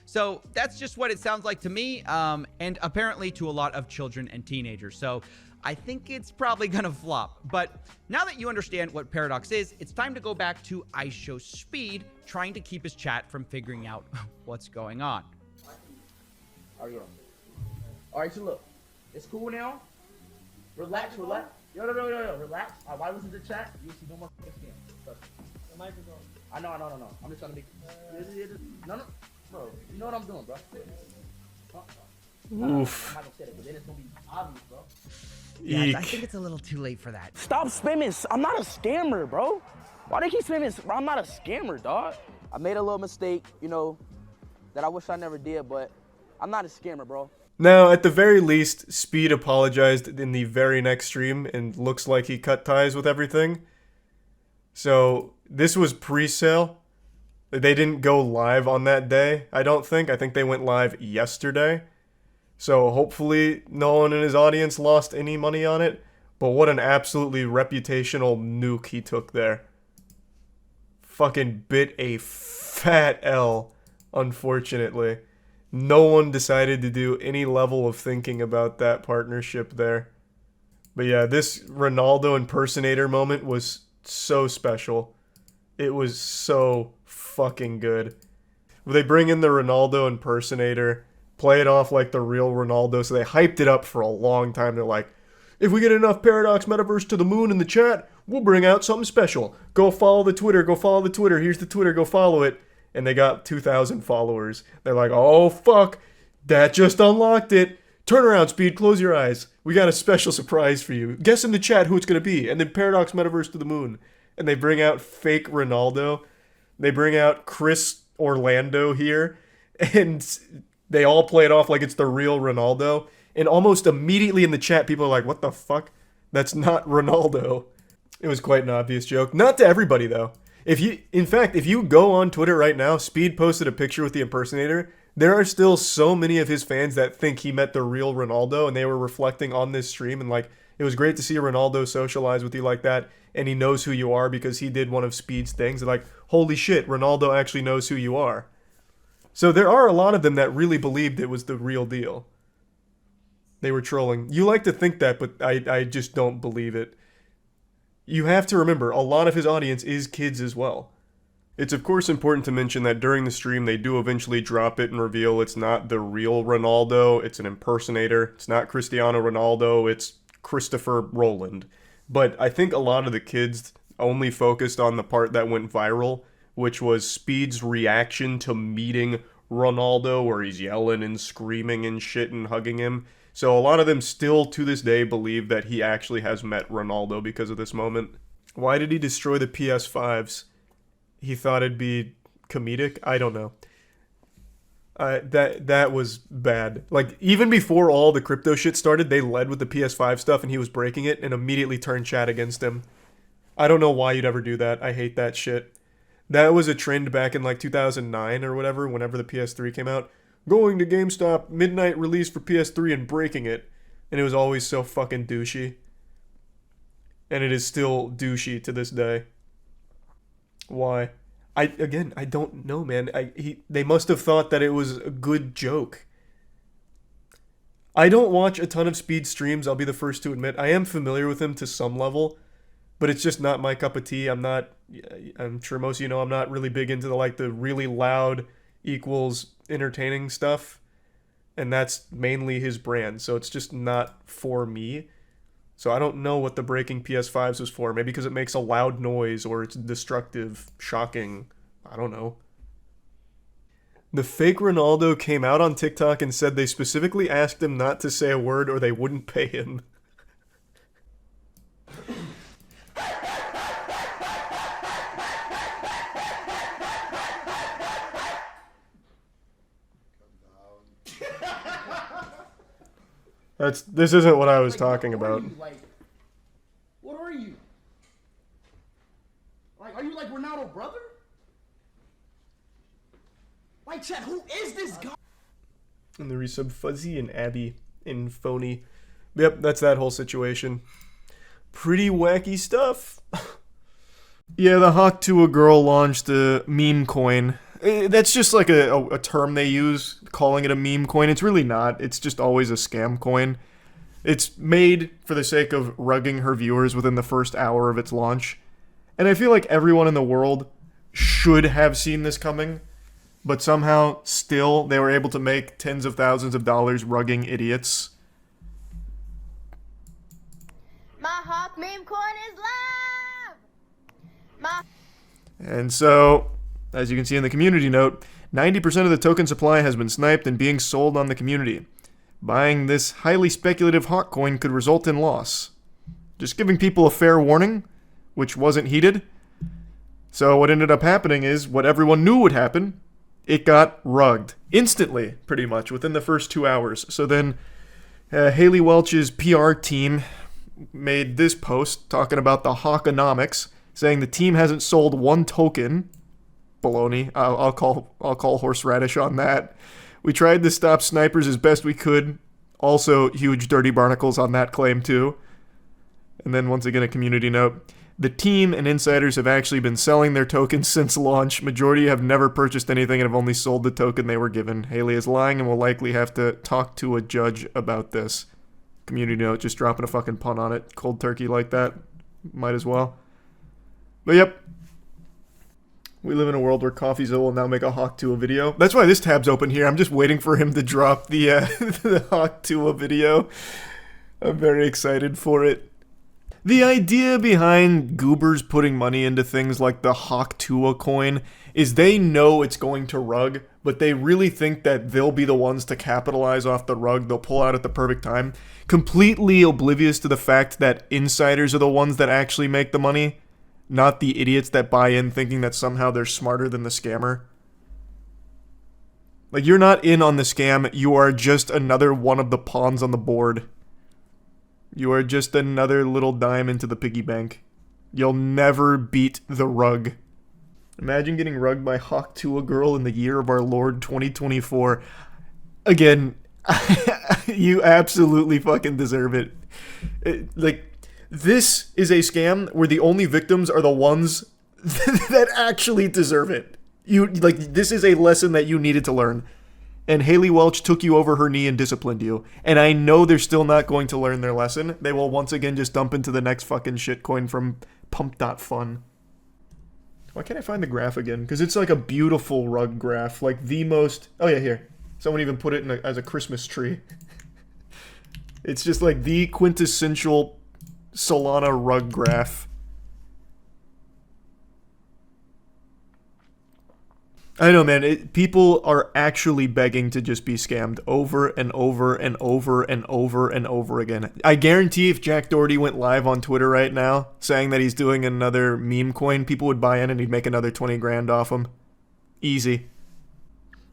So that's just what it sounds like to me, and apparently to a lot of children and teenagers. So I think it's probably gonna flop. But now that you understand what Paradox is, it's time to go back to I Show Speed, trying to keep his chat from figuring out what's going on. All right, so look, it's cool now. Relax. Yo, relax. Why listen to the chat? You see no more scams. The mic is on. I know. I'm just trying to make. No, bro. You know what I'm doing, bro. Oof. I'm not gonna say it, but then it's gonna be obvious, bro. Yeah, I think it's a little too late for that. Stop spamming. I'm not a scammer, bro. Why they keep spamming? Bro, I'm not a scammer, dog. I made a little mistake, you know, that I wish I never did, but I'm not a scammer, bro. Now, at the very least, Speed apologized in the very next stream and looks like he cut ties with everything. So, this was pre-sale. They didn't go live on that day, I don't think. I think they went live yesterday. So, hopefully, no one in his audience lost any money on it. But what an absolutely reputational nuke he took there. Fucking bit a fat L, unfortunately. No one decided to do any level of thinking about that partnership there. But yeah, this Ronaldo impersonator moment was so special. It was so fucking good. They bring in the Ronaldo impersonator, play it off like the real Ronaldo, so they hyped it up for a long time. They're like, if we get enough Paradox Metaverse to the moon in the chat, we'll bring out something special. Go follow the Twitter, here's the Twitter, go follow it. And they got 2,000 followers. They're like, oh fuck, that just unlocked it. Turn around, Speed, close your eyes. We got a special surprise for you. Guess in the chat who it's going to be. And then Paradox Metaverse to the moon. and they bring out fake Ronaldo. They bring out Chris Orlando here, and they all play it off like it's the real Ronaldo. And almost immediately in the chat, people are like, what the fuck? That's not Ronaldo. It was quite an obvious joke. Not to everybody, though. In fact, if you go on Twitter right now, Speed posted a picture with the impersonator. There are still so many of his fans that think he met the real Ronaldo, and they were reflecting on this stream, and like, it was great to see Ronaldo socialize with you like that, and he knows who you are because he did one of Speed's things. And like, holy shit, Ronaldo actually knows who you are. So there are a lot of them that really believed it was the real deal. They were trolling. You like to think that, but I just don't believe it. You have to remember, a lot of his audience is kids as well. It's of course important to mention that during the stream they do eventually drop it and reveal it's not the real Ronaldo, it's an impersonator. It's not Cristiano Ronaldo, it's Christopher Rowland. But I think a lot of the kids only focused on the part that went viral, which was Speed's reaction to meeting Ronaldo, where he's yelling and screaming and shit and hugging him. So a lot of them still to this day believe that he actually has met Ronaldo because of this moment. Why did he destroy the PS5s? He thought it'd be comedic? I don't know. That was bad. Like, even before all the crypto shit started, they led with the PS5 stuff and he was breaking it and immediately turned chat against him. I don't know why you'd ever do that. I hate that shit. That was a trend back in like 2009 or whatever, whenever the PS3 came out. Going to GameStop, midnight release for PS3 and breaking it. And it was always so fucking douchey. And it is still douchey to this day. Why? I don't know, man. They must have thought that it was a good joke. I don't watch a ton of Speed streams, I'll be the first to admit. I am familiar with him to some level, but it's just not my cup of tea. I'm sure most of you know I'm not really big into the really loud equals entertaining stuff, and that's mainly his brand, so it's just not for me. So I don't know what the breaking PS5s was for. Maybe because it makes a loud noise or it's destructive, shocking. I don't know. The fake Ronaldo came out on TikTok and said they specifically asked him not to say a word or they wouldn't pay him. This isn't what I was talking about. What are you? Are you like Ronaldo, brother? Chat, who is this guy? And the resub Fuzzy and Abby and Phony. Yep, that's that whole situation. Pretty wacky stuff. Yeah, the Hawk to a Girl launched a meme coin. That's just like a term they use, calling it a meme coin. It's really not. It's just always a scam coin. It's made for the sake of rugging her viewers within the first hour of its launch. And I feel like everyone in the world should have seen this coming, but somehow still they were able to make tens of thousands of dollars rugging idiots. My Hawk meme coin is live! And so, as you can see in the community note, 90% of the token supply has been sniped and being sold on the community. Buying this highly speculative Hawk coin could result in loss. Just giving people a fair warning, which wasn't heeded. So what ended up happening is what everyone knew would happen. It got rugged. Instantly, pretty much, within the first 2 hours. So then Haley Welch's PR team made this post talking about the Hawkonomics, saying the team hasn't sold one token. Baloney. I'll call horseradish on that. We tried to stop snipers as best we could. Also, huge dirty barnacles on that claim too. And then once again a community note. The team and insiders have actually been selling their tokens since launch. Majority have never purchased anything and have only sold the token they were given. Haley is lying and will likely have to talk to a judge about this. Community note, just dropping a fucking pun on it. Cold turkey like that. Might as well. But yep. We live in a world where Coffeezilla will now make a Hawk Tua video. That's why this tab's open here. I'm just waiting for him to drop the, the Hawk Tua video. I'm very excited for it. The idea behind goobers putting money into things like the Hawk Tua coin is they know it's going to rug, but they really think that they'll be the ones to capitalize off the rug. They'll pull out at the perfect time. Completely oblivious to the fact that insiders are the ones that actually make the money. not the idiots that buy in thinking that somehow they're smarter than the scammer. Like, you're not in on the scam, you are just another one of the pawns on the board. You are just another little dime into the piggy bank. You'll never beat the rug. Imagine getting rugged by Hawk Tua Girl in the year of our Lord 2024. Again, you absolutely fucking deserve it. This is a scam where the only victims are the ones that actually deserve it. This is a lesson that you needed to learn. And Haley Welch took you over her knee and disciplined you. And I know they're still not going to learn their lesson. They will once again just dump into the next fucking shitcoin from Pump.fun. Why can't I find the graph again? Because it's like a beautiful rug graph. Like the most... Oh yeah, here. Someone even put it as a Christmas tree. It's just like the quintessential Solana rug graph. I know, man. People are actually begging to just be scammed over and over and over and over and over again. I guarantee if Jack Doherty went live on Twitter right now saying that he's doing another meme coin, people would buy in and he'd make another 20 grand off him. Easy.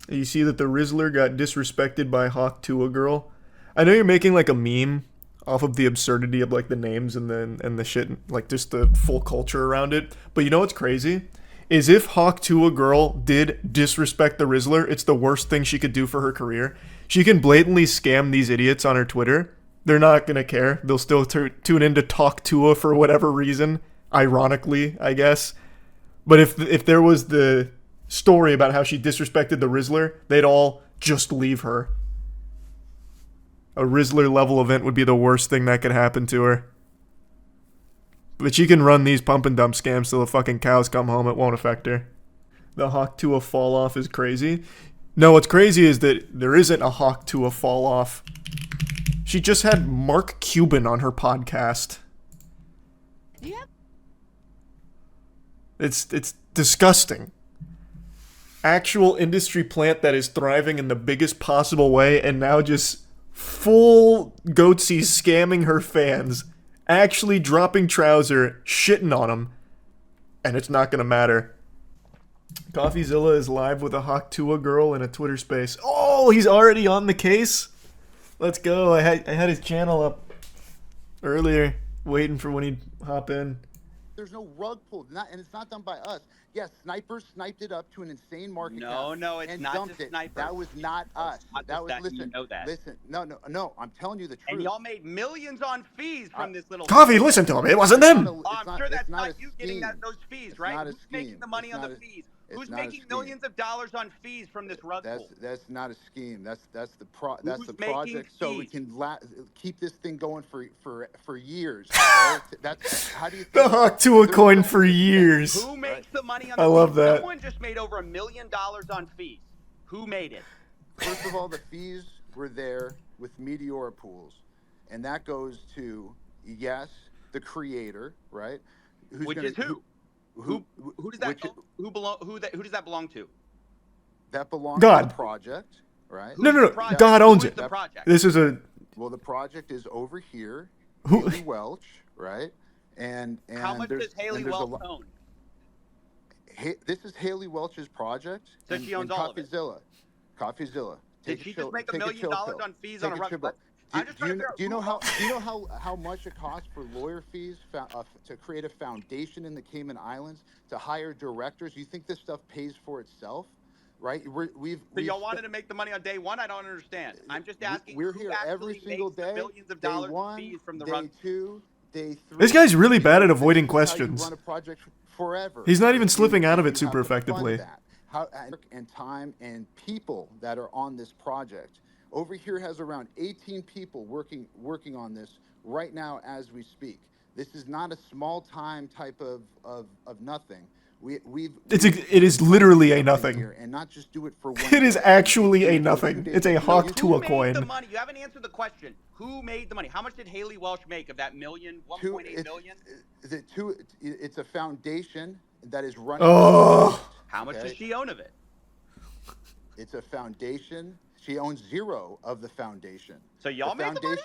You see that the Rizzler got disrespected by Hawk Tua Girl. I know you're making like a meme off of the absurdity of like the names and the shit, like just the full culture around it. But you know what's crazy? Is if Hawk Tua Girl did disrespect the Rizzler, it's the worst thing she could do for her career. She can blatantly scam these idiots on her Twitter. They're not going to care. They'll still tune in to Talk Tua for whatever reason. Ironically, I guess. But if there was the story about how she disrespected the Rizzler, they'd all just leave her. A Rizzler level event would be the worst thing that could happen to her. But she can run these pump and dump scams till the fucking cows come home. It won't affect her. The Hawk Tua fall off is crazy. No, what's crazy is that there isn't a Hawk Tua fall off. She just had Mark Cuban on her podcast. Yep. It's disgusting. Actual industry plant that is thriving in the biggest possible way and now just full goatsy scamming her fans. Actually dropping trouser, shitting on them, and it's not gonna matter. Coffeezilla is live with a Hawk Tua Girl in a Twitter space. Oh, he's already on the case? Let's go. I had his channel up earlier, waiting for when he'd hop in. There's no rug pulled, and it's not done by us. Yes, snipers sniped it up to an insane market cap. No, it's and not dumped just it. snipers. That was not us. That was that, listen. you know that. Listen, no. I'm telling you the truth. And y'all made millions on fees from this little. Coffee, listen to him. It wasn't them. I'm sure that's not you getting those fees, right? Who's making the money on the fees? Who's making millions of dollars on fees from this rug pull? That's not a scheme. That's the project. So we can keep this thing going for years. Right? That's how do you think the Hawk Tua coin for years. Who makes the money on the I fees? love that. Someone just made over $1 million on fees. Who made it? First of all, the fees were there with Meteora pools, and that goes to the creator, right? Which is who? Who does that who does that belong to? That belongs God. to the project, right? No. God owns it. The project? This is a. Well, the project is over here. Who? Haley Welch, right? And how much does Haley Welch own? This is Haley Welch's project. So she owns all of it. Coffeezilla. Did she just make $1 million on fees on a rug? Do you know how much it costs for lawyer fees to create a foundation in the Cayman Islands, to hire directors? You think this stuff pays for itself, right? So y'all wanted to make the money on day one? I don't understand. I'm just asking. We're here every single day. Millions of dollars in fees from the rug. Day 2, day 3. This guy's really bad at avoiding questions. Run a project forever. He's not even slipping out of it super effectively. And time and people that are on this project. Over here has around 18 people working on this right now as we speak. This is not a small time type of nothing. It is literally a nothing. And not just do it for one. It is actually a nothing. It's a Hawk Tua coin. Who made the money? You haven't answered the question. Who made the money? How much did Haley Welch make of that million? 1.8 million? It's a foundation that is running. Oh. How much does she own of it? It's a foundation. She owns 0 of the foundation. So y'all made the money?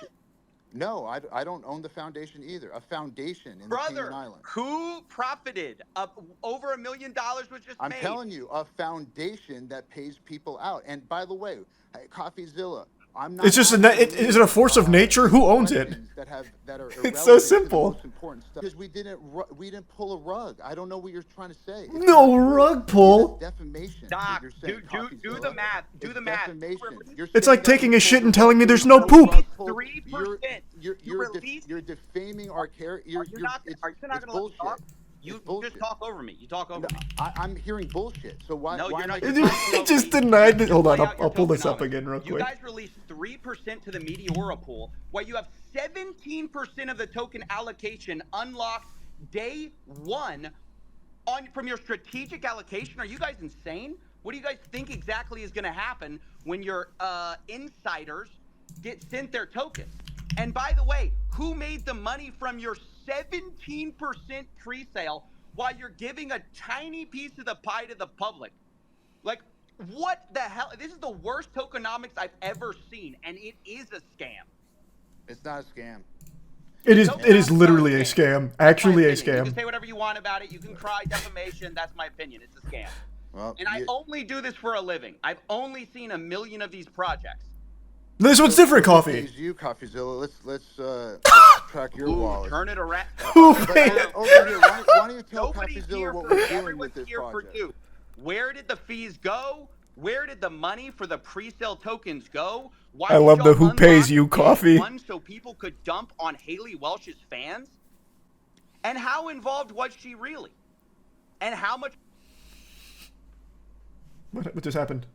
No, I don't own the foundation either. A foundation in the Brother, Cayman Islands. who profited? Over $1 million was just I'm made. telling you, a foundation that pays people out. And by the way, Coffeezilla, I'm not. It's just is it a force of nature? Who owns it? That are It's so irrelevant to the simple. most important stuff. Because we didn't pull a rug. I don't know what you're trying to say. It's No not true. rug pull. That's defamation. Doc, You're saying, do the math. Do the math. Defamation. It's like taking a shit and telling me there's no poop. 3%. You're defaming our character. Are you not going to let me talk? You just talk over me. You talk over me. I'm hearing bullshit. So why? No, why you're not. You just denied it. Hold on, I'll pull this up again real You quick. guys released 3% to the Meteora pool, while you have 17% of the token allocation unlocked day one from your strategic allocation. Are you guys insane? What do you guys think exactly is going to happen when your insiders get sent their tokens? And by the way, who made the money from your 17% pre-sale while you're giving a tiny piece of the pie to the public? Like, what the hell? This is the worst tokenomics I've ever seen, and it is a scam. It's not a scam. It is literally a scam. Actually a You scam. can say whatever you want about it. You can cry defamation. That's my opinion. It's a scam. Well, and I only do this for a living. I've only seen 1 million of these projects. This one's different, Coffee. You, Coffeezilla. Let's track your wallet. Turn it around. Over here, why don't you tell Coffeezilla what we're doing with this project? Where did the fees go? Where did the money for the pre-sale tokens go? Why I love the who pays you Coffee. So people could dump on Haley Welsh's fans? And how involved was she really? And how much? What just happened?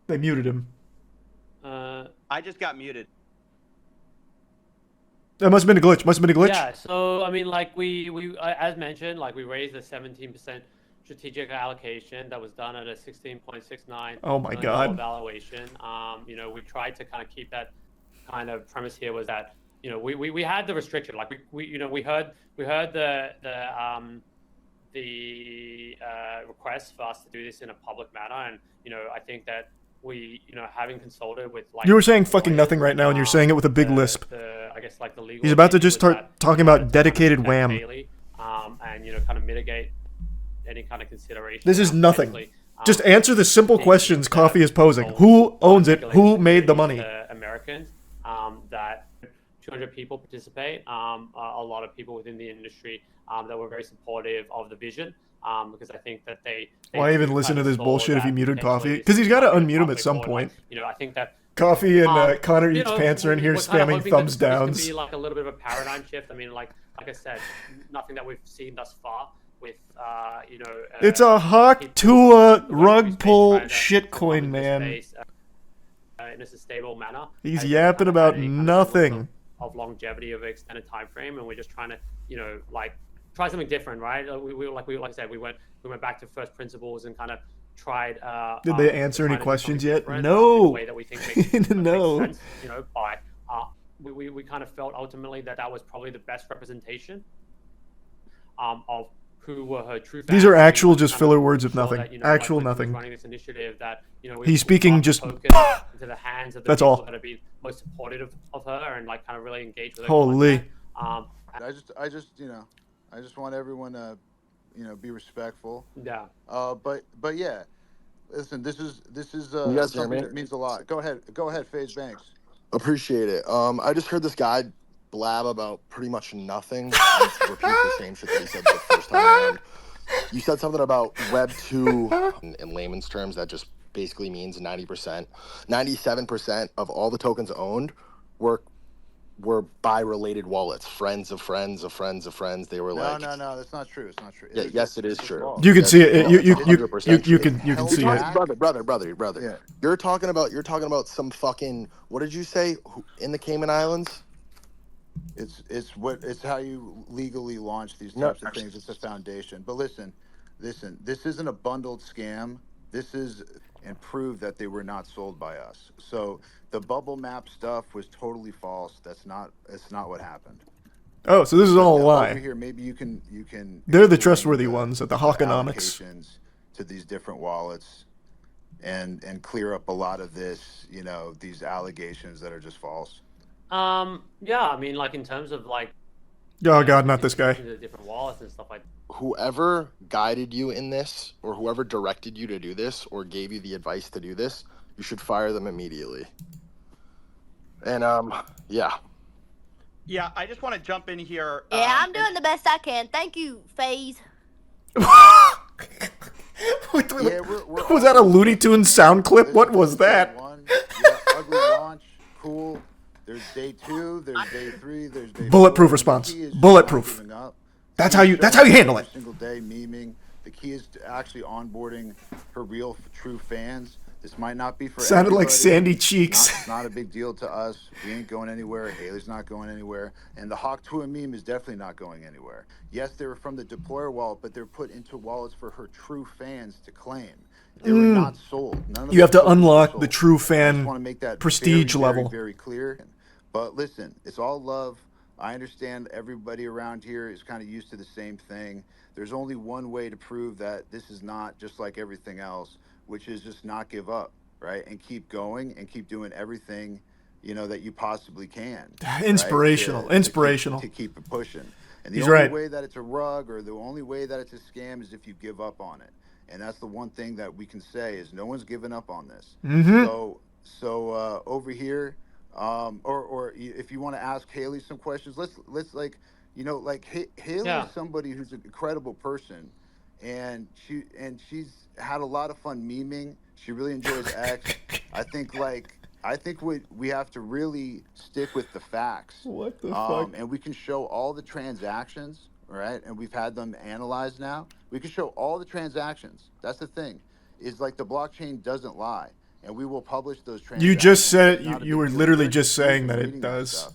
They muted him. I just got muted. That must have been a glitch. Yeah, so I mean, like we as mentioned, like we raised a 17% strategic allocation that was done at a 16.69. Oh my God. Valuation. You know, we tried to kind of keep that kind of premise here was that we had the restriction, like we heard the request for us to do this in a public manner, and I think that we having consulted with like You were saying fucking nothing right now, and you're saying it with a big lisp. I guess like the legal. He's about to just start talking about dedicated wham. Haley, and kind of mitigate any kind of consideration. This is nothing. Just answer the simple questions Coffee is posing. Who owns it? Who made the money? Americans. That 200 people participate. A lot of people within the industry that were very supportive of the vision. Because I think that they Why even listen to this bullshit if he muted Coffee? Because he's got to unmute him at some point. I think that Coffee and Connor Eats Pants are in here spamming thumbs downs. This can be like a little bit of a paradigm shift. I mean, like I said, nothing that we've seen thus far with it's a Hawk Tua rug pull shitcoin, man. In a sustainable manner. He's yapping about nothing. Of longevity of an extended time frame, and we're just trying to try something different, right? Like I said, we went back to first principles and kind of tried. Did they answer any questions yet? No. In a way that we think no. Makes sense, by we kind of felt ultimately that was probably the best representation of who were her true fans. These are actual just filler words of nothing. Actual like nothing. Running this initiative that he's speaking just into the hands of the that's people all that have been most supportive of her and like kind of really engaged with her. Holy. I just want everyone to be respectful. Yeah. But yeah, listen, this is you guys hear me? That means a lot. Go ahead, FaZe Banks. Appreciate it. I just heard this guy blab about pretty much nothing. And repeat the same shit that he said the first time around. You said something about Web 2 in layman's terms that just basically means 90%, 97% of all the tokens owned were by related wallets, friends of friends of friends of friends. They were no, that's not true. It's not true. Yeah, yes, it is true. You can see it. You can see it. Brother. Yeah. You're talking about some fucking, what did you say, in the Cayman Islands? It's how you legally launch these types of things. It's a foundation. But listen, this isn't a bundled scam. This is and prove that they were not sold by us. So the bubble map stuff was totally false. It's not what happened. Oh, so this is all a lie. Over here, maybe you can. They're the trustworthy ones at the Hawkonomics. To these different wallets, and clear up a lot of this, these allegations that are just false. Yeah, I mean, like in terms of like Oh God, not this guy. the different wallets and stuff like. Whoever guided you in this, or whoever directed you to do this, or gave you the advice to do this, you should fire them immediately. And yeah. Yeah, I just want to jump in here. Yeah, I'm doing the best I can. Thank you, FaZe. Was that a Looney Tunes sound clip? What was that? Ugly launch, cool. There's day 2, there's day 3, there's day 4. Bulletproof response. Bulletproof. That's how you handle it. Single day memeing. The key is to actually onboarding her real, true fans. This might not be for Sounded everybody. like Sandy Cheeks. It's not a big deal to us. We ain't going anywhere. Haley's not going anywhere. And the Hawk Tua meme is definitely not going anywhere. Yes, they were from the deployer wallet, but they're put into wallets for her true fans to claim. They were not sold. None of You have to them unlock the true I just fan want to make that prestige very, level. very clear. But listen, it's all love. I understand everybody around here is kind of used to the same thing. There's only one way to prove that this is not just like everything else, which is just not give up, right? And keep going and keep doing everything, that you possibly can. Inspirational. Right? Inspirational. To keep it pushing. And the He's only right. way that it's a rug or the only way that it's a scam is if you give up on it. And that's the one thing that we can say is no one's given up on this. Mhm. So over here, or if you want to ask Haley some questions, let's Haley is somebody who's an incredible person, and she's had a lot of fun memeing. She really enjoys X. I think we have to really stick with the facts. What the fuck? And we can show all the transactions, right? And we've had them analyzed now. We can show all the transactions. That's the thing, is like the blockchain doesn't lie. And we will publish those transactions. You just said you were literally just saying that it does.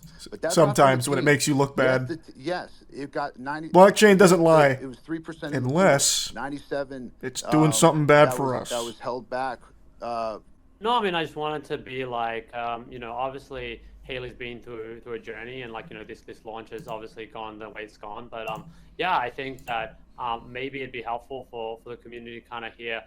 Sometimes when it makes you look bad. Yes, it got 90. Blockchain doesn't lie. It was 3% unless 97. It's doing something bad for us. That was held back. No, I mean, I just wanted to be like, obviously Haley's been through a journey, and this launch has obviously gone the way it's gone. But yeah, I think that maybe it'd be helpful for the community to kind of hear.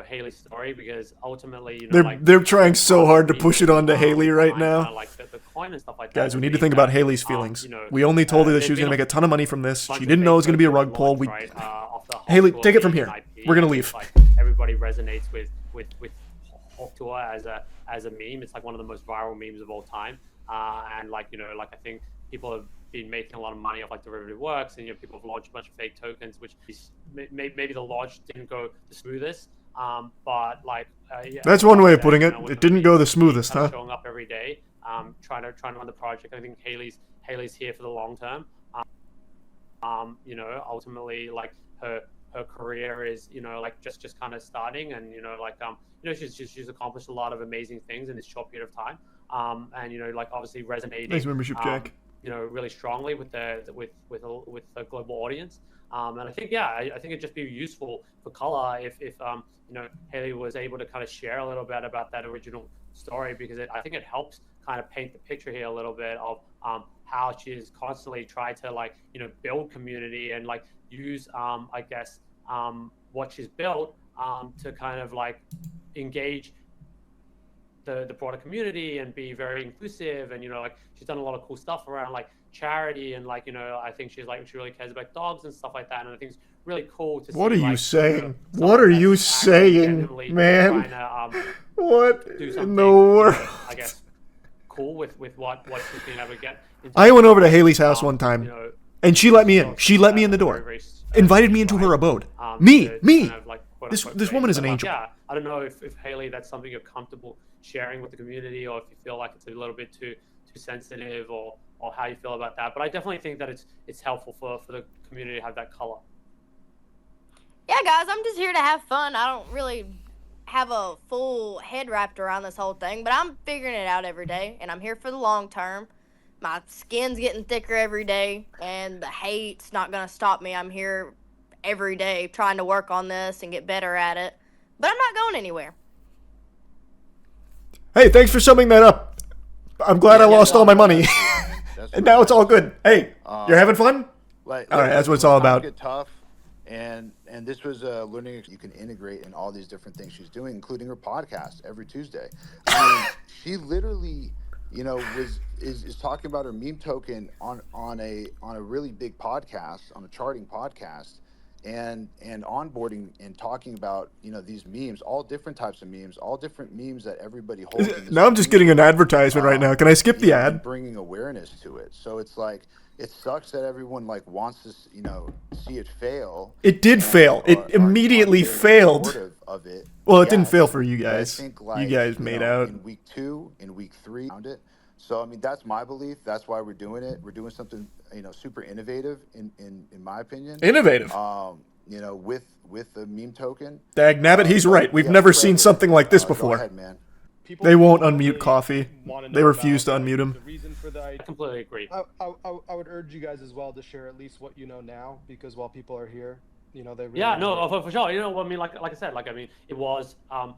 Haley's story, because ultimately, they're trying so hard to push it onto Haley right now. Like the coin and stuff like that. Guys, we need to think about Haley's feelings. We only told her that she was going to make a ton of money from this. She didn't know it was going to be a rug pull. Haley, take it from here. We're going to leave. Everybody resonates with Hawk Tour as a meme. It's like one of the most viral memes of all time. And I think people have been making a lot of money off derivative works, and people have launched a bunch of fake tokens, which is, maybe the launch didn't go the smoothest. That's one way of putting it. It didn't go the smoothest, huh? Showing up every day, trying to run the project. I think Haley's here for the long term. Ultimately, her career is just kind of starting, and she's accomplished a lot of amazing things in this short period of time. And obviously resonating. Nice membership, Jack. Really strongly with the global audience. And I think I think it'd just be useful for color if Haley was able to kind of share a little bit about that original story, because I think it helps kind of paint the picture here a little bit of how she's constantly tried to build community and use what she's built to kind of engage the broader community and be very inclusive, and she's done a lot of cool stuff around charity, and I think she really cares about dogs and stuff like that, and I think it's really cool to see. What are you saying? What are you saying, man? What in the world? I guess cool with what she's been able to get. I went over to Haley's house one time, and she let me in. She let me in the door, invited me into her abode. Me. This woman is an angel. Yeah, I don't know if Haley, that's something you're comfortable sharing with the community, or if you feel like it's a little bit too sensitive, or how you feel about that. But I definitely think that it's helpful for the community to have that color. Yeah, guys, I'm just here to have fun. I don't really have a full head wrapped around this whole thing, but I'm figuring it out every day, and I'm here for the long term. My skin's getting thicker every day, and the hate's not going to stop me. I'm here every day trying to work on this and get better at it, but I'm not going anywhere. Hey, thanks for summing that up. I'm glad I lost all my money. And now it's all good. Hey, you're having fun? All right, that's what it's all about. Get tough, and this was a learning you can integrate in all these different things she's doing, including her podcast every Tuesday. I mean, she literally you know, is talking about her meme token on a really big podcast, on a charting podcast, and onboarding and talking about, you know, these memes, all different types of memes, all different memes that everybody holds. In this Now I'm just getting an advertisement right now. Can I skip the you know, and ad? bringing awareness to it. So it's like, it sucks that everyone like wants to, you know, see it fail. It did fail. It immediately failed. Of it. Well, it Yes, didn't fail for you but I guys. think, You like, guys you made know, out. in week 2, in week 3, found it. So I mean, that's my belief. That's why we're doing it. We're doing something, you know, super innovative in my opinion. Innovative. You know, with the meme token. Dag nabbit, he's right. We've yeah, never Trevor, seen something like this go before. ahead, man. They won't unmute Coffee. They refuse to unmute him. I completely agree. I would urge you guys as well to share at least what you know now, because while people are here, you know, they really Yeah, no, for sure. You know, I mean, like I said, like, I mean, it was. I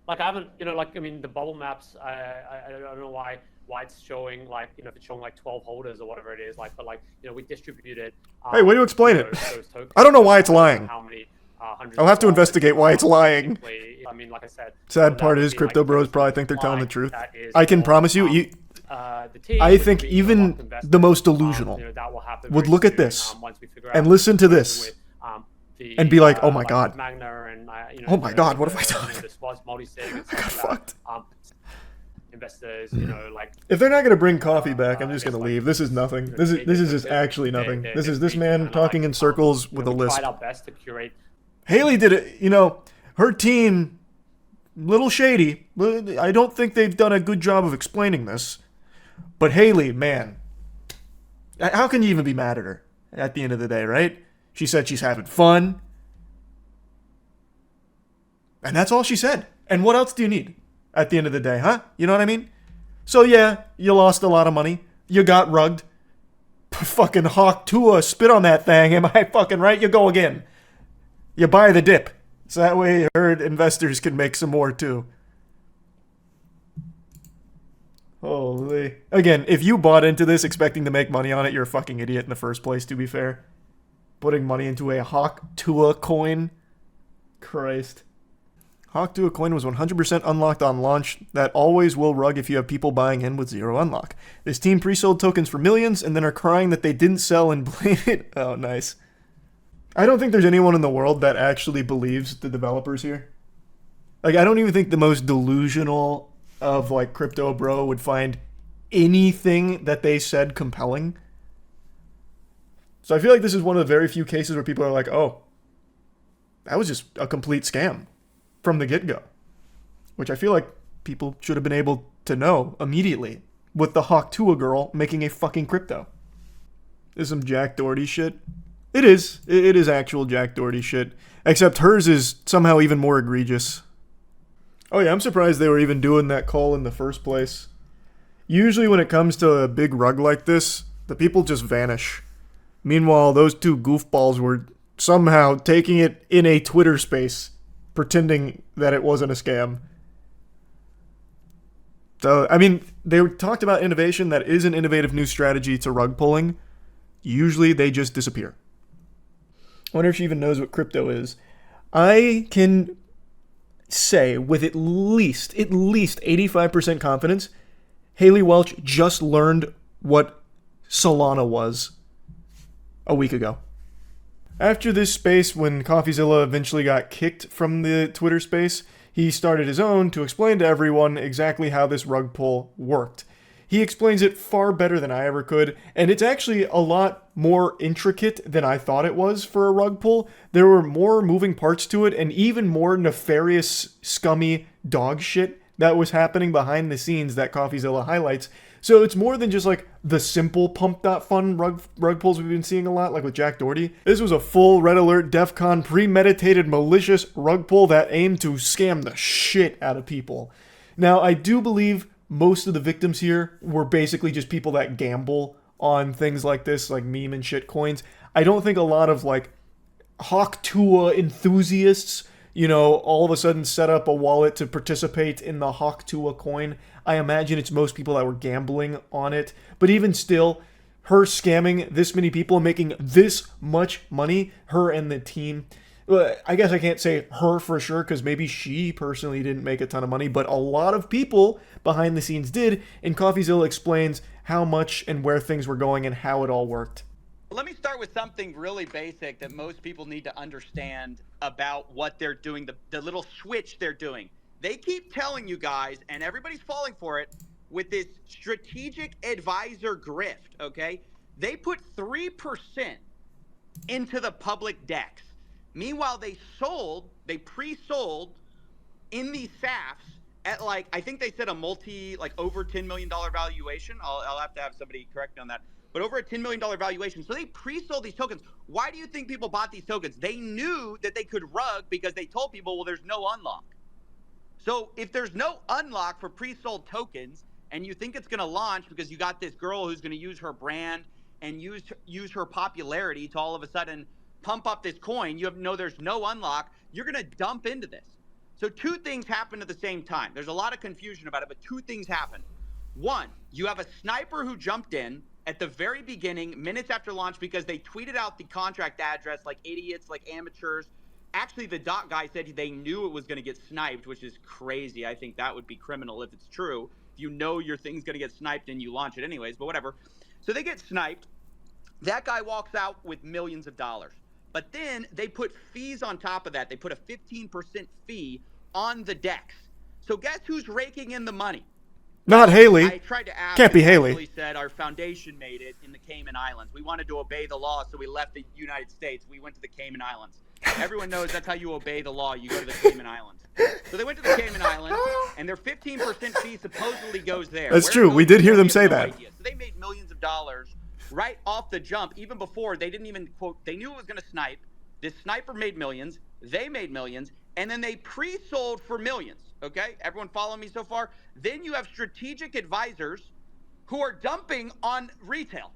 haven't, you know, like, I mean, the bubble maps. I don't know why it's showing, like, you know, if it's showing like 12 holders or whatever it is, like, but like, you know, we distributed. Hey, way to explain it. Those tokens. I don't know why it's lying. How many, I'll have to investigate why it's lying. I mean, like I said. Sad part is crypto bros probably think they're telling the truth. I can promise you, I think even the most delusional would look at this and listen to this and be like, oh my god. Oh my god, what have I done? I got fucked. Investors, you know, like, if they're not gonna bring Coffee back, I'm just gonna leave. This is nothing. This is just actually nothing. This is this man talking in circles with a list. Tried our best to curate. Haley did it. You know, her team, little shady. I don't think they've done a good job of explaining this. But Haley, man, how can you even be mad at her at the end of the day, right? She said she's having fun. And that's all she said. And what else do you need at the end of the day, huh? You know what I mean? So yeah, you lost a lot of money. You got rugged. Fucking Hawk Tua, spit on that thing. Am I fucking right? You go again. You buy the dip. So that way her investors can make some more too. Holy. Again, if you bought into this expecting to make money on it, you're a fucking idiot in the first place, to be fair. Putting money into a Hawk Tua coin. Christ. Hawk Tua coin was 100% unlocked on launch. That always will rug if you have people buying in with zero unlock. This team pre-sold tokens for millions and then are crying that they didn't sell and blame it. Oh, nice. I don't think there's anyone in the world that actually believes the developers here. Like, I don't even think the most delusional of, like, crypto bro would find anything that they said compelling. So I feel like this is one of the very few cases where people are like, oh, that was just a complete scam from the get-go. Which I feel like people should have been able to know immediately with the Hawk Tua girl making a fucking crypto. This is some Jack Doherty shit. It is. It is actual Jack Doherty shit. Except hers is somehow even more egregious. Oh yeah, I'm surprised they were even doing that call in the first place. Usually when it comes to a big rug like this, the people just vanish. Meanwhile, those two goofballs were somehow taking it in a Twitter space, pretending that it wasn't a scam. So, I mean, they talked about innovation. That is an innovative new strategy to rug pulling. Usually they just disappear. I wonder if she even knows what crypto is. I can say with at least 85% confidence, Haley Welch just learned what Solana was a week ago. After this space, when Coffeezilla eventually got kicked from the Twitter space, he started his own to explain to everyone exactly how this rug pull worked. He explains it far better than I ever could, and it's actually a lot more intricate than I thought it was for a rug pull. There were more moving parts to it, and even more nefarious, scummy dog shit that was happening behind the scenes that Coffeezilla highlights. So it's more than just like the simple pump.fun rug pulls we've been seeing a lot, like with Jack Doherty. This was a full red alert, DEFCON, premeditated, malicious rug pull that aimed to scam the shit out of people. Now, I do believe most of the victims here were basically just people that gamble on things like this, like meme and shit coins. I don't think a lot of like Hawk Tua enthusiasts, you know, all of a sudden set up a wallet to participate in the Hawk Tua coin. I imagine it's most people that were gambling on it. But even still, her scamming this many people and making this much money, her and the team, well, I guess I can't say her for sure because maybe she personally didn't make a ton of money, but a lot of people behind the scenes did, and Coffeezilla explains how much and where things were going and how it all worked. Let me start with something really basic that most people need to understand about what they're doing, the little switch they're doing. They keep telling you guys, and everybody's falling for it, with this strategic advisor grift, okay? They put 3% into the public decks. Meanwhile, they pre-sold in these SAFs at like, I think they said a over $10 million valuation. I'll have to have somebody correct me on that. But over a $10 million valuation. So they pre-sold these tokens. Why do you think people bought these tokens? They knew that they could rug because they told people, well, there's no unlock. So if there's no unlock for pre-sold tokens and you think it's going to launch because you got this girl who's going to use her brand and use her popularity to all of a sudden pump up this coin, there's no unlock, you're going to dump into this. So two things happen at the same time. There's a lot of confusion about it, but two things happen. One, you have a sniper who jumped in at the very beginning, minutes after launch, because they tweeted out the contract address like idiots, like amateurs. Actually, the dot guy said they knew it was going to get sniped, which is crazy. I think that would be criminal if it's true. If you know your thing's going to get sniped and you launch it anyways, but whatever. So they get sniped. That guy walks out with millions of dollars. But then they put fees on top of that. They put a 15% fee on the DEX. So guess who's raking in the money? Not Haley. I tried to ask. Can't be Haley. Haley said our foundation made it in the Cayman Islands. We wanted to obey the law, so we left the United States. We went to the Cayman Islands. Everyone knows that's how you obey the law. You go to the Cayman Islands. So they went to the Cayman Islands, and their 15% fee supposedly goes there. That's true. We did hear them say that. So they made millions of dollars right off the jump, even before they didn't even quote. They knew it was going to snipe. This sniper made millions. They made millions, and then they pre-sold for millions. Okay, everyone follow me so far? Then you have strategic advisors who are dumping on retail,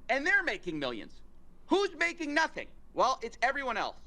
and they're making millions. Who's making nothing? Well, it's everyone else.